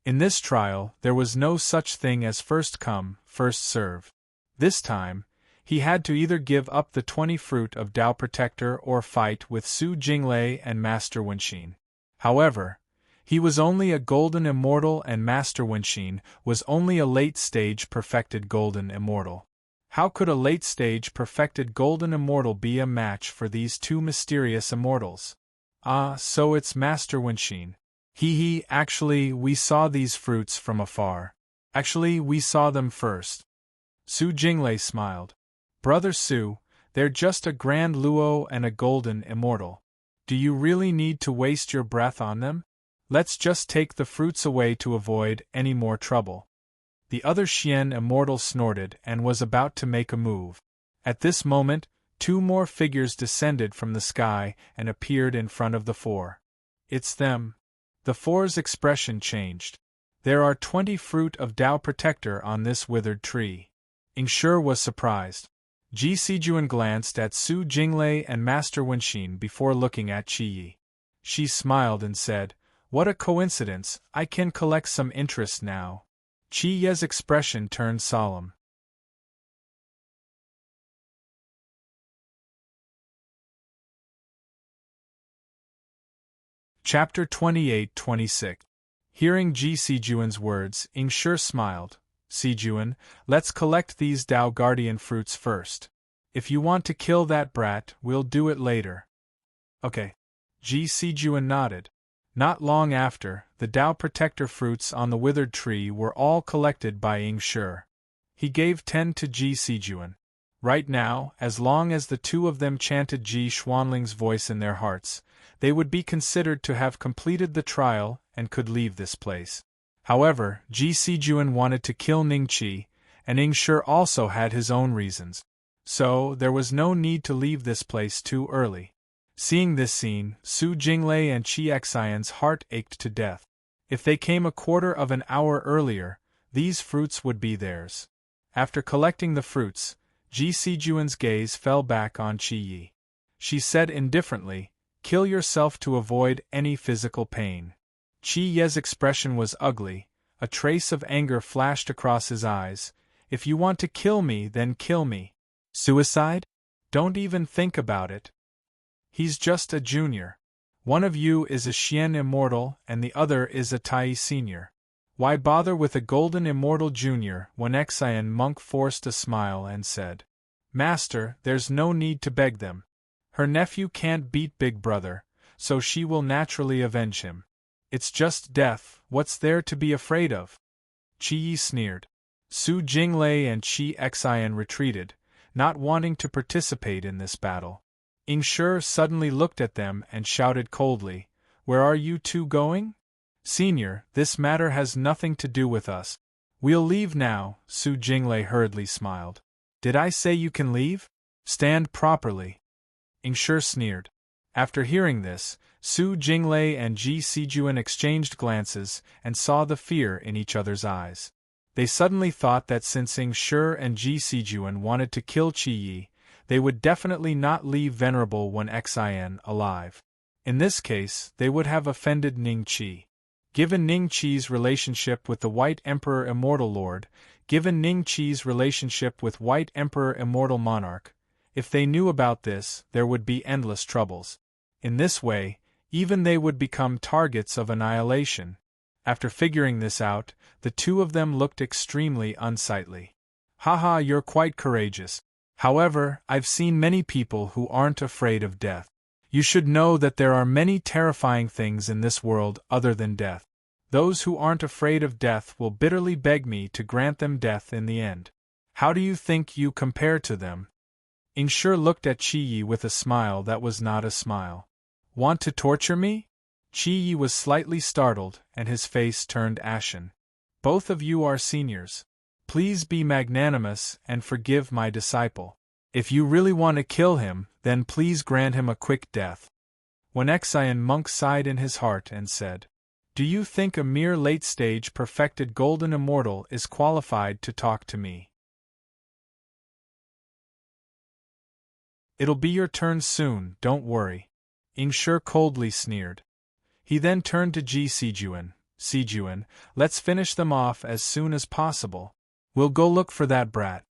In this trial, there was no such thing as first come, first serve. This time, he had to either give up the 20 fruit of Tao Protector or fight with Su Jinglei and Master Wenxin. However, he was only a golden immortal and Master Wenxin was only a late-stage perfected golden immortal. How could a late-stage perfected golden immortal be a match for these two mysterious immortals? Ah, so it's Master Wenxin. Actually, we saw these fruits from afar. Actually, we saw them first. Su Jinglei smiled. Brother Su, they're just a grand luo and a golden immortal. Do you really need to waste your breath on them? Let's just take the fruits away to avoid any more trouble. The other Xian immortal snorted and was about to make a move. At this moment, 2 more figures descended from the sky and appeared in front of the 4. It's them. The 4's expression changed. There are 20 fruit of Tao Protector on this withered tree. Ingshi was surprised. Ji Sijuan glanced at Su Jinglei and Master Wenxin before looking at Qi Yi. She smiled and said, "What a coincidence, I can collect some interest now." Qi Yi's expression turned solemn. Chapter 28-26. Hearing Ji Sijuan's words, Ingshi smiled. Sijuan, let's collect these Tao Guardian fruits first. If you want to kill that brat, we'll do it later. Okay. Ji Sijuan nodded. Not long after, the Tao Protector fruits on the withered tree were all collected by Ingshi. He gave 10 to Ji Sijuan. Right now, as long as the 2 of them chanted Ji Xuanling's voice in their hearts, they would be considered to have completed the trial and could leave this place. However, Ji Sijuan wanted to kill Ningqi, and Ingshi also had his own reasons. So, there was no need to leave this place too early. Seeing this scene, Su Jinglei and Qi Xian's heart ached to death. If they came a quarter of an hour earlier, these fruits would be theirs. After collecting the fruits, Ji Sijuan's gaze fell back on Qi Yi. She said indifferently, "Kill yourself to avoid any physical pain." Qi Yi's expression was ugly, a trace of anger flashed across his eyes. "If you want to kill me, then kill me. Suicide? Don't even think about it. He's just a junior. One of you is a Xian immortal and the other is a Tai senior. Why bother with a golden immortal junior?" When Xian monk forced a smile and said, "Master, there's no need to beg them. Her nephew can't beat Big Brother, so she will naturally avenge him. It's just death, what's there to be afraid of?" Qi Yi sneered. Su Jinglei and Qi Xian retreated, not wanting to participate in this battle. Ingshi suddenly looked at them and shouted coldly, "Where are you 2 going? Senior, this matter has nothing to do with us. We'll leave now." Su Jinglei hurriedly smiled. "Did I say you can leave? Stand properly." Ingshi sneered. After hearing this, Su Jinglei and Ji Sijuan exchanged glances and saw the fear in each other's eyes. They suddenly thought that since Ingshi and Ji Sijuan wanted to kill Qi Yi, they would definitely not leave Venerable One Xian alive. In this case, they would have offended Ningqi. Given Ningqi's relationship with the White Emperor Immortal Lord, given Ningqi's relationship with White Emperor Immortal Monarch, if they knew about this, there would be endless troubles. In this way, even they would become targets of annihilation. After figuring this out, the 2 of them looked extremely unsightly. "Haha, you're quite courageous. However, I've seen many people who aren't afraid of death. You should know that there are many terrifying things in this world other than death. Those who aren't afraid of death will bitterly beg me to grant them death in the end. How do you think you compare to them?" Ingshi looked at Qi Yi with a smile that was not a smile. "Want to torture me?" Qi Yi was slightly startled, and his face turned ashen. "Both of you are seniors. Please be magnanimous and forgive my disciple." If you really want to kill him, then please grant him a quick death. When Xian monk sighed in his heart and said, Do you think a mere late-stage perfected golden immortal is qualified to talk to me? It'll be your turn soon, don't worry. Ingshi coldly sneered. He then turned to Ji Sijuan, let's finish them off as soon as possible. We'll go look for that brat.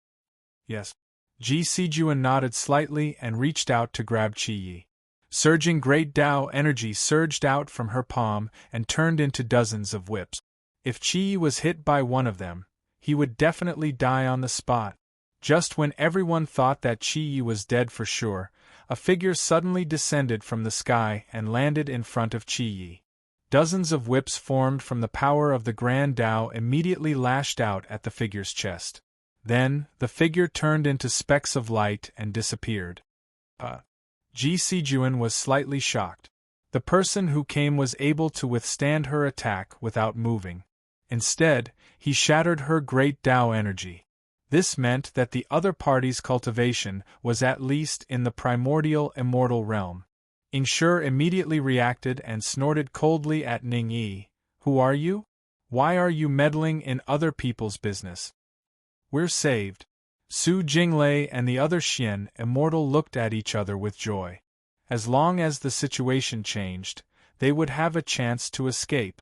Yes. Ji Sijuan nodded slightly and reached out to grab Qi Yi. Surging great Tao energy surged out from her palm and turned into dozens of whips. If Qi Yi was hit by one of them, he would definitely die on the spot. Just when everyone thought that Qi Yi was dead for sure, a figure suddenly descended from the sky and landed in front of Qi Yi. Dozens of whips formed from the power of the Grand Tao immediately lashed out at the figure's chest. Then, the figure turned into specks of light and disappeared. Ji Sijuan was slightly shocked. The person who came was able to withstand her attack without moving. Instead, he shattered her great Tao energy. This meant that the other party's cultivation was at least in the primordial immortal realm. Ingshi immediately reacted and snorted coldly at Ning Yi. Who are you? Why are you meddling in other people's business? We're saved. Su Jinglei and the other Xian immortal looked at each other with joy. As long as the situation changed, they would have a chance to escape.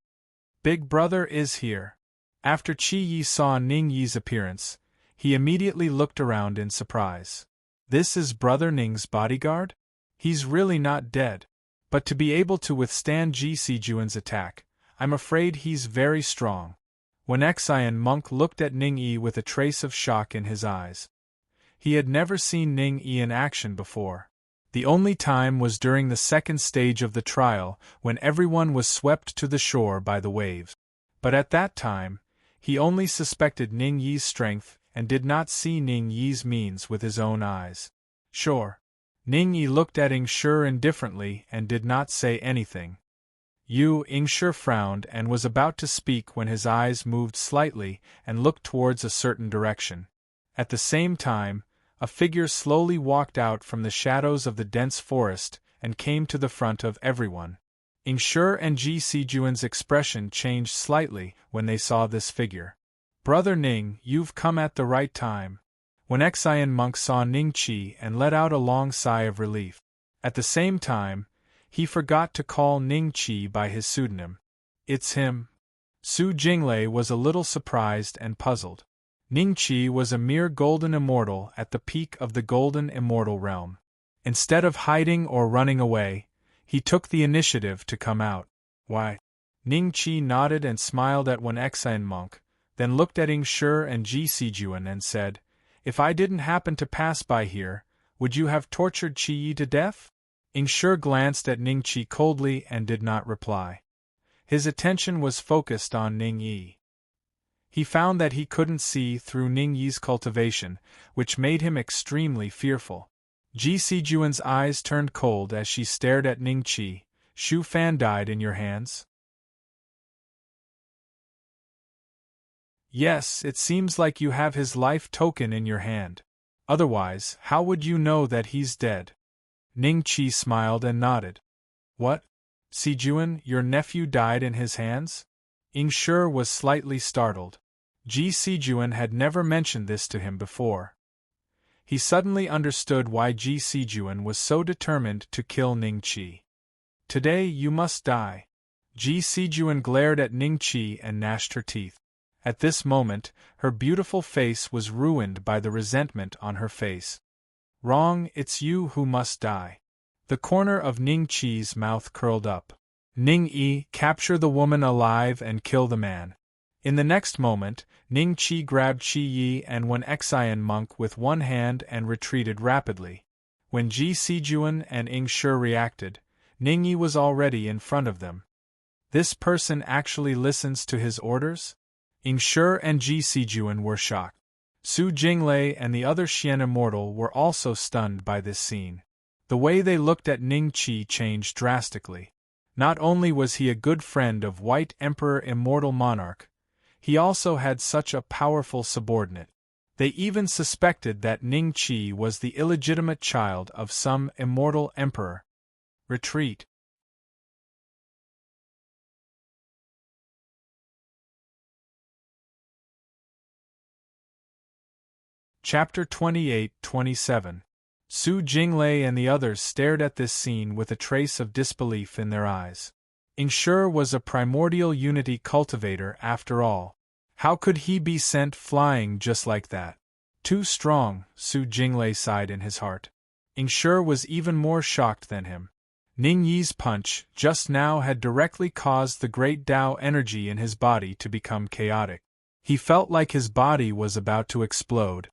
Big Brother is here. After Qi Yi saw Ning Yi's appearance, he immediately looked around in surprise. This is Brother Ning's bodyguard? He's really not dead. But to be able to withstand Ji Sijuan's attack, I'm afraid he's very strong. When Xian monk looked at Ning Yi with a trace of shock in his eyes. He had never seen Ning Yi in action before. The only time was during the second stage of the trial, when everyone was swept to the shore by the waves. But at that time, he only suspected Ning Yi's strength and did not see Ning Yi's means with his own eyes. Sure. Ning Yi looked at Ingshi indifferently and did not say anything. Ingshi frowned and was about to speak when his eyes moved slightly and looked towards a certain direction. At the same time, a figure slowly walked out from the shadows of the dense forest and came to the front of everyone. Ingshi and Ji Sijuan's expression changed slightly when they saw this figure. Brother Ning, you've come at the right time. When Xian monk saw Ning Qi and let out a long sigh of relief. At the same time, he forgot to call Ning Qi by his pseudonym. It's him. Su Jinglei was a little surprised and puzzled. Ning Qi was a mere golden immortal at the peak of the golden immortal realm. Instead of hiding or running away, he took the initiative to come out. Why? Ning Qi nodded and smiled at one Xian monk, then looked at Ingshi and Ji Sijuan and said, If I didn't happen to pass by here, would you have tortured Qi Yi to death? Ingshi glanced at Ning Qi coldly and did not reply. His attention was focused on Ning Yi. He found that he couldn't see through Ning Yi's cultivation, which made him extremely fearful. Ji Sijuan's eyes turned cold as she stared at Ning Qi. Shu Fan died in your hands? Yes, it seems like you have his life token in your hand. Otherwise, how would you know that he's dead? Ning Qi smiled and nodded. What? Sijuan, your nephew died in his hands? Ingshi was slightly startled. Ji Sijuan had never mentioned this to him before. He suddenly understood why Ji Sijuan was so determined to kill Ning Qi. Today you must die. Ji Sijuan glared at Ning Qi and gnashed her teeth. At this moment, her beautiful face was ruined by the resentment on her face. Wrong, it's you who must die. The corner of Ning Qi's mouth curled up. Ning Yi, capture the woman alive and kill the man. In the next moment, Ning Qi grabbed Qi Yi and one Xian monk with one hand and retreated rapidly. When Ji Sijuan and Ingshi reacted, Ning Yi was already in front of them. This person actually listens to his orders? Ingshi and Ji Sijuan were shocked. Su Jinglei and the other Xian immortal were also stunned by this scene. The way they looked at Ning Qi changed drastically. Not only was he a good friend of White Emperor Immortal Monarch, he also had such a powerful subordinate. They even suspected that Ning Qi was the illegitimate child of some immortal emperor. Retreat. Chapter 28-27. Su Jinglei and the others stared at this scene with a trace of disbelief in their eyes. Ingshi was a primordial unity cultivator after all. How could he be sent flying just like that? Too strong, Su Jinglei sighed in his heart. Ingshi was even more shocked than him. Ning Yi's punch just now had directly caused the great Tao energy in his body to become chaotic. He felt like his body was about to explode.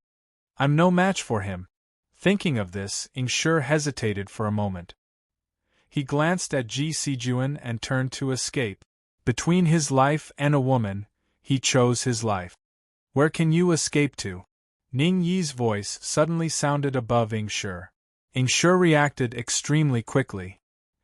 I'm no match for him. Thinking of this, Ingshi hesitated for a moment. He glanced at Ji Sijuan and turned to escape. Between his life and a woman, he chose his life. Where can you escape to? Ning Yi's voice suddenly sounded above Ingshi. Ingshi reacted extremely quickly.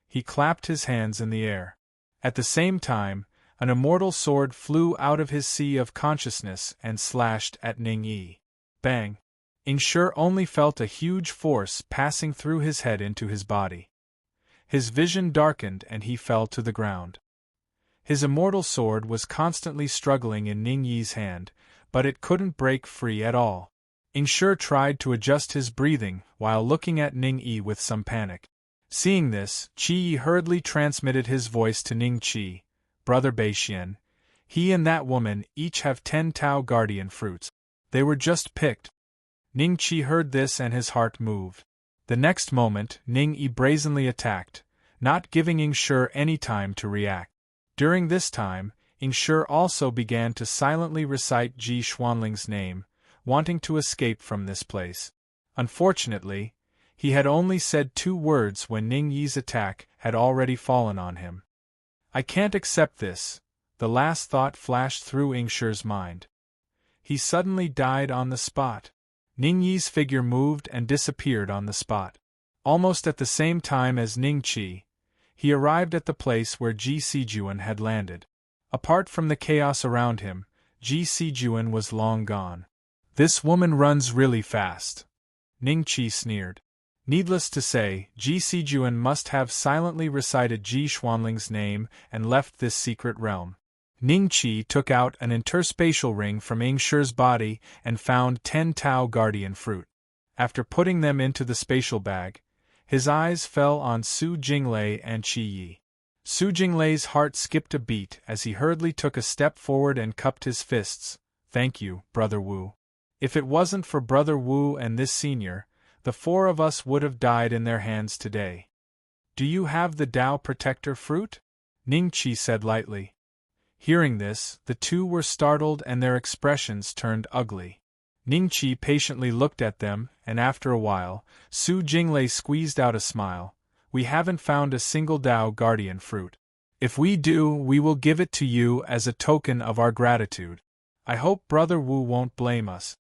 He clapped his hands in the air. At the same time, an immortal sword flew out of his sea of consciousness and slashed at Ning Yi. Bang! Ingshi only felt a huge force passing through his head into his body. His vision darkened and he fell to the ground. His immortal sword was constantly struggling in Ning Yi's hand, but it couldn't break free at all. Ingshi tried to adjust his breathing while looking at Ning Yi with some panic. Seeing this, Qi Yi hurriedly transmitted his voice to Ning Qi. Brother Beixian, he and that woman each have 10 Tao guardian fruits. They were just picked. Ning Qi heard this and his heart moved. The next moment, Ning Yi brazenly attacked, not giving Ingshi any time to react. During this time, Ingshi also began to silently recite Ji Xuanling's name, wanting to escape from this place. Unfortunately, he had only said 2 words when Ning Yi's attack had already fallen on him. I can't accept this, the last thought flashed through Ingshi's mind. He suddenly died on the spot. Ning Yi's figure moved and disappeared on the spot. Almost at the same time as Ning Qi, he arrived at the place where Ji Sijuan had landed. Apart from the chaos around him, Ji Sijuan was long gone. This woman runs really fast. Ning Qi sneered. Needless to say, Ji Sijuan must have silently recited Ji Xuanling's name and left this secret realm. Ning Qi took out an interspatial ring from Ingshi's body and found 10 Tao guardian fruit. After putting them into the spatial bag, his eyes fell on Su Jinglei and Qi Yi. Su Jinglei's heart skipped a beat as he hurriedly took a step forward and cupped his fists. Thank you, Brother Wu. If it wasn't for Brother Wu and this senior, the 4 of us would have died in their hands today. Do you have the Tao Protector fruit? Ning Qi said lightly. Hearing this, the 2 were startled and their expressions turned ugly. Ning Qi patiently looked at them, and after a while, Su Jinglei squeezed out a smile. We haven't found a single Tao guardian fruit. If we do, we will give it to you as a token of our gratitude. I hope Brother Wu won't blame us.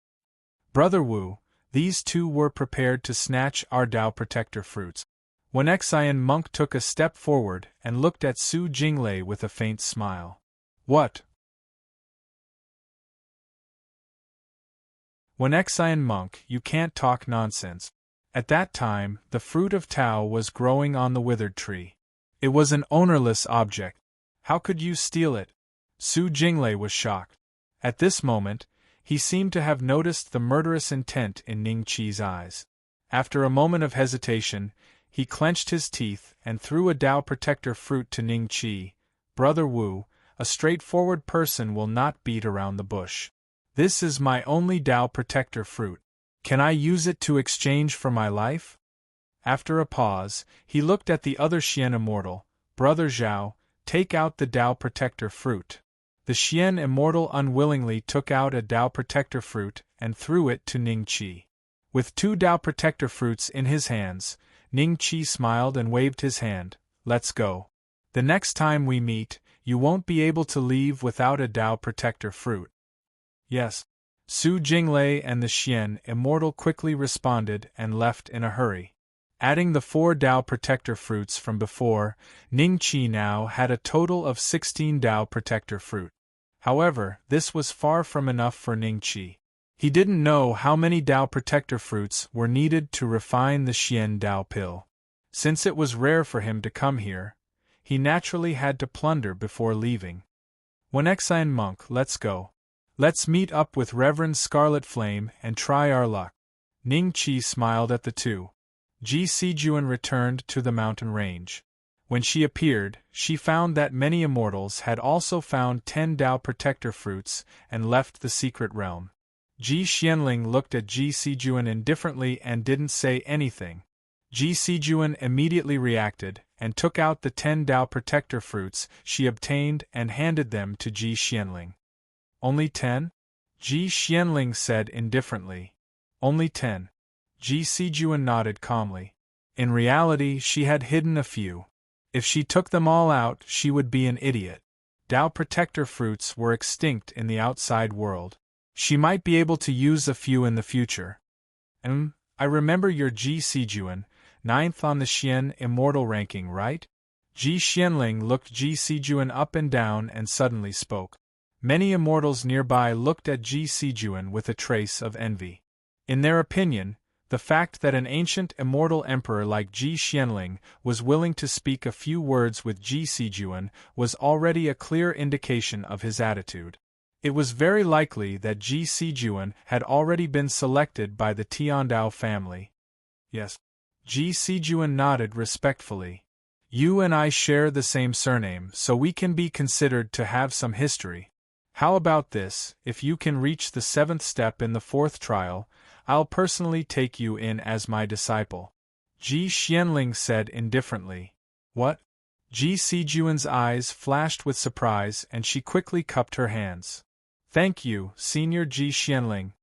Brother Wu, these 2 were prepared to snatch our Tao Protector fruits. When Xian monk took a step forward and looked at Su Jinglei with a faint smile. What? When Xian monk, you can't talk nonsense. At that time, the fruit of Tao was growing on the withered tree. It was an ownerless object. How could you steal it? Su Jinglei was shocked. At this moment, he seemed to have noticed the murderous intent in Ning Qi's eyes. After a moment of hesitation, he clenched his teeth and threw a Tao Protector fruit to Ning Qi. Brother Wu, a straightforward person will not beat around the bush. This is my only Tao Protector fruit. Can I use it to exchange for my life? After a pause, he looked at the other Xian immortal. Brother Zhao, take out the Tao Protector fruit. The Xian immortal unwillingly took out a Tao Protector fruit and threw it to Ning Qi. With 2 Tao Protector fruits in his hands, Ning Qi smiled and waved his hand. Let's go. The next time we meet, you won't be able to leave without a Tao Protector fruit. Yes. Su Jinglei and the Xian immortal quickly responded and left in a hurry. Adding the 4 Tao Protector fruits from before, Ning Qi now had a total of 16 Tao Protector fruit. However, this was far from enough for Ning Qi. He didn't know how many Dao Protector fruits were needed to refine the Xian Dao pill. Since it was rare for him to come here, he naturally had to plunder before leaving. When Xian monk, let's go. Let's meet up with Reverend Scarlet Flame and try our luck. Ning Qi smiled at the two. Ji Sijuan returned to the mountain range. When she appeared, she found that many immortals had also found 10 Dao Protector fruits and left the secret realm. Ji Xianling looked at Ji Sijuan indifferently and didn't say anything. Ji Sijuan immediately reacted and took out the 10 Dao Protector fruits she obtained and handed them to Ji Xianling. Only 10? Ji Xianling said indifferently. Only 10. Ji Sijuan nodded calmly. In reality, she had hidden a few. If she took them all out, she would be an idiot. Dao Protector fruits were extinct in the outside world. She might be able to use a few in the future. I remember you're Ji Sijuan, 9th on the Xian Immortal ranking, right? Ji Xianling looked Ji Sijuan up and down and suddenly spoke. Many immortals nearby looked at Ji Sijuan with a trace of envy. In their opinion, the fact that an ancient immortal emperor like Ji Xianling was willing to speak a few words with Ji Sijuan was already a clear indication of his attitude. It was very likely that Ji Sijuan had already been selected by the Tiandao family. Yes. Ji Sijuan nodded respectfully. You and I share the same surname, so we can be considered to have some history. How about this? If you can reach the 7th step in the 4th trial, I'll personally take you in as my disciple. Ji Xianling said indifferently. What? Ji Sijuan's eyes flashed with surprise and she quickly cupped her hands. Thank you, Senior Ji Xianling.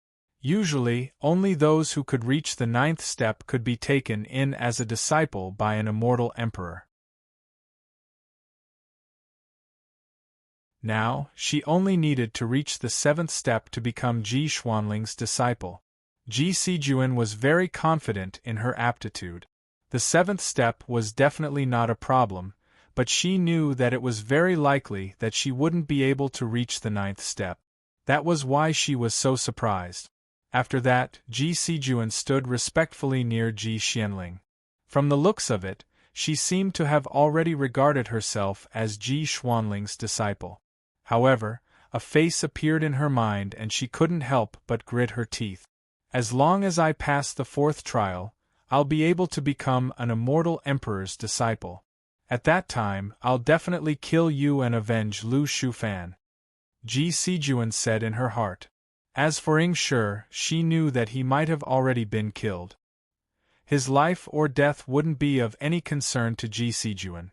Usually, only those who could reach the 9th step could be taken in as a disciple by an immortal emperor. Now, she only needed to reach the 7th step to become Ji Xuanling's disciple. Ji Sijuan was very confident in her aptitude. The 7th step was definitely not a problem, but she knew that it was very likely that she wouldn't be able to reach the 9th step. That was why she was so surprised. After that, Ji Sijuan stood respectfully near Ji Xianling. From the looks of it, she seemed to have already regarded herself as Ji Xuanling's disciple. However, a face appeared in her mind and she couldn't help but grit her teeth. As long as I pass the 4th trial, I'll be able to become an immortal emperor's disciple. At that time, I'll definitely kill you and avenge Lu Shufan. Ji Sijuan said in her heart. As for Ying Shi, she knew that he might have already been killed. His life or death wouldn't be of any concern to Ji Sijuan.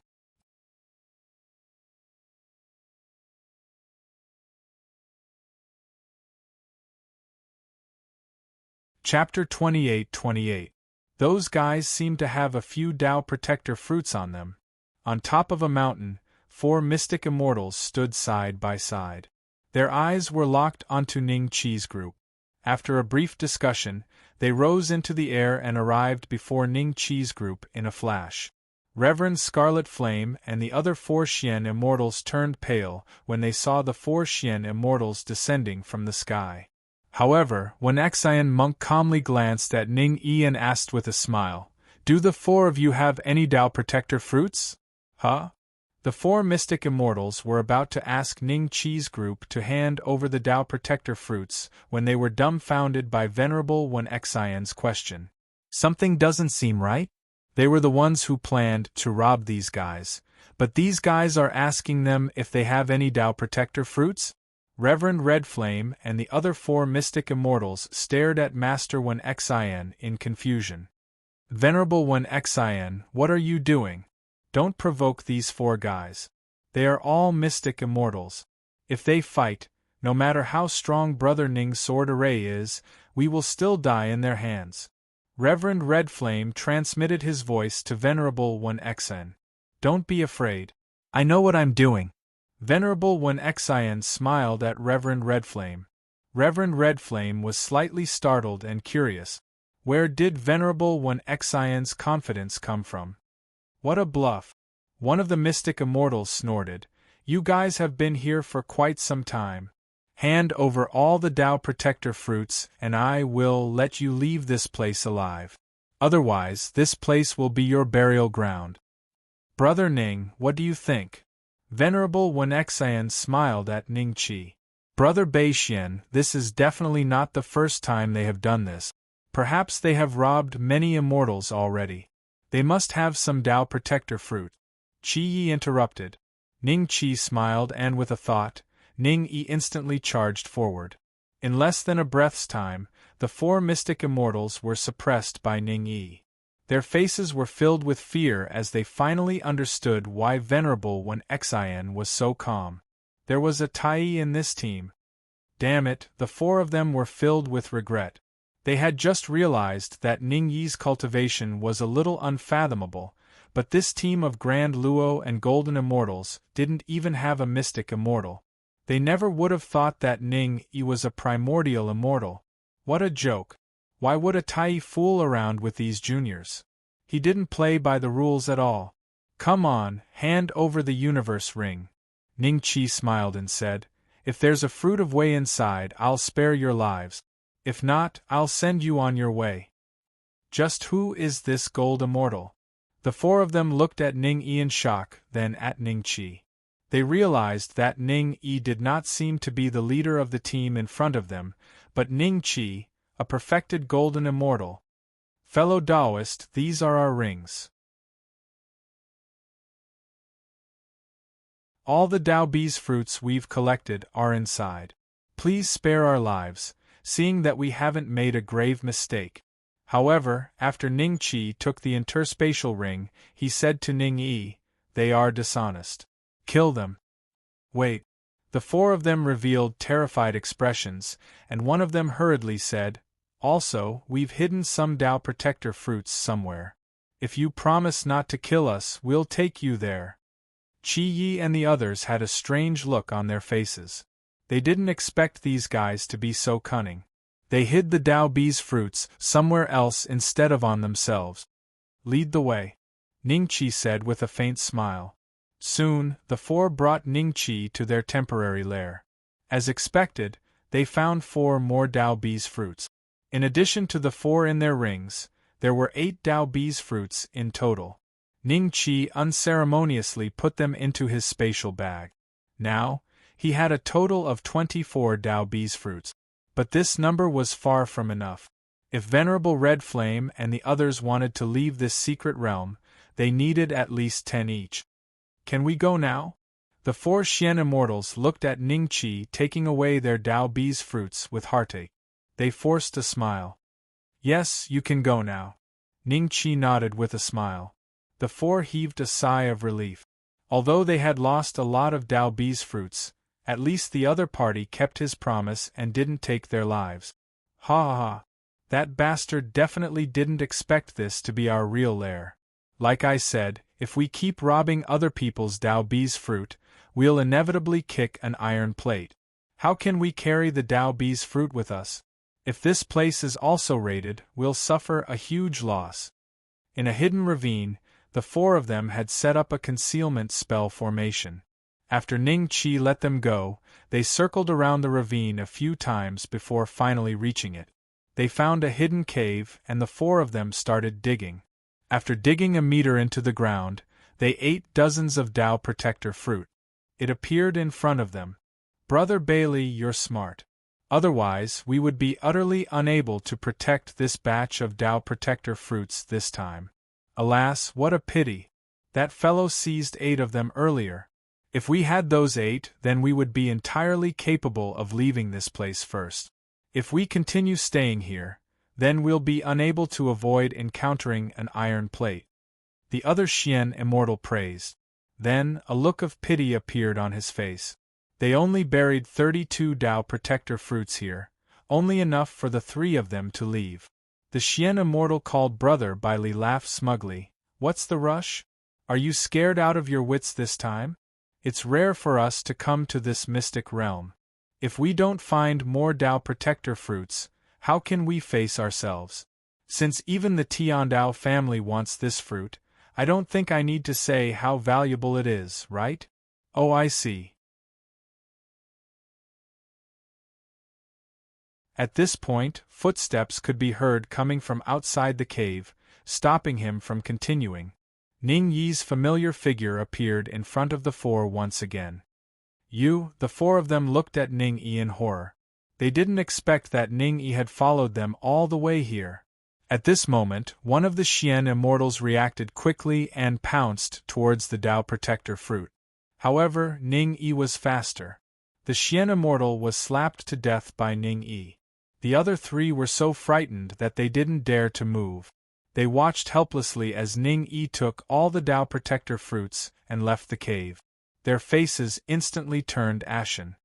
Chapter 28. Those guys seem to have a few Dao Protector fruits on them. On top of a mountain, 4 mystic immortals stood side by side. Their eyes were locked onto Ning Qi's group. After a brief discussion, they rose into the air and arrived before Ning Qi's group in a flash. Reverend Scarlet Flame and the other 4 Xian immortals turned pale when they saw the 4 Xian immortals descending from the sky. However, when Xian monk calmly glanced at Ning Yi and asked with a smile, "Do the 4 of you have any Dao Protector fruits?" Huh? The 4 mystic immortals were about to ask Ning Qi's group to hand over the Dao Protector fruits when they were dumbfounded by Venerable One Xian's question. Something doesn't seem right? They were the ones who planned to rob these guys, but these guys are asking them if they have any Dao Protector fruits? Reverend Red Flame and the other 4 mystic immortals stared at Master One Xian in confusion. Venerable One Xian, what are you doing? Don't provoke these 4 guys. They are all mystic immortals. If they fight, no matter how strong Brother Ning's sword array is, we will still die in their hands. Reverend Red Flame transmitted his voice to Venerable One Xian. Don't be afraid. I know what I'm doing. Venerable One Xian smiled at Reverend Red Flame. Reverend Red Flame was slightly startled and curious. Where did Venerable One Xian's confidence come from? What a bluff. One of the mystic immortals snorted. You guys have been here for quite some time. Hand over all the Tao Protector fruits and I will let you leave this place alive. Otherwise, this place will be your burial ground. Brother Ning, what do you think? Venerable Wen Xian smiled at Ning Qi. Brother Beixian, this is definitely not the first time they have done this. Perhaps they have robbed many immortals already. They must have some Tao Protector fruit. Qi Yi interrupted. Ning Qi smiled and with a thought, Ning Yi instantly charged forward. In less than a breath's time, the 4 mystic immortals were suppressed by Ning Yi. Their faces were filled with fear as they finally understood why Venerable Wen Xian was so calm. There was a Tai in this team. Damn it, the 4 of them were filled with regret. They had just realized that Ning Yi's cultivation was a little unfathomable, but this team of Grand Luo and Golden Immortals didn't even have a mystic immortal. They never would have thought that Ning Yi was a primordial immortal. What a joke. Why would a Tai fool around with these juniors? He didn't play by the rules at all. Come on, hand over the universe ring. Ning Qi smiled and said, if there's a fruit of Wei inside, I'll spare your lives. If not, I'll send you on your way. Just who is this gold immortal? The 4 of them looked at Ning Yi in shock, then at Ning Qi. They realized that Ning Yi did not seem to be the leader of the team in front of them, but Ning Qi, a perfected golden immortal. Fellow Taoist, these are our rings. All the Tao Bee's fruits we've collected are inside. Please spare our lives, seeing that we haven't made a grave mistake. However, after Ning Qi took the interspatial ring, he said to Ning Yi, they are dishonest. Kill them. Wait. The 4 of them revealed terrified expressions, and one of them hurriedly said, also, we've hidden some Tao Protector fruits somewhere. If you promise not to kill us, we'll take you there. Qi Yi and the others had a strange look on their faces. They didn't expect these guys to be so cunning. They hid the Tao Bee's fruits somewhere else instead of on themselves. Lead the way, Ning Qi said with a faint smile. Soon, the 4 brought Ning Qi to their temporary lair. As expected, they found 4 more Tao Bee's fruits. In addition to the 4 in their rings, there were 8 Tao Bee's fruits in total. Ning Qi unceremoniously put them into his spatial bag. Now, he had a total of 24 Tao Bee's fruits. But this number was far from enough. If Venerable Red Flame and the others wanted to leave this secret realm, they needed at least 10 each. Can we go now? The 4 Xian immortals looked at Ning Qi taking away their Tao Bee's fruits with heartache. They forced a smile. Yes, you can go now. Ning Qi nodded with a smile. The 4 heaved a sigh of relief. Although they had lost a lot of Tao Bee's fruits, at least the other party kept his promise and didn't take their lives. Ha ha ha. That bastard definitely didn't expect this to be our real lair. Like I said, if we keep robbing other people's Tao Bee's fruit, we'll inevitably kick an iron plate. How can we carry the Tao Bee's fruit with us? If this place is also raided, we'll suffer a huge loss. In a hidden ravine, the 4 of them had set up a concealment spell formation. After Ning Qi let them go, they circled around the ravine a few times before finally reaching it. They found a hidden cave and the 4 of them started digging. After digging a meter into the ground, they ate dozens of Tao Protector fruit. It appeared in front of them. Brother Bailey, you're smart. Otherwise, we would be utterly unable to protect this batch of Tao Protector fruits this time. Alas, what a pity. That fellow seized 8 of them earlier. If we had those 8, then we would be entirely capable of leaving this place first. If we continue staying here, then we'll be unable to avoid encountering an iron plate. The other Xian immortal praised. Then, a look of pity appeared on his face. They only buried 32 Tao Protector fruits here, only enough for the 3 of them to leave. The Xian immortal called Brother Bailey laughed smugly. What's the rush? Are you scared out of your wits this time? It's rare for us to come to this mystic realm. If we don't find more Tao Protector fruits, how can we face ourselves? Since even the Tiandao family wants this fruit, I don't think I need to say how valuable it is, right? Oh, I see. At this point, footsteps could be heard coming from outside the cave, stopping him from continuing. Ning Yi's familiar figure appeared in front of the four once again. The four of them looked at Ning Yi in horror. They didn't expect that Ning Yi had followed them all the way here. At this moment, one of the Xian immortals reacted quickly and pounced towards the Tao Protector fruit. However, Ning Yi was faster. The Xian immortal was slapped to death by Ning Yi. The other three were so frightened that they didn't dare to move. They watched helplessly as Ning Yi took all the Tao Protector fruits and left the cave. Their faces instantly turned ashen.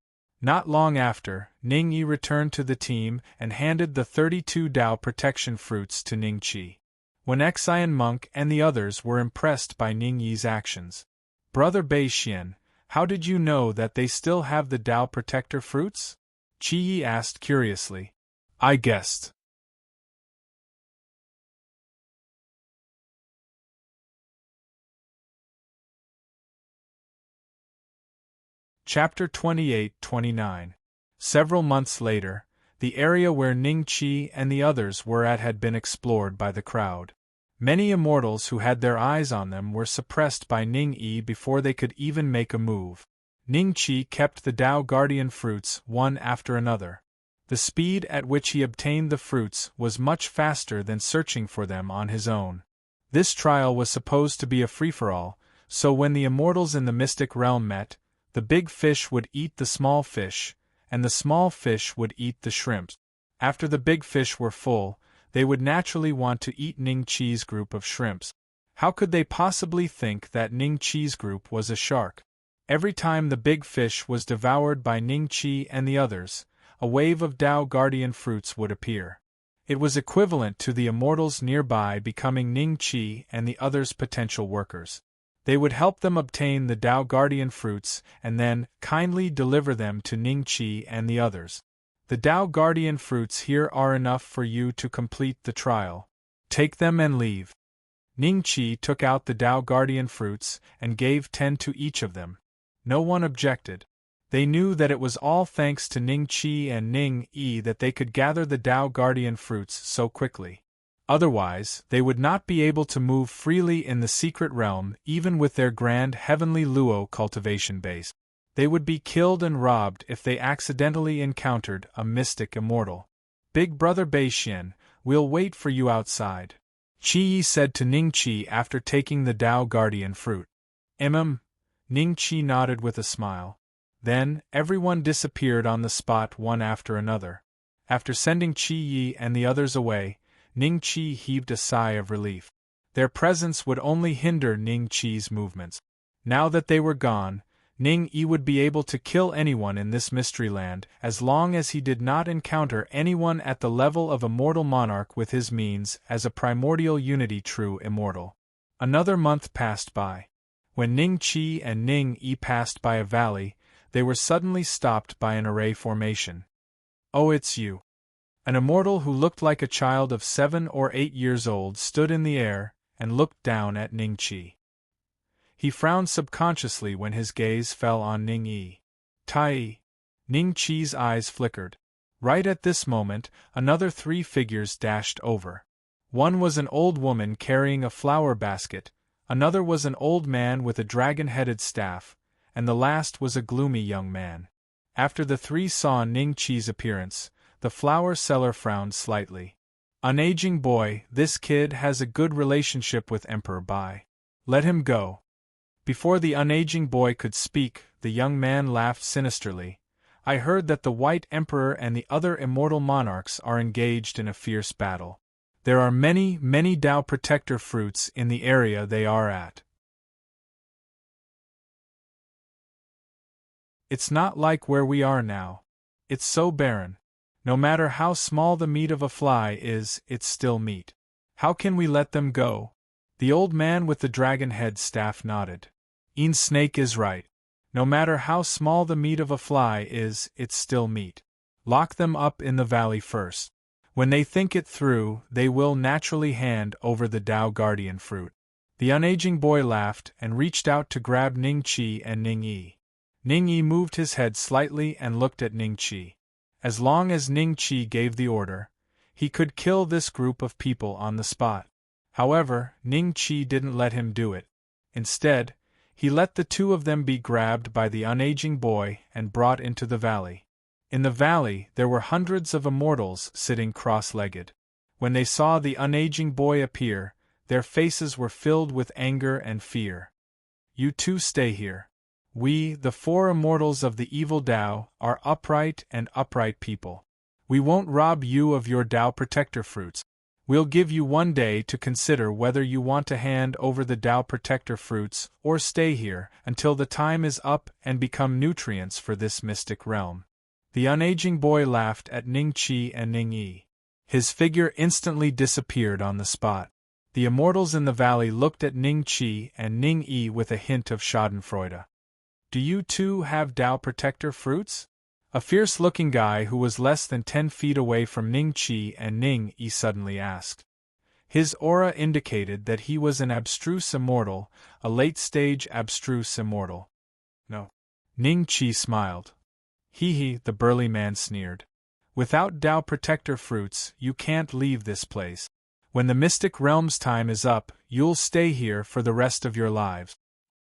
Not long after, Ning Yi returned to the team and handed the 32 Tao Protection fruits to Ning Qi. When Xian Monk and the others were impressed by Ning Yi's actions. "Brother Bei Xian, how did you know that they still have the Tao Protector fruits?" Qi Yi asked curiously. "I guessed." Chapter 28-29. Several months later, the area where Ning Qi and the others were at had been explored by the crowd. Many immortals who had their eyes on them were suppressed by Ning Yi before they could even make a move. Ning Qi kept the Tao Guardian fruits one after another. The speed at which he obtained the fruits was much faster than searching for them on his own. This trial was supposed to be a free-for-all, so when the immortals in the mystic realm met, the big fish would eat the small fish, and the small fish would eat the shrimps. After the big fish were full, they would naturally want to eat Ning Qi's group of shrimps. How could they possibly think that Ning Qi's group was a shark? Every time the big fish was devoured by Ning Qi and the others, a wave of Tao Guardian fruits would appear. It was equivalent to the immortals nearby becoming Ning Qi and the others' potential workers. They would help them obtain the Tao Guardian fruits and then kindly deliver them to Ning Qi and the others. The Tao Guardian fruits here are enough for you to complete the trial. Take them and leave. Ning Qi took out the Tao Guardian fruits and gave 10 to each of them. No one objected. They knew that it was all thanks to Ning Qi and Ning Yi that they could gather the Tao Guardian fruits so quickly. Otherwise, they would not be able to move freely in the secret realm even with their grand heavenly Luo cultivation base. They would be killed and robbed if they accidentally encountered a mystic immortal. "Big Brother Bei Xian, we'll wait for you outside," Qi Yi said to Ning Qi after taking the Tao Guardian fruit. Ning Qi nodded with a smile. Then, everyone disappeared on the spot one after another. After sending Qi Yi and the others away, Ning Qi heaved a sigh of relief. Their presence would only hinder Ning Qi's movements. Now that they were gone, Ning Yi would be able to kill anyone in this mystery land as long as he did not encounter anyone at the level of a mortal monarch with his means as a primordial unity true immortal. Another month passed by. When Ning Qi and Ning Yi passed by a valley, they were suddenly stopped by an array formation. "Oh, it's you." An immortal who looked like a child of 7 or 8 years old stood in the air and looked down at Ning Qi. He frowned subconsciously when his gaze fell on Ning Yi. "Tai." Ning Qi's eyes flickered. Right at this moment, another 3 figures dashed over. One was an old woman carrying a flower basket, another was an old man with a dragon-headed staff, and the last was a gloomy young man. After the 3 saw Ning Qi's appearance, the flower seller frowned slightly. "Unaging boy, this kid has a good relationship with Emperor Bai. Let him go." Before the unaging boy could speak, the young man laughed sinisterly. "I heard that the White Emperor and the other immortal monarchs are engaged in a fierce battle. There are many, many Tao Protector fruits in the area they are at. It's not like where we are now. It's so barren. No matter how small the meat of a fly is, it's still meat. How can we let them go?" The old man with the dragon head staff nodded. Snake is right. No matter how small the meat of a fly is, it's still meat. Lock them up in the valley first. When they think it through, they will naturally hand over the Tao Guardian fruit. The unaging boy laughed and reached out to grab Ning Qi and Ning Yi. Ning Yi moved his head slightly and looked at Ning Qi. As long as Ning Qi gave the order, he could kill this group of people on the spot. However, Ning Qi didn't let him do it. Instead, he let the two of them be grabbed by the unaging boy and brought into the valley. In the valley, there were hundreds of immortals sitting cross-legged. When they saw the unaging boy appear, their faces were filled with anger and fear. "You two stay here. We, the four immortals of the evil Tao, are upright people. We won't rob you of your Tao Protector fruits. We'll give you 1 day to consider whether you want to hand over the Tao Protector fruits or stay here until the time is up and become nutrients for this mystic realm." The unaging boy laughed at Ning Qi and Ning Yi. His figure instantly disappeared on the spot. The immortals in the valley looked at Ning Qi and Ning Yi with a hint of schadenfreude. "Do you two have Tao Protector fruits?" A fierce-looking guy who was less than 10 feet away from Ning Qi and Ning Yi suddenly asked. His aura indicated that he was an abstruse immortal, a late-stage abstruse immortal. "No." Ning Qi smiled. "Hee," the burly man sneered. "Without Tao Protector fruits, you can't leave this place. When the mystic realm's time is up, you'll stay here for the rest of your lives."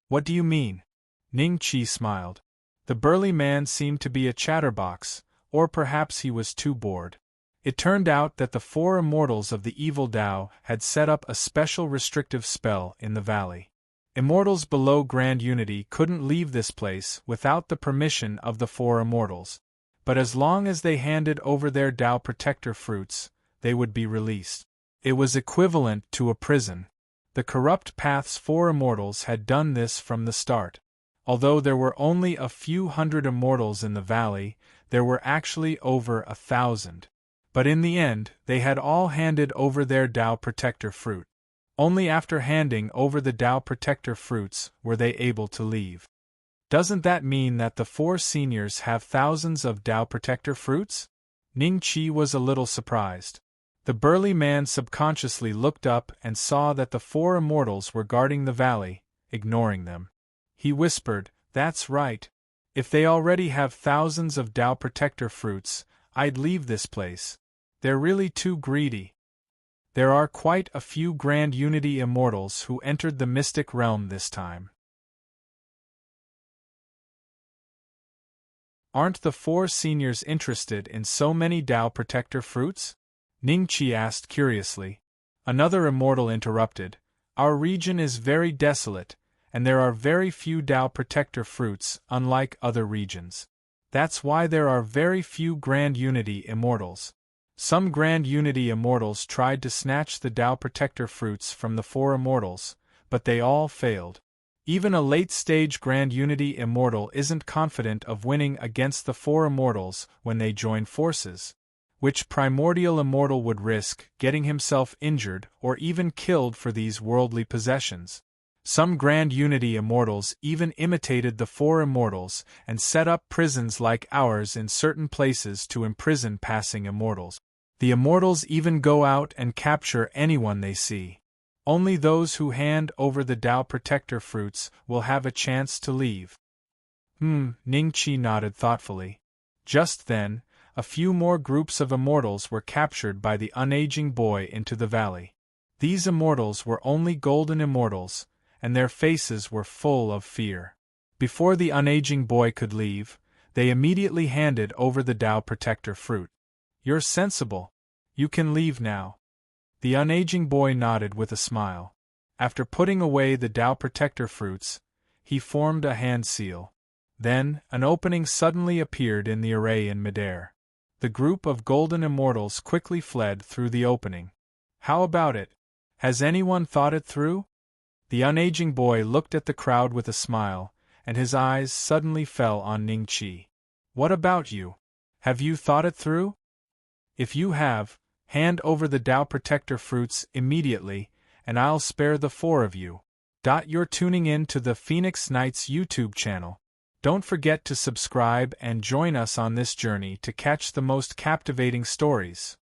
"What do you mean?" Ning Qi smiled. The burly man seemed to be a chatterbox, or perhaps he was too bored. It turned out that the four immortals of the evil Tao had set up a special restrictive spell in the valley. Immortals below Grand Unity couldn't leave this place without the permission of the four immortals. But as long as they handed over their Tao Protector fruits, they would be released. It was equivalent to a prison. The Corrupt Path's four immortals had done this from the start. Although there were only a few hundred immortals in the valley, there were actually over 1,000. But in the end, they had all handed over their Tao Protector fruit. Only after handing over the Tao Protector fruits were they able to leave. "Doesn't that mean that the four seniors have thousands of Tao Protector fruits?" Ning Qi was a little surprised. The burly man subconsciously looked up and saw that the four immortals were guarding the valley, ignoring them. He whispered, "That's right. If they already have thousands of Tao Protector fruits, I'd leave this place. They're really too greedy." There are quite a few Grand Unity immortals who entered the mystic realm this time. "Aren't the four seniors interested in so many Tao Protector fruits?" Ning Qi asked curiously. Another immortal interrupted, "Our region is very desolate, and there are very few Tao Protector fruits, unlike other regions. That's why there are very few Grand Unity immortals. Some Grand Unity immortals tried to snatch the Tao Protector fruits from the four immortals, but they all failed. Even a late-stage Grand Unity immortal isn't confident of winning against the four immortals when they join forces. Which primordial immortal would risk getting himself injured or even killed for these worldly possessions? Some Grand Unity immortals even imitated the four immortals and set up prisons like ours in certain places to imprison passing immortals. The immortals even go out and capture anyone they see. Only those who hand over the Tao Protector fruits will have a chance to leave." Ning Qi nodded thoughtfully. Just then, a few more groups of immortals were captured by the unaging boy into the valley. These immortals were only golden immortals, and their faces were full of fear. Before the unaging boy could leave, they immediately handed over the Tao Protector fruit. "You're sensible. You can leave now." The unaging boy nodded with a smile. After putting away the Tao Protector fruits, he formed a hand seal. Then, an opening suddenly appeared in the array in midair. The group of golden immortals quickly fled through the opening. "How about it? Has anyone thought it through?" The unaging boy looked at the crowd with a smile, and his eyes suddenly fell on Ning Qi. "What about you? Have you thought it through? If you have, hand over the Tao Protector fruits immediately, and I'll spare the four of you." You're tuning in to the Phoenix Knights YouTube channel. Don't forget to subscribe and join us on this journey to catch the most captivating stories.